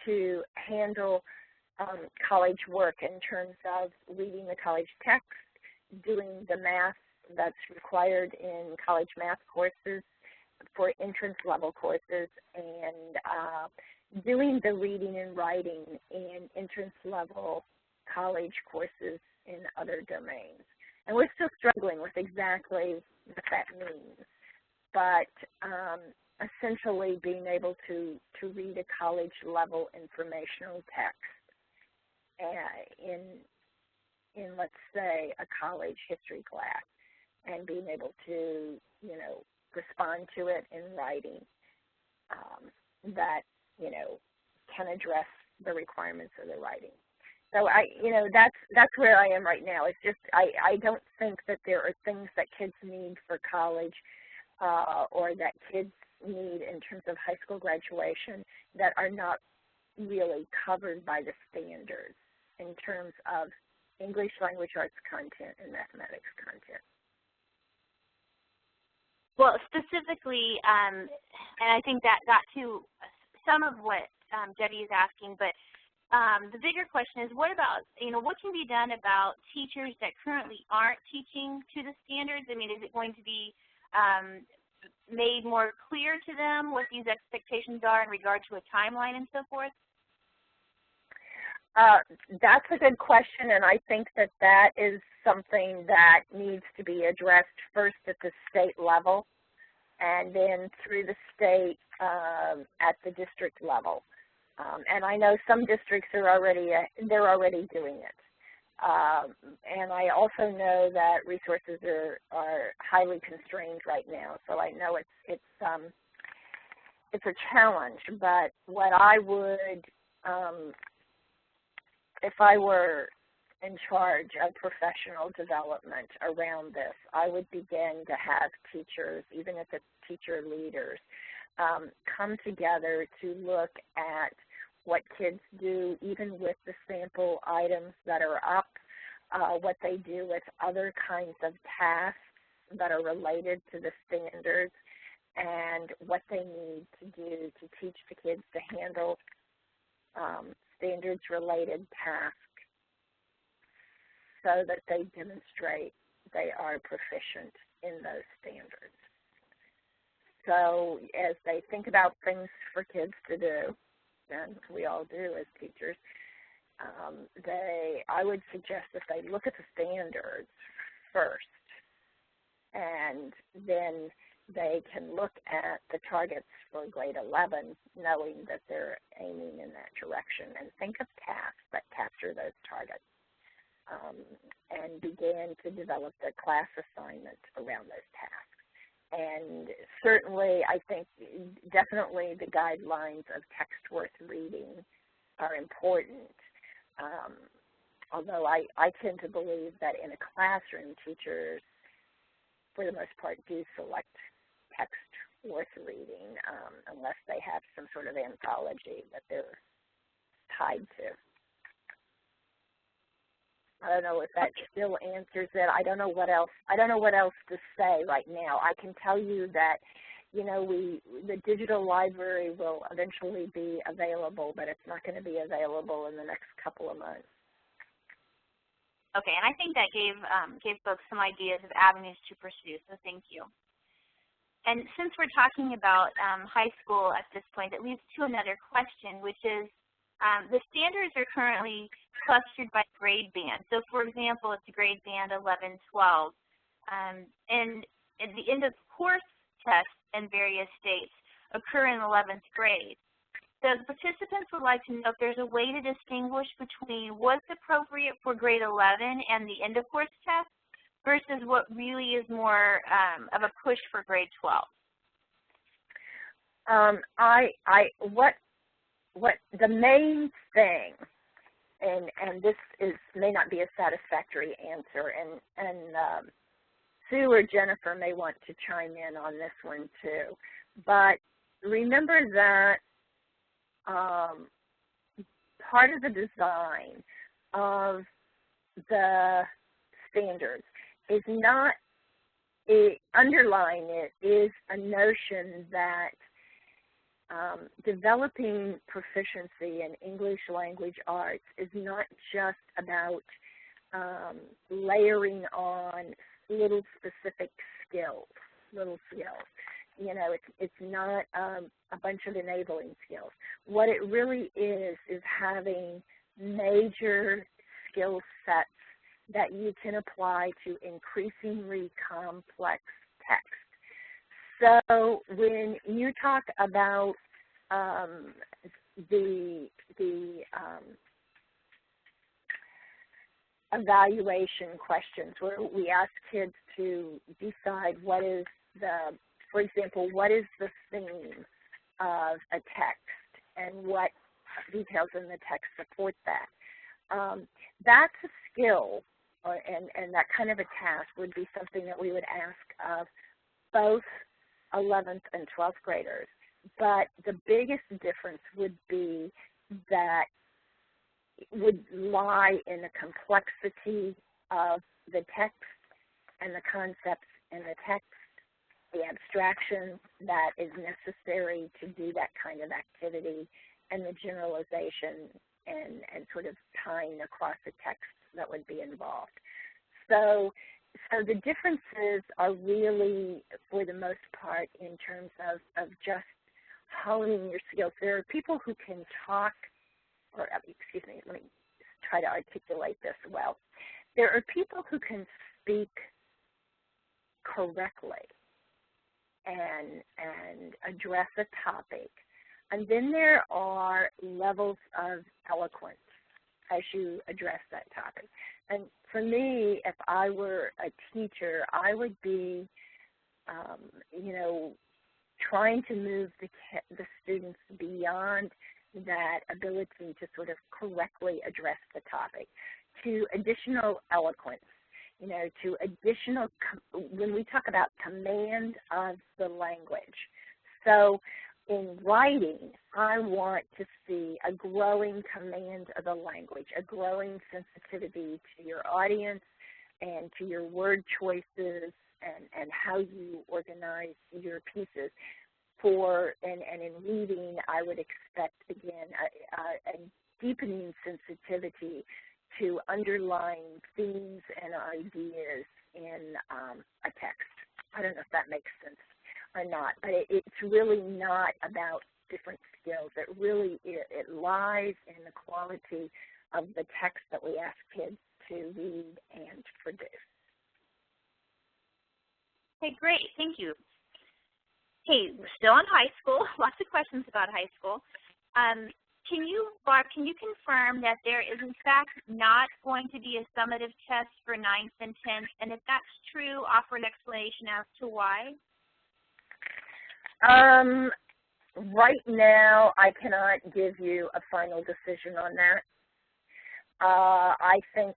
to handle college work in terms of reading the college text, doing the math that's required in college math courses for entrance level courses, and doing the reading and writing in entrance level college courses in other domains. And we're still struggling with exactly what that means. But essentially being able to read a college level informational text in let's say a college history class, and being able to respond to it in writing that can address the requirements of the writing. So that's where I am right now. It's just I don't think that there are things that kids need for college or that kids need in terms of high school graduation that are not really covered by the standards in terms of English language arts content and mathematics content. Well, specifically, and I think that got to some of what Debbie is asking, but the bigger question is, what about, what can be done about teachers that currently aren't teaching to the standards? I mean, is it going to be made more clear to them what these expectations are in regard to a timeline and so forth? That's a good question, and I think that is something that needs to be addressed first at the state level, and then through the state at the district level. And I know some districts are already doing it. And I also know that resources are highly constrained right now, so I know it's a challenge. But what I would, if I were in charge of professional development around this, I would begin to have teachers, even if it's teacher leaders, come together to look at what kids do, even with the sample items that are up, what they do with other kinds of tasks that are related to the standards, and what they need to do to teach the kids to handle standards-related tasks so that they demonstrate they are proficient in those standards. So as they think about things for kids to do, and we all do as teachers, I would suggest that they look at the standards first, and then they can look at the targets for grade 11, knowing that they're aiming in that direction, and think of tasks that capture those targets, and begin to develop the class assignments around those tasks. And certainly, I think definitely the guidelines of text worth reading are important. Although I tend to believe that in a classroom, teachers, for the most part, do select text worth reading unless they have some sort of anthology that they're tied to. I don't know if that still answers it. I don't know what else to say right now. I can tell you that, you know, the digital library will eventually be available, but it's not going to be available in the next couple of months. Okay, and I think that gave folks some ideas of avenues to pursue, so thank you. And since we're talking about high school at this point, it leads to another question, which is the standards are currently clustered by grade band. So, for example, it's grade band 11, 12. And at the end of course tests in various states occur in 11th grade. So the participants would like to know if there's a way to distinguish between what's appropriate for grade 11 and the end of course test versus what really is more of a push for grade 12. What the main thing, and this may not be a satisfactory answer, and Sue or Jennifer may want to chime in on this one too, but remember that part of the design of the standards is not, underlying it is a notion that developing proficiency in English language arts is not just about layering on little specific skills, You know, it's not a bunch of enabling skills. What it really is having major skill sets that you can apply to increasingly complex text. So when you talk about the evaluation questions, where we ask kids to decide what is the, for example, what is the theme of a text and what details in the text support that. That's a skill, and that kind of a task would be something that we would ask of both 11th and 12th graders. But the biggest difference would be that it would lie in the complexity of the text and the concepts in the text, the abstraction that is necessary to do that kind of activity, and the generalization and sort of tying across the text that would be involved. So the differences are really, for the most part, in terms of just honing your skills. There are people who can talk, or excuse me, let me try to articulate this well. There are people who can speak correctly and address a topic. And then there are levels of eloquence as you address that topic. And for me, if I were a teacher, I would be, trying to move the students beyond that ability to sort of correctly address the topic to additional eloquence, to additional, when we talk about command of the language. So in writing, I want to see a growing command of the language, a growing sensitivity to your audience and to your word choices and how you organize your pieces. And in reading, I would expect, again, a deepening sensitivity to underlying themes and ideas in a text. I don't know if that makes sense or not, but it's really not about different skills. It lies in the quality of the text that we ask kids to read and produce. Okay, great. Thank you. Hey, still on high school, lots of questions about high school. Barb, can you confirm that there is, in fact, not going to be a summative test for 9th and 10th? And if that's true, offer an explanation as to why. Right now, I cannot give you a final decision on that. I think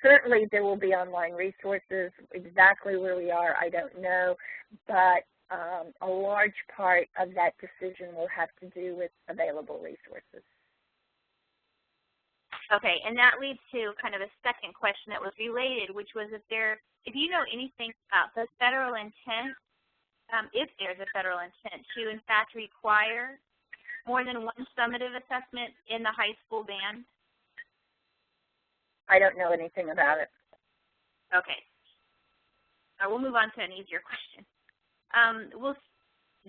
certainly there will be online resources. Exactly where we are, I don't know. But a large part of that decision will have to do with available resources. Okay, and that leads to kind of a second question that was related, which was if you know anything about the federal intent, if there's a federal intent to in fact require more than one summative assessment in the high school band? I don't know anything about it. Okay. We'll move on to an easier question.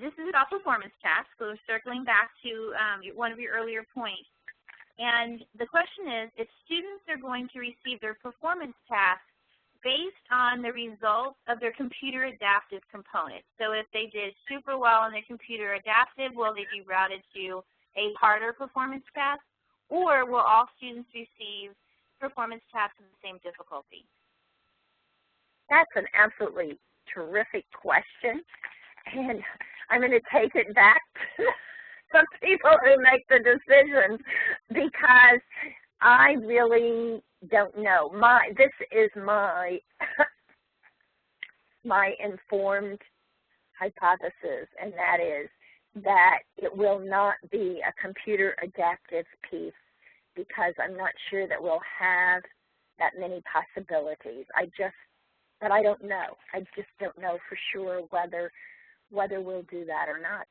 This is about performance tasks, so we're circling back to one of your earlier points. And the question is, if students are going to receive their performance tasks based on the results of their computer adaptive component. So if they did super well on their computer adaptive, will they be routed to a harder performance task? Or will all students receive performance tasks of the same difficulty? That's an absolutely terrific question. And I'm going to take it back to some people who make the decisions because I really don't know. This is my my informed hypothesis, and that is that it will not be a computer adaptive piece because I'm not sure that we'll have that many possibilities. But I don't know. I just don't know for sure whether we'll do that or not.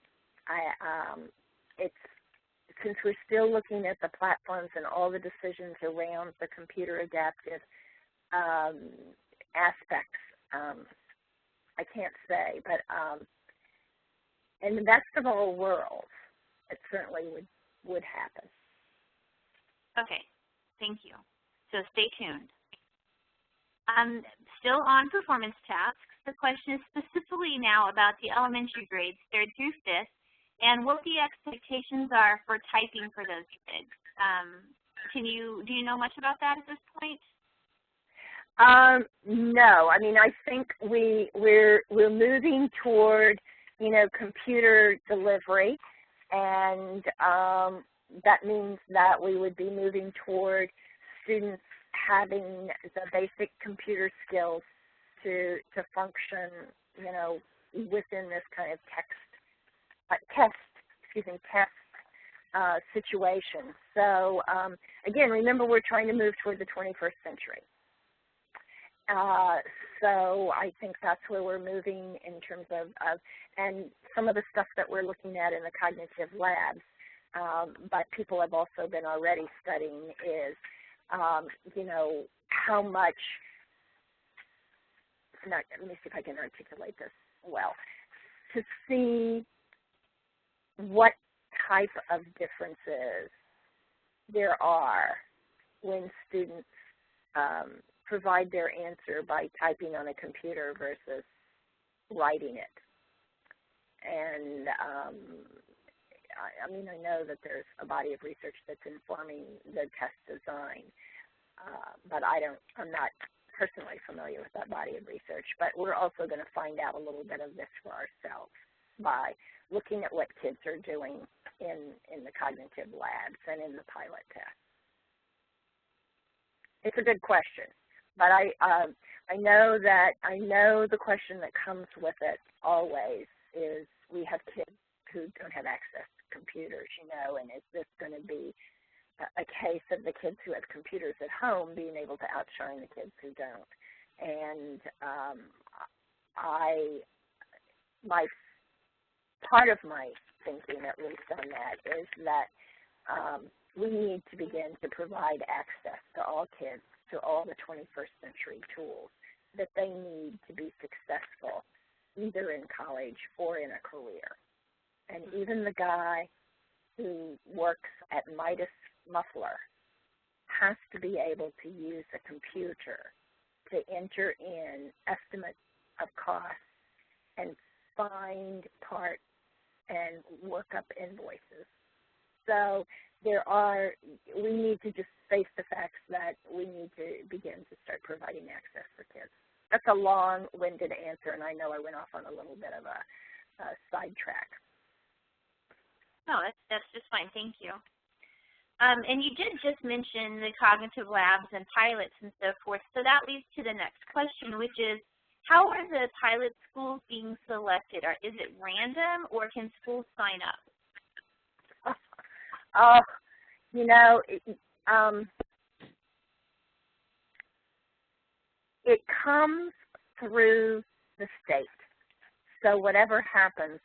Since we're still looking at the platforms and all the decisions around the computer adaptive aspects, I can't say, but in the best of all worlds, it certainly would happen. Okay, thank you. So stay tuned. Still on performance tasks, the question is specifically now about the elementary grades, 3rd through 5th, and what the expectations are for typing for those kids. Do you know much about that at this point? No. I mean, I think we're moving toward, computer delivery, and that means that we would be moving toward students having the basic computer skills to function, within this kind of test situation. So again, remember we're trying to move toward the 21st century. So I think that's where we're moving in terms of and some of the stuff that we're looking at in the cognitive labs, but people have also been already studying is, how much, let me see if I can articulate this well, to see what type of differences there are when students provide their answer by typing on a computer versus writing it. And I know that there's a body of research that's informing the test design, but I'm not personally familiar with that body of research. But we're also going to find out a little bit of this for ourselves by looking at what kids are doing in the cognitive labs and in the pilot test. It's a good question, but I know the question that comes with it always is we have kids who don't have access to computers, and is this going to be a case of the kids who have computers at home being able to outshine the kids who don't? And part of my thinking, at least on that, is that we need to begin to provide access to all kids to all the 21st century tools that they need to be successful, either in college or in a career. And even the guy who works at Midas Muffler has to be able to use a computer to enter in estimates of costs and find parts and work up invoices. So we need to just face the facts that we need to begin to start providing access for kids. That's a long-winded answer, and I know I went off on a little bit of a sidetrack. No, that's just fine. Thank you. And you did just mention the cognitive labs and pilots and so forth. So that leads to the next question, which is, How are the pilot schools being selected? Is it random, or can schools sign up? You know, it comes through the state. So whatever happens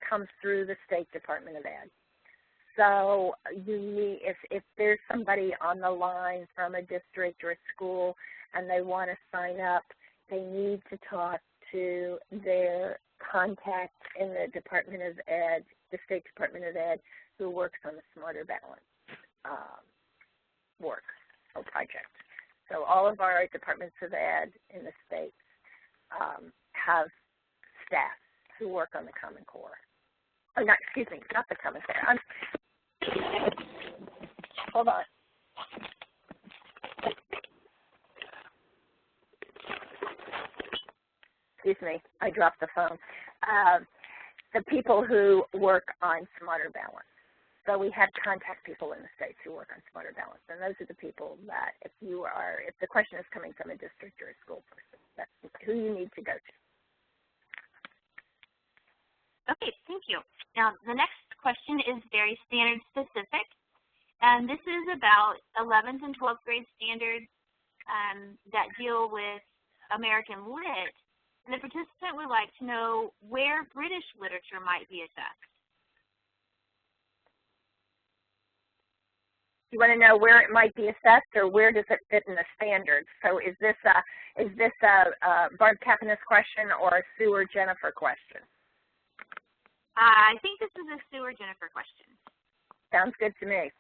comes through the State Department of Ed. So you need, if there's somebody on the line from a district or a school and they want to sign up, they need to talk to their contact in the Department of Ed, the State Department of Ed, who works on the Smarter Balance work or project. So all of our departments of ed in the states have staff who work on the Common Core. Oh, not, excuse me, not the Common Core. Hold on. Excuse me, I dropped the phone. The people who work on Smarter Balance. So we have contact people in the states who work on Smarter Balance, and those are the people that if the question is coming from a district or a school person, that's who you need to go to. Okay, thank you. Now, the next question is very standard specific, and this is about 11th and 12th grade standards that deal with American Lit, and the participant would like to know where British literature might be assessed. You want to know where it might be assessed, or where does it fit in the standards? So is this a Barb Kapinus question or a Sue or Jennifer question? I think this is a Sue or Jennifer question. Sounds good to me.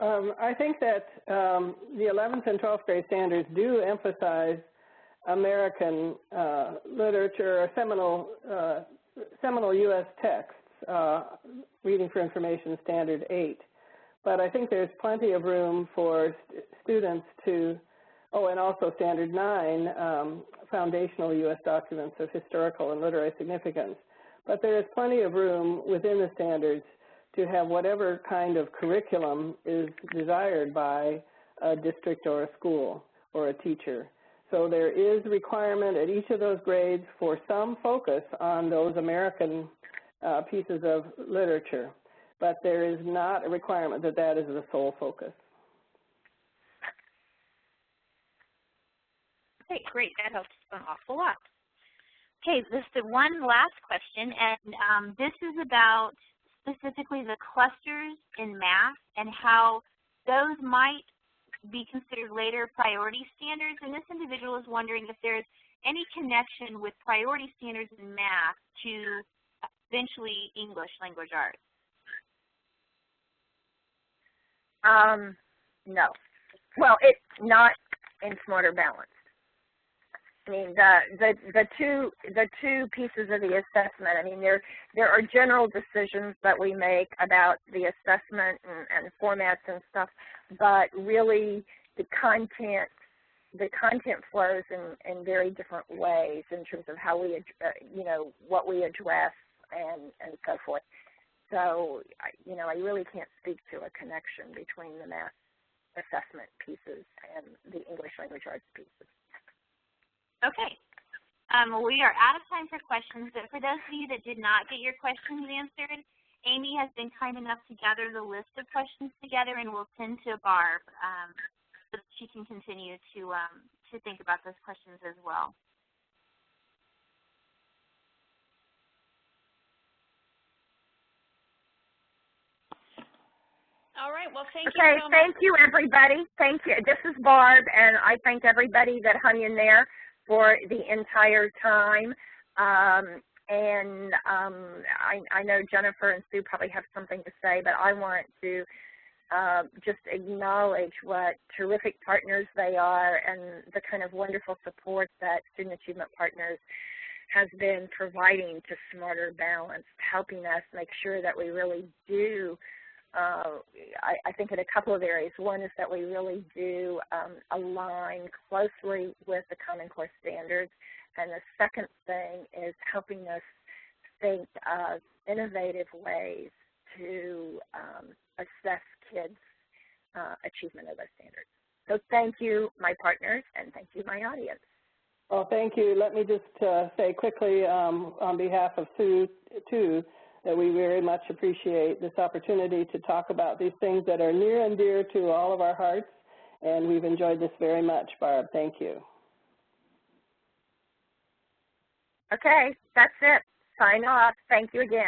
I think that the 11th and 12th grade standards do emphasize American literature or seminal U.S. texts, Reading for Information Standard 8. But I think there's plenty of room for students to, and also Standard 9, foundational U.S. documents of historical and literary significance. But there is plenty of room within the standards to have whatever kind of curriculum is desired by a district or a school or a teacher. So there is a requirement at each of those grades for some focus on those American pieces of literature. But there is not a requirement that that is the sole focus. Okay, great. That helps an awful lot. Okay, this is the one last question, and this is about specifically the clusters in math and how those might be considered later priority standards. And this individual is wondering if there's any connection with priority standards in math to eventually English language arts. No. Well, it's not in Smarter Balance. I mean, the two pieces of the assessment. I mean, there are general decisions that we make about the assessment and formats and stuff, but really the content flows in very different ways in terms of how we, what we address and so forth. So, I really can't speak to a connection between the math assessment pieces and the English language arts pieces. Okay. We are out of time for questions, but for those of you that did not get your questions answered, Amy has been kind enough to gather the list of questions together and will send to Barb so that she can continue to think about those questions as well. All right. Well, thank you so much. Thank you, everybody. Thank you. This is Barb, and I thank everybody that hung in there for the entire time. I know Jennifer and Sue probably have something to say, but I want to just acknowledge what terrific partners they are and the kind of wonderful support that Student Achievement Partners has been providing to Smarter Balance, helping us make sure that we really do I think in a couple of areas. One is that we really do align closely with the Common Core standards, and the second thing is helping us think of innovative ways to assess kids' achievement of those standards. So thank you, my partners, and thank you, my audience. Well, thank you. Let me just say quickly on behalf of Sue, too, that we very much appreciate this opportunity to talk about these things that are near and dear to all of our hearts, and we've enjoyed this very much, Barb. Thank you. Okay, that's it. Sign off. Thank you again.